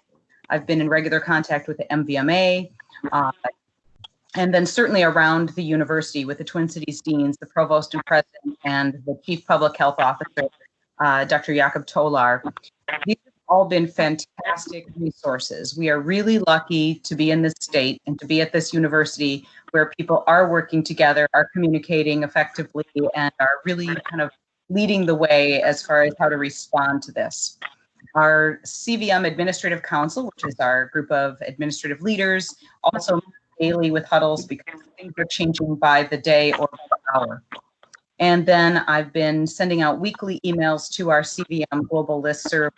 I've been in regular contact with the MVMA, and then certainly around the university with the Twin Cities deans, the provost and president, and the chief public health officer, Dr. Jakob Tolar. These have all been fantastic resources. We are really lucky to be in this state and to be at this university where people are working together, are communicating effectively, and are really kind of leading the way as far as how to respond to this. Our CVM Administrative Council, which is our group of administrative leaders, also daily with huddles because things are changing by the day or by the hour. And then I've been sending out weekly emails to our CVM global listserv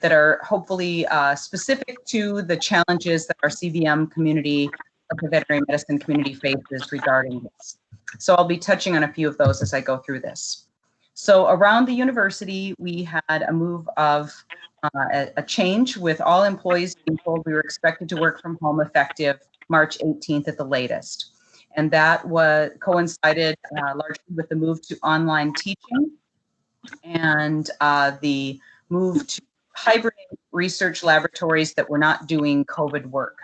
that are hopefully specific to the challenges that our CVM community, the veterinary medicine community, faces regarding this. So I'll be touching on a few of those as I go through this. So around the university, we had a move of a change with all employees being told we were expected to work from home effective March 18th at the latest. And that was coincided largely with the move to online teaching and the move to hybrid research laboratories that were not doing COVID work.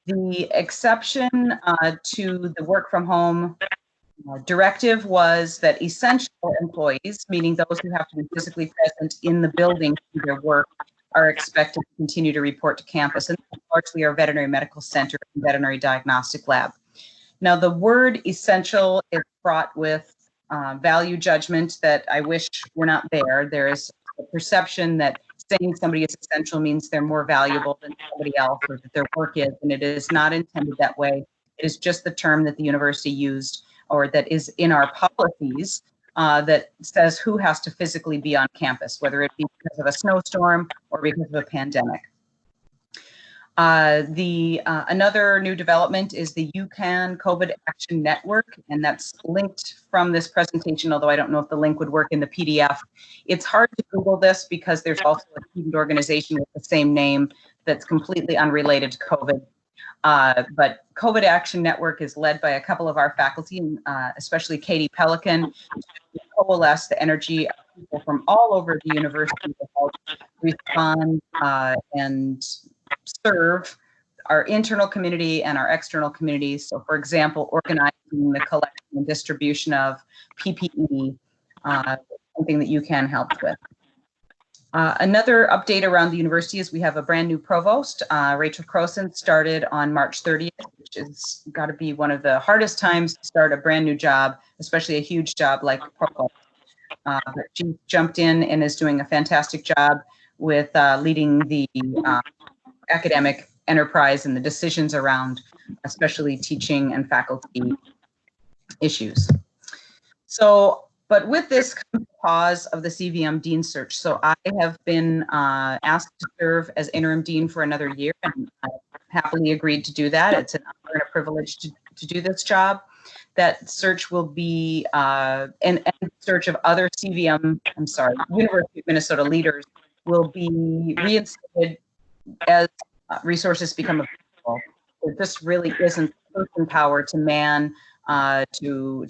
The exception to the work from home directive was that essential employees, meaning those who have to be physically present in the building to do their work, are expected to continue to report to campus, and largely our veterinary medical center and veterinary diagnostic lab. Now, the word essential is fraught with value judgment that I wish were not there. There is a perception that saying somebody is essential means they're more valuable than somebody else or that their work is, and it is not intended that way. It is just the term that the university used or that is in our policies that says who has to physically be on campus, whether it be because of a snowstorm or because of a pandemic. Another new development is the UCAN COVID Action Network, and that's linked from this presentation, although I don't know if the link would work in the PDF. It's hard to Google this because there's also a student organization with the same name that's completely unrelated to COVID. But COVID Action Network is led by a couple of our faculty, especially Katie Pelican, to coalesce the energy of people from all over the university to help respond and serve our internal community and our external communities. So, for example, organizing the collection and distribution of PPE, something that you can help with. Another update around the university is we have a brand new provost. Rachel Croson started on March 30th, which has got to be one of the hardest times to start a brand new job, especially a huge job like provost. But she jumped in and is doing a fantastic job with leading the academic enterprise and the decisions around especially teaching and faculty issues. So, but with this comes the pause of the CVM dean search. So I have been asked to serve as interim dean for another year. And happily agreed to do that. It's an honor and a privilege to do this job. That search will be, and search of other University of Minnesota leaders will be reinstated as resources become available. There just really isn't person power to man to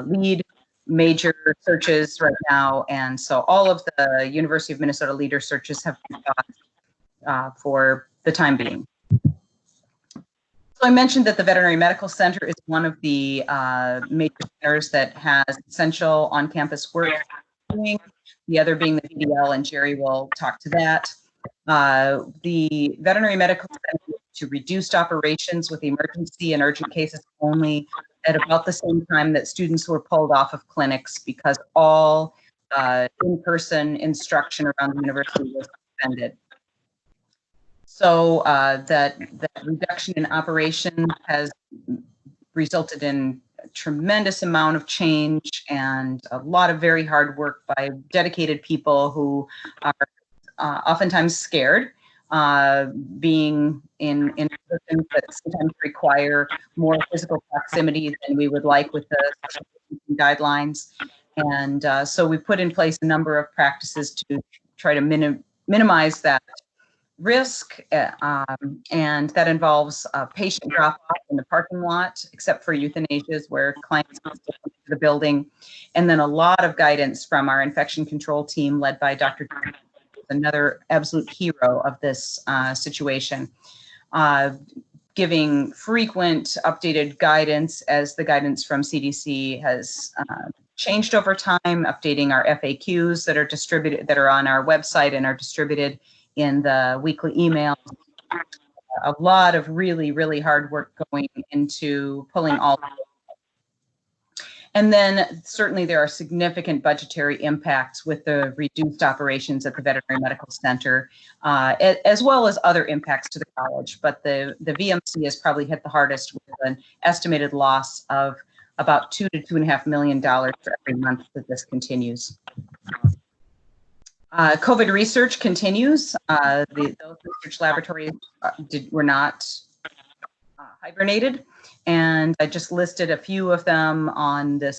lead major searches right now, and so all of the University of Minnesota leader searches have been stopped for the time being. So I mentioned that the Veterinary Medical Center is one of the major centers that has essential on-campus work. The other being the VDL, and Jerry will talk to that. The Veterinary Medical Center to reduced operations with emergency and urgent cases only at about the same time that students were pulled off of clinics because all in-person instruction around the university was suspended. So that reduction in operation has resulted in a tremendous amount of change and a lot of very hard work by dedicated people who are oftentimes scared, being in positions that sometimes require more physical proximity than we would like with the social distancing guidelines. And so we put in place a number of practices to try to minimize that risk, and that involves patient drop-off in the parking lot, except for euthanasias where clients come to the building, and then a lot of guidance from our infection control team led by Dr. another absolute hero of this situation, giving frequent updated guidance as the guidance from CDC has changed over time, updating our FAQs that are distributed, that are on our website and are distributed in the weekly emails. A lot of really, really hard work going into pulling all. And then certainly there are significant budgetary impacts with the reduced operations at the Veterinary Medical Center, as well as other impacts to the college. But the VMC has probably hit the hardest with an estimated loss of about $2 to $2.5 million for every month that this continues. COVID research continues. Those research laboratories were not hibernated, and I just listed a few of them on the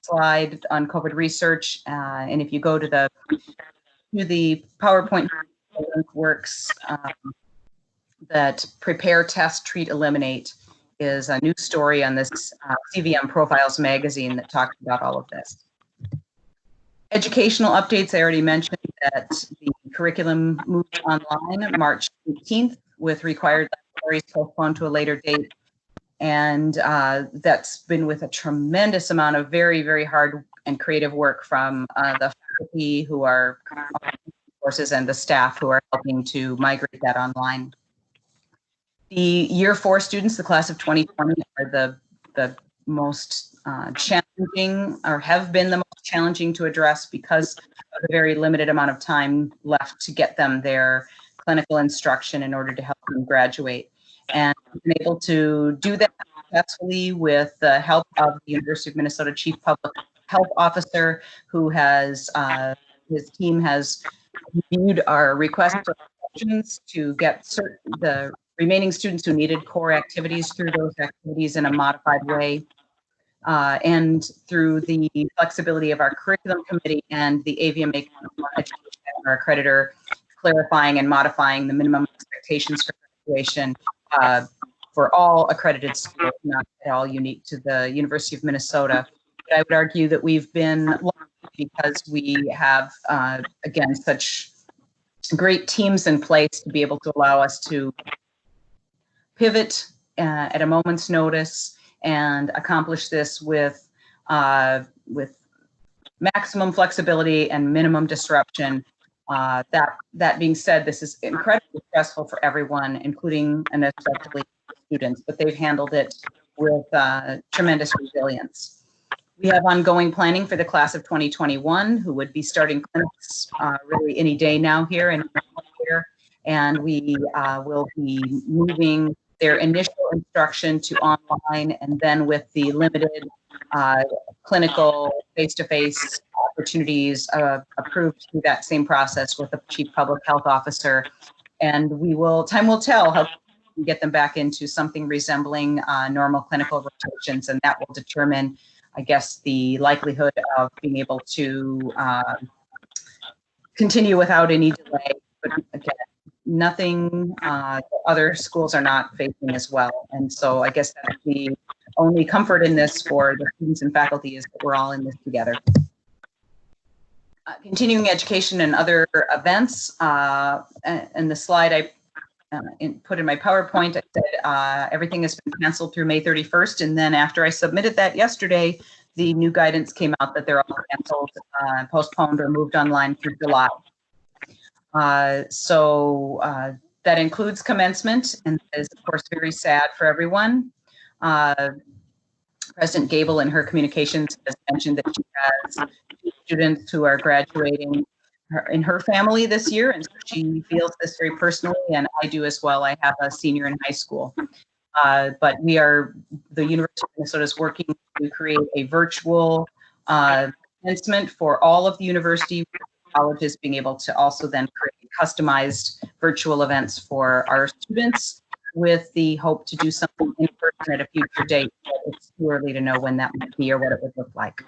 slide on COVID research. And if you go to the PowerPoint works, that Prepare, Test, Treat, Eliminate is a new story on this CVM Profiles magazine that talks about all of this. Educational updates, I already mentioned that the curriculum moved online March 18th with required laboratories postponed to a later date. And that's been with a tremendous amount of very, very hard and creative work from the faculty who are courses and the staff who are helping to migrate that online. The year 4 students, the class of 2020, are the most challenging, or have been the most challenging to address because of the very limited amount of time left to get them their clinical instruction in order to help them graduate. And we've been able to do that successfully with the help of the University of Minnesota Chief Public Health Officer, who has, his team has reviewed our request for questions to get the remaining students who needed core activities through those activities in a modified way. And through the flexibility of our curriculum committee and the Avian education, our accreditor, clarifying and modifying the minimum expectations for graduation for all accredited schools, not at all unique to the University of Minnesota. But I would argue that we've been lucky because we have, again, such great teams in place to be able to allow us to pivot at a moment's notice and accomplish this with maximum flexibility and minimum disruption. That being said, this is incredibly stressful for everyone, including and especially students, but they've handled it with tremendous resilience. We have ongoing planning for the class of 2021, who would be starting clinics really any day now here in here, and we will be moving their initial instruction to online, and then with the limited clinical face-to-face opportunities approved through that same process with the Chief Public Health Officer. And time will tell how can get them back into something resembling normal clinical rotations, and that will determine, I guess, the likelihood of being able to continue without any delay. But again, nothing other schools are not facing as well. And so I guess that's the only comfort in this for the students and faculty, is that we're all in this together. Continuing education and other events. And the slide I put in my PowerPoint, I said everything has been canceled through May 31st. And then after I submitted that yesterday, the new guidance came out that they're all canceled, postponed, or moved online through July. So that includes commencement, and is of course very sad for everyone. President Gable in her communications has mentioned that she has students who are graduating in her family this year, and so she feels this very personally, and I do as well. I have a senior in high school. But the University of Minnesota is working to create a virtual commencement for all of the university colleges, being able to also then create customized virtual events for our students, with the hope to do something in person at a future date. But it's too early to know when that might be or what it would look like.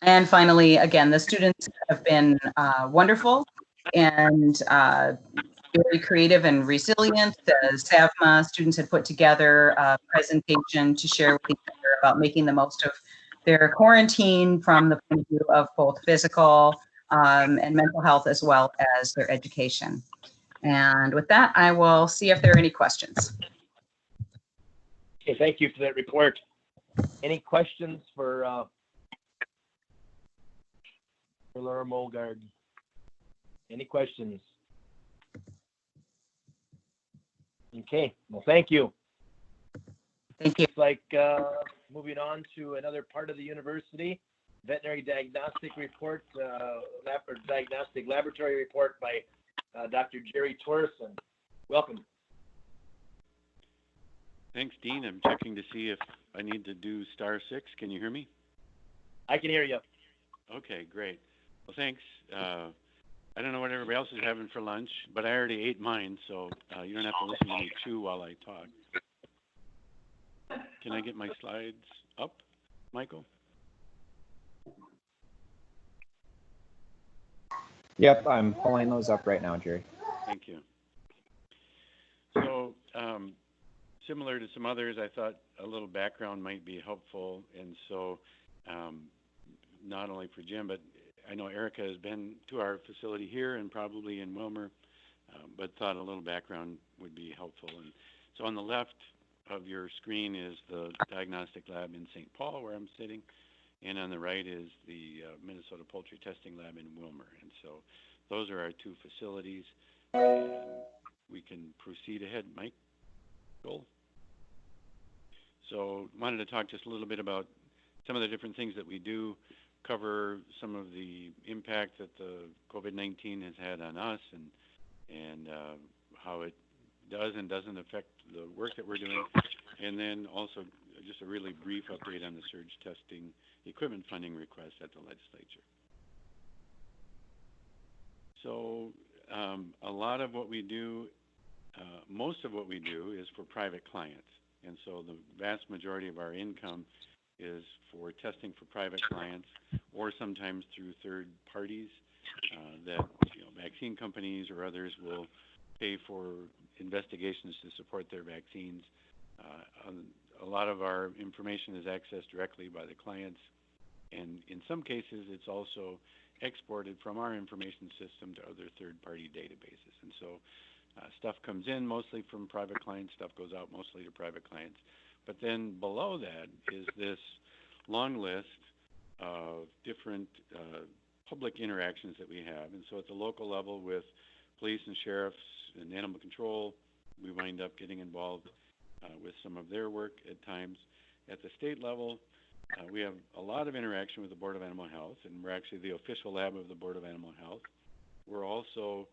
And finally, again, the students have been wonderful and very creative and resilient. The SAVMA students had put together a presentation to share with each other about making the most of their quarantine from the point of view of both physical and mental health, as well as their education. And with that, I will see if there are any questions. Okay, thank you for that report. Any questions for Laura Molgaard? Any questions? Okay, well, thank you. Thank you. It's like moving on to another part of the university, veterinary diagnostic report, diagnostic laboratory report by Dr. Jerry Torrison. Welcome. Thanks, Dean. I'm checking to see if I need to do *6. Can you hear me? I can hear you. Okay, great. Well, thanks. I don't know what everybody else is having for lunch, but I already ate mine, so you don't have to listen to me chew while I talk. Can I get my slides up, Michael? Yep, I'm pulling those up right now, Jerry. Thank you. So, similar to some others, I thought a little background might be helpful, and so not only for Jim, but I know Erica has been to our facility here and probably in Wilmer, but thought a little background would be helpful. And so on the left of your screen is the diagnostic lab in St. Paul, where I'm sitting, and on the right is the Minnesota Poultry Testing Lab in Wilmer. And so those are our two facilities, and we can proceed ahead. Mike, Joel? So wanted to talk just a little bit about some of the different things that we do, cover some of the impact that the COVID-19 has had on us, and how it does and doesn't affect the work that we're doing, and then also just a really brief update on the surge testing equipment funding request at the legislature. So a lot of what we do, most of what we do is for private clients, and so the vast majority of our income is for testing for private clients, or sometimes through third parties that vaccine companies or others will pay for investigations to support their vaccines. A lot of our information is accessed directly by the clients, and in some cases it's also exported from our information system to other third-party databases. And so stuff comes in mostly from private clients, stuff goes out mostly to private clients. But then below that is this long list of different public interactions that we have. And so at the local level with police and sheriffs and animal control, we wind up getting involved with some of their work at times. At the state level, we have a lot of interaction with the Board of Animal Health, and we're actually the official lab of the Board of Animal Health. We're also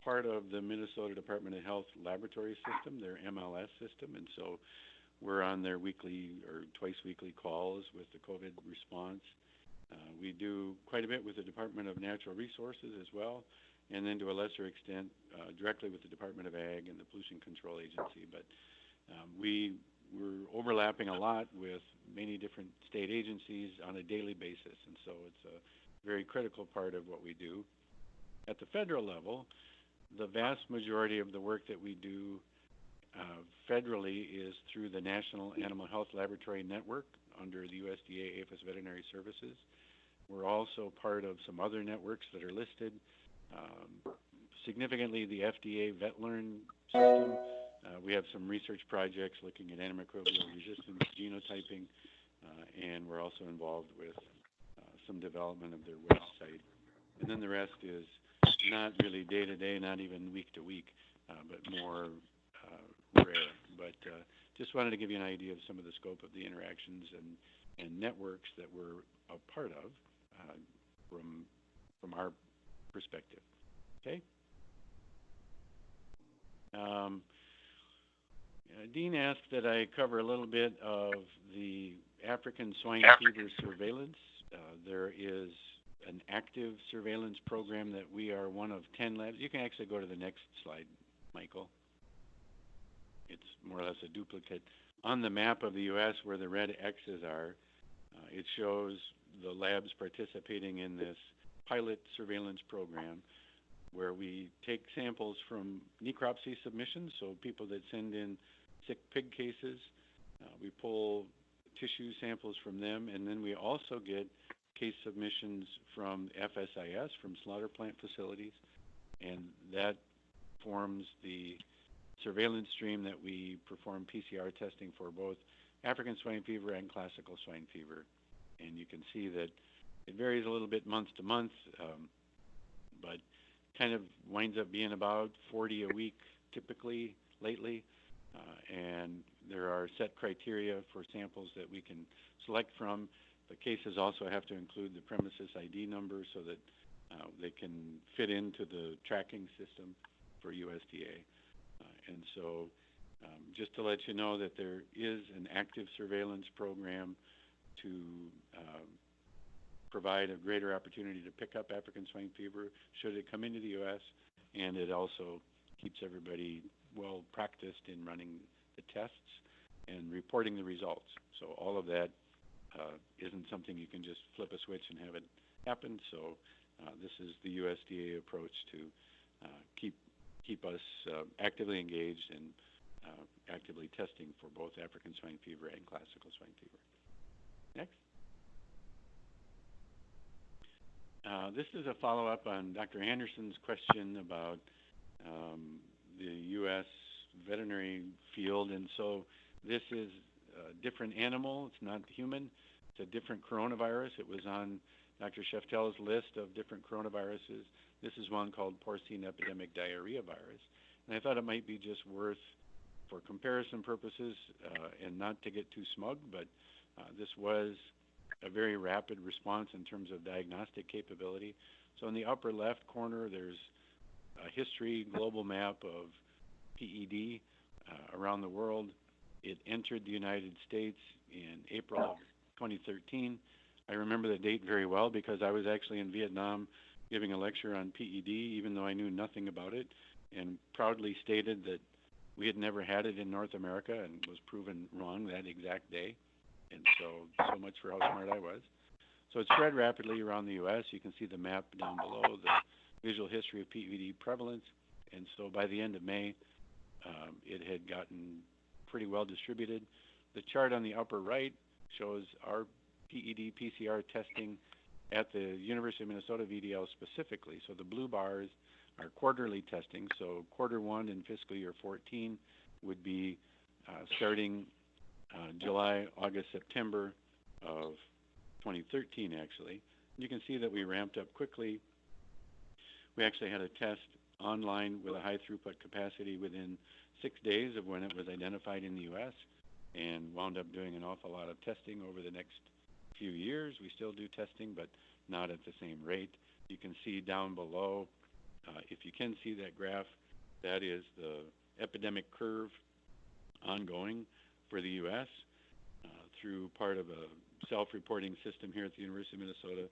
part of the Minnesota Department of Health laboratory system, their MLS system, and so we're on their weekly or twice weekly calls with the COVID response. We do quite a bit with the Department of Natural Resources as well, and then to a lesser extent directly with the Department of Ag and the Pollution Control Agency. But we're overlapping a lot with many different state agencies on a daily basis, and so it's a very critical part of what we do. At the federal level, the vast majority of the work that we do federally is through the National Animal Health Laboratory Network under the USDA APHIS Veterinary Services. We're also part of some other networks that are listed. Significantly, the FDA VetLearn system. We have some research projects looking at antimicrobial resistance genotyping, and we're also involved with some development of their website. And then the rest is not really day-to-day, not even week-to-week, but more rare. But just wanted to give you an idea of some of the scope of the interactions and networks that we're a part of from our perspective. Okay? Dean asked that I cover a little bit of the African swine fever surveillance. There is an active surveillance program that we are one of 10 labs. You can actually go to the next slide, Michael. It's more or less a duplicate. On the map of the U.S. where the red X's are, it shows the labs participating in this pilot surveillance program where we take samples from necropsy submissions, so people that send in sick pig cases. We pull tissue samples from them, and then we also get case submissions from FSIS, from slaughter plant facilities, and that forms the surveillance stream that we perform PCR testing for both African swine fever and classical swine fever. And you can see that it varies a little bit month to month, but kind of winds up being about 40 a week typically lately. And there are set criteria for samples that we can select from. The cases also have to include the premises ID number so that they can fit into the tracking system for USDA. And so just to let you know that there is an active surveillance program to provide a greater opportunity to pick up African swine fever should it come into the U.S., and it also keeps everybody well practiced in running the tests and reporting the results. So all of that isn't something you can just flip a switch and have it happen. So this is the USDA approach to keep us actively engaged and actively testing for both African swine fever and classical swine fever. Next. This is a follow-up on Dr. Anderson's question about the U.S. veterinary field. And so this is a different animal. It's not human. It's a different coronavirus. It was on Dr. Scheftel's list of different coronaviruses. This is one called porcine epidemic diarrhea virus. And I thought it might be just worth, for comparison purposes, and not to get too smug, but this was a very rapid response in terms of diagnostic capability. So in the upper left corner, there's a history global map of PED around the world. It entered the United States in April of 2013. I remember the date very well because I was actually in Vietnam giving a lecture on PED, even though I knew nothing about it, and proudly stated that we had never had it in North America and was proven wrong that exact day. And so much for how smart I was. So it spread rapidly around the U.S. You can see the map down below, the visual history of PED prevalence. And so by the end of May, it had gotten pretty well distributed. The chart on the upper right shows our PED PCR testing at the University of Minnesota VDL specifically. So the blue bars are quarterly testing. So quarter one in fiscal year 14 would be starting July, August, September of 2013, actually. You can see that we ramped up quickly. We actually had a test online with a high throughput capacity within 6 days of when it was identified in the U.S. and wound up doing an awful lot of testing over the next few years. We still do testing, but not at the same rate. You can see down below, if you can see that graph, that is the epidemic curve ongoing for the U.S. Through part of a self-reporting system here at the University of Minnesota,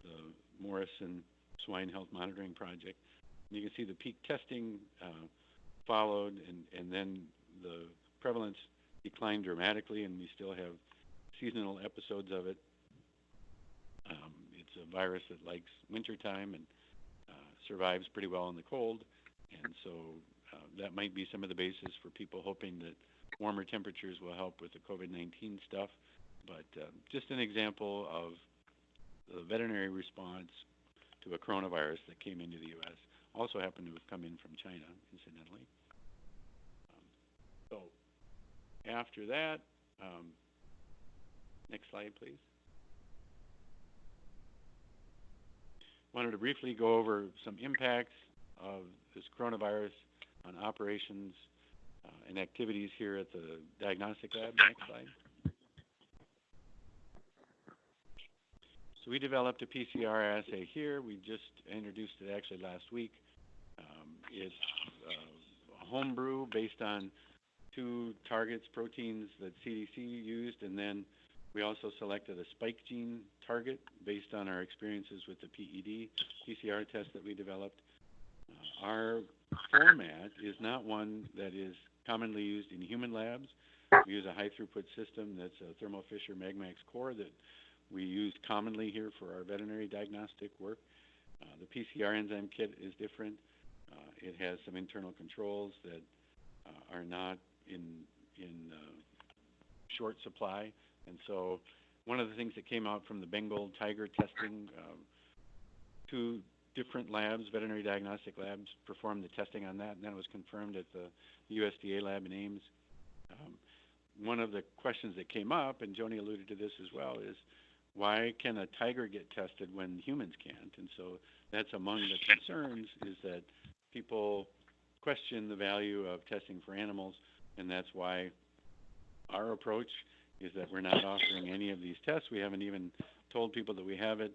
the Morrison Swine Health Monitoring Project. You can see the peak testing followed, and then the prevalence declined dramatically, and we still have seasonal episodes of it. It's a virus that likes wintertime and survives pretty well in the cold, and so that might be some of the basis for people hoping that warmer temperatures will help with the COVID-19 stuff. But just an example of the veterinary response to a coronavirus that came into the U.S. Also happened to have come in from China, incidentally. So after that, next slide, please. Wanted to briefly go over some impacts of this coronavirus on operations and activities here at the diagnostic lab. Next slide. So we developed a PCR assay here. We just introduced it actually last week. It's a home brew based on 2 targets, proteins that CDC used, and then we also selected a spike gene target based on our experiences with the PED PCR test that we developed. Our format is not one that is commonly used in human labs. We use a high throughput system that's a Thermo Fisher Magmax core that we use commonly here for our veterinary diagnostic work. The PCR enzyme kit is different. It has some internal controls that are not in short supply. And so one of the things that came out from the Bengal tiger testing, 2 different labs, veterinary diagnostic labs, performed the testing on that, and then it was confirmed at the USDA lab in Ames. One of the questions that came up, and Joni alluded to this as well, is why can a tiger get tested when humans can't? And so that's among the concerns, is that people question the value of testing for animals, and that's why our approach is that we're not offering any of these tests. We haven't even told people that we have it.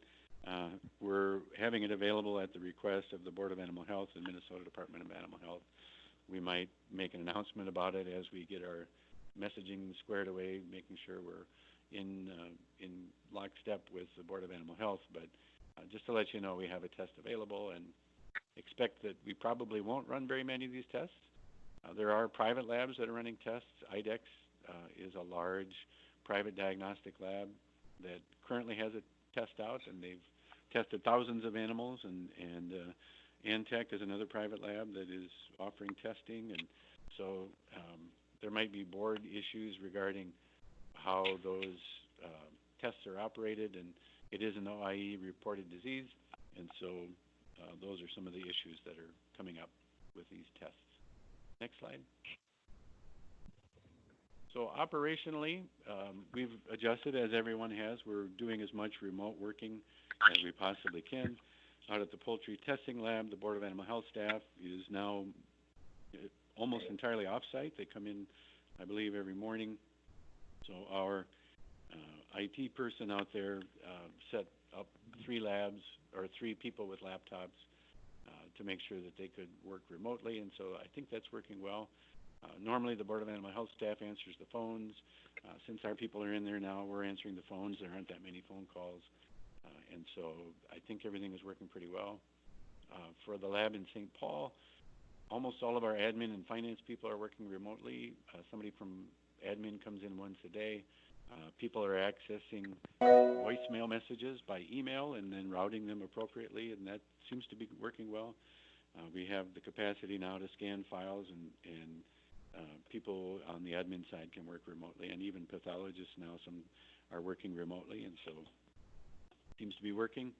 We're having it available at the request of the Board of Animal Health and Minnesota Department of Animal Health. We might make an announcement about it as we get our messaging squared away, making sure we're in lockstep with the Board of Animal Health. But just to let you know, we have a test available, and expect that we probably won't run very many of these tests. There are private labs that are running tests. IDEX is a large private diagnostic lab that currently has a test out, and they've tested thousands of animals, and Antech is another private lab that is offering testing. And so there might be board issues regarding how those tests are operated, and it is an OIE reported disease, and so those are some of the issues that are coming up with these tests. Next slide. So operationally, we've adjusted as everyone has. We're doing as much remote working as we possibly can. Out at the poultry testing lab, the Board of Animal Health staff is now almost entirely off-site. They come in, I believe, every morning. So our IT person out there set up 3 labs, or 3 people with laptops to make sure that they could work remotely, and so I think that's working well. Normally, the Board of Animal Health staff answers the phones. Since our people are in there now, we're answering the phones. There aren't that many phone calls, and so I think everything is working pretty well. For the lab in St. Paul, almost all of our admin and finance people are working remotely. Somebody from admin comes in once a day. People are accessing voicemail messages by email and then routing them appropriately, and that seems to be working well. We have the capacity now to scan files, and people on the admin side can work remotely, and even pathologists now, some are working remotely, and so it seems to be working.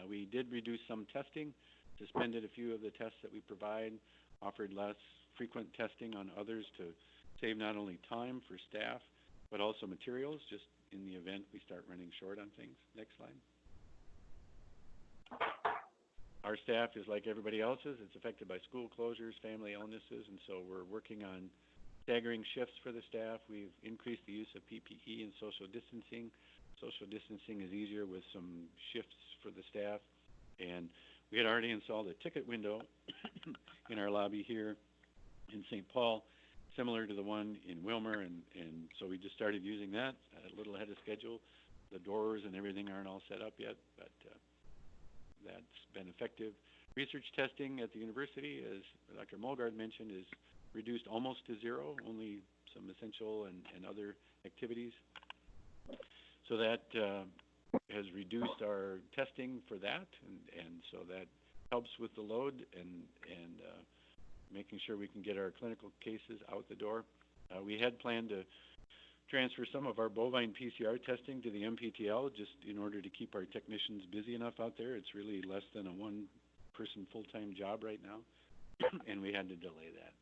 We did reduce some testing, suspended a few of the tests that we provide, offered less frequent testing on others to save not only time for staff, but also materials, just in the event we start running short on things. Next slide. Our staff is like everybody else's. It's affected by school closures, family illnesses, and so we're working on staggering shifts for the staff. We've increased the use of PPE and social distancing. Social distancing is easier with some shifts for the staff. And we had already installed a ticket window in our lobby here in St. Paul, similar to the one in Wilmer, and so we just started using that a little ahead of schedule. The doors and everything aren't all set up yet, but that's been effective. Research testing at the university, as Dr. Molgaard mentioned, is reduced almost to zero, only some essential and other activities. So that has reduced our testing for that, and so that helps with the load and making sure we can get our clinical cases out the door. We had planned to transfer some of our bovine PCR testing to the MPTL just in order to keep our technicians busy enough out there. It's really less than a one-person full-time job right now, and we had to delay that.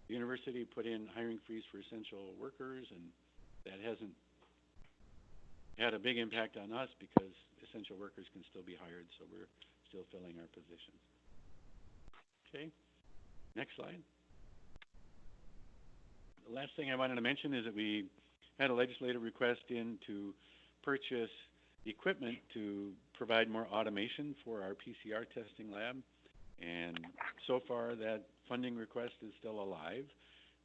The university put in hiring freeze for essential workers, and that hasn't had a big impact on us because essential workers can still be hired, so we're still filling our positions. Okay, next slide. The last thing I wanted to mention is that we had a legislative request in to purchase equipment to provide more automation for our PCR testing lab. And so far that funding request is still alive.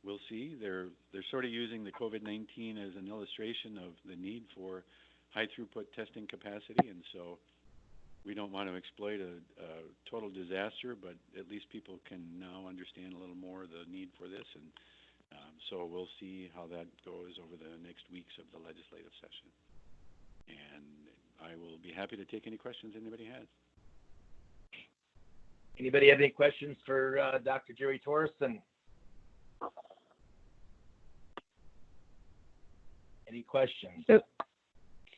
We'll see. They're sort of using the COVID-19 as an illustration of the need for high throughput testing capacity. And so we don't want to exploit a total disaster, but at least people can now understand a little more the need for this. And so we'll see how that goes over the next weeks of the legislative session. And I will be happy to take any questions anybody has. Anybody have any questions for Dr. Jerry Torrison? Any questions?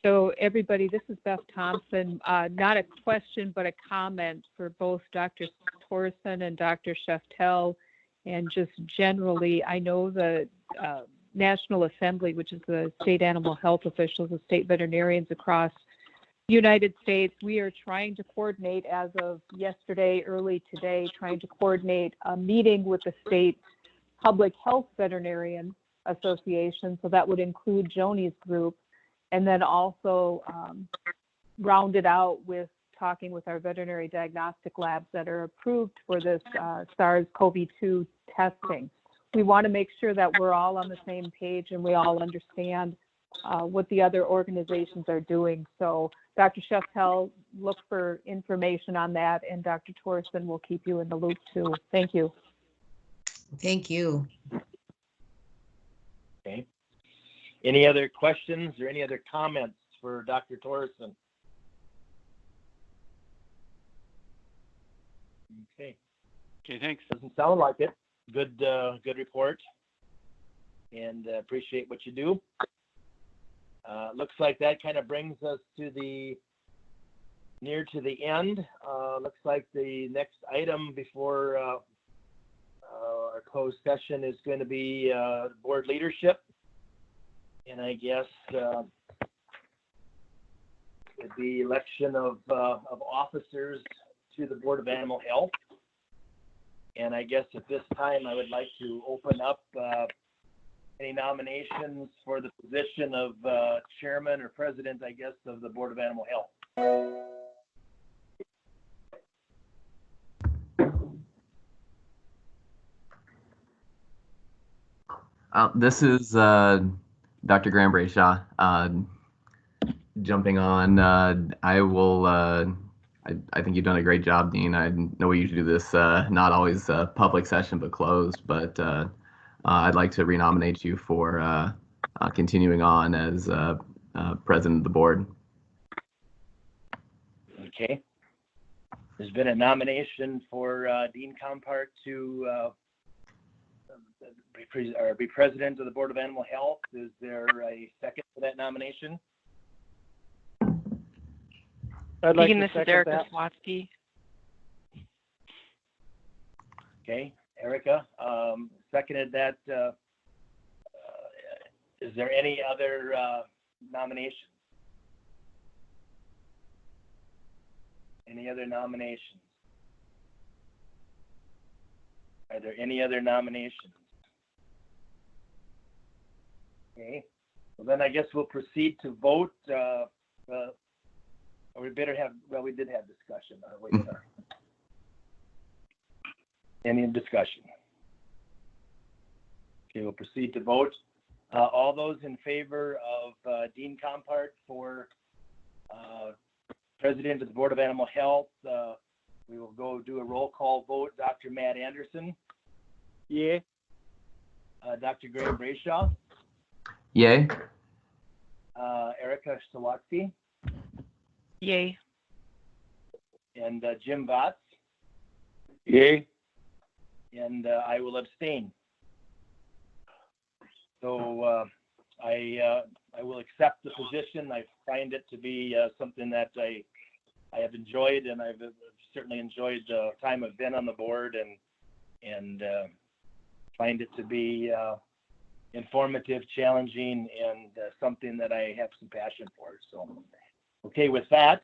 So everybody, this is Beth Thompson. Not a question, but a comment for both Dr. Torrison and Dr. Scheftel. And just generally, I know the National Assembly, which is the state animal health officials, the state veterinarians across the United States, we are trying to coordinate as of yesterday, early today, trying to coordinate a meeting with the state public health veterinarian association. So that would include Joni's group, and then also round it out with talking with our veterinary diagnostic labs that are approved for this SARS-CoV-2 testing. We want to make sure that we're all on the same page and we all understand what the other organizations are doing. So Dr. Scheftel, look for information on that, and Dr. Torrison will keep you in the loop too. Thank you. Thank you. Okay. Any other questions or any other comments for Dr. Torrison? Okay. Okay, thanks. Doesn't sound like it. Good report, and appreciate what you do. Looks like that kind of brings us to near to the end. Looks like the next item before our closed session is going to be board leadership, and I guess the election of officers to the Board of Animal Health. And I guess at this time, I would like to open up any nominations for the position of chairman or president, I guess, of the Board of Animal Health. This is Dr. Graham Brayshaw. Jumping on, I will. I think you've done a great job, Dean. I know we usually do this not always a public session, but closed. But I'd like to renominate you for continuing on as president of the board. Okay. There's been a nomination for Dean Compart to be president of the Board of Animal Health. Is there a second for that nomination? I'd like Dean, to this is second Erica that. Swatsky. Okay, Erica seconded that. Is there any other nominations? Any other nominations? Are there any other nominations? Okay, well then I guess we'll proceed to vote. We better have, well, we did have discussion. Any discussion? Okay, we'll proceed to vote. All those in favor of Dean Compart for president of the Board of Animal Health, We will go do a roll call vote. Dr. Matt Anderson, Yeah. Dr. Graham Brayshaw, Yay. Erica Stolotsky, Yay. and Jim Vatz, Yay. and I will abstain. So I will accept the position. I find it to be something that I have enjoyed, and I've certainly enjoyed the time I've been on the board, and find it to be informative, challenging, and something that I have some passion for. So, okay, with that,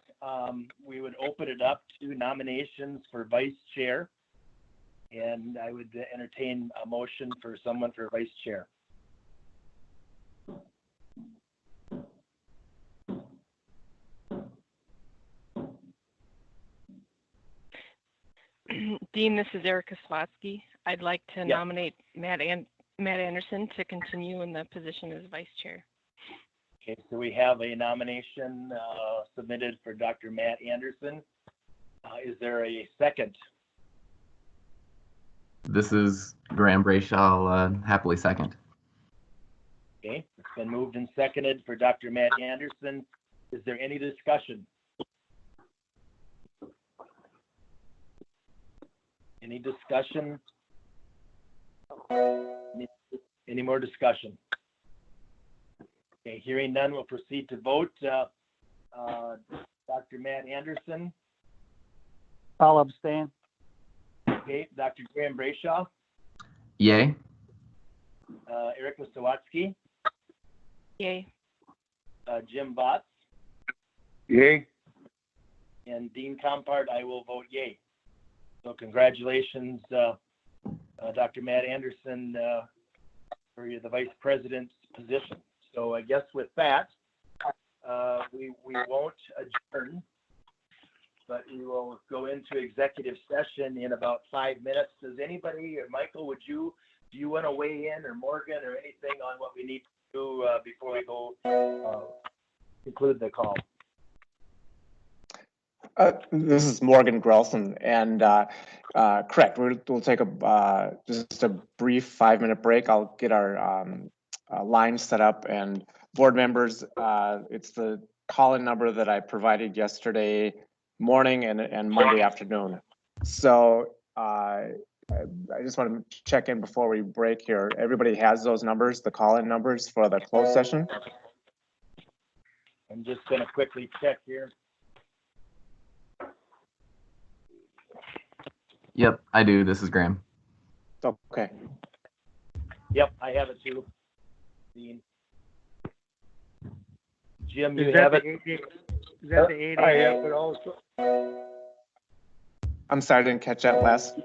we would open it up to nominations for vice chair, and I would entertain a motion for someone for vice chair. Dean, this is Erica Swatsky. I'd like to Yes. nominate Matt Anderson to continue in the position as vice chair. Okay, so we have a nomination submitted for Dr. Matt Anderson. Is there a second? This is Graham Brayshaw. I'll happily second. Okay, it's been moved and seconded for Dr. Matt Anderson. Is there any discussion? Any discussion? Any more discussion? Okay, hearing none, we'll proceed to vote. Dr. Matt Anderson. I'll abstain. Okay, Dr. Graham Brayshaw, Yay. Erica Sawatsky, Yay. Jim Vatz, Yay. and Dean Compart. I will vote yay. So congratulations, Dr. Matt Anderson, for the vice president's position. So I guess with that, we won't adjourn, but we will go into executive session in about 5 minutes. Does anybody, or Michael, do you want to weigh in, or Morgan, or anything on what we need to do before we go conclude the call? This is Morgan Grelson, and correct. We'll take just a brief 5-minute break. I'll get our line set up, and board members, it's the call-in number that I provided yesterday morning and Monday afternoon. So I just want to check in before we break here. Everybody has those numbers, the call-in numbers for the closed session? I'm just going to quickly check here. Yep, I do. This is Graham. Okay. Yep, I have it too. Dean. Jim, you Is that have the it? 88? Is that the 88? I have it also. I'm sorry, I didn't catch that last.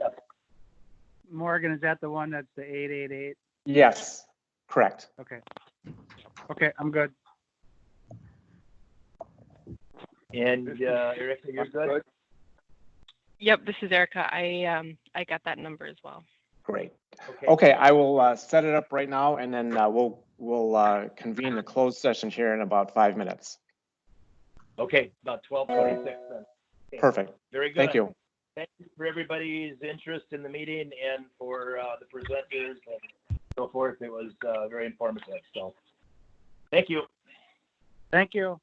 Morgan, is that the one that's the 888? Yes, correct. Okay. Okay, I'm good. And Erica, you're good? Yep, this is Erica. I got that number as well. Great. Okay, I will set it up right now, and then we'll convene the closed session here in about 5 minutes. Okay, about 12:26 then. Okay. Perfect. Very good. Thank you. Thank you for everybody's interest in the meeting and for the presenters and so forth. It was very informative. So, thank you. Thank you.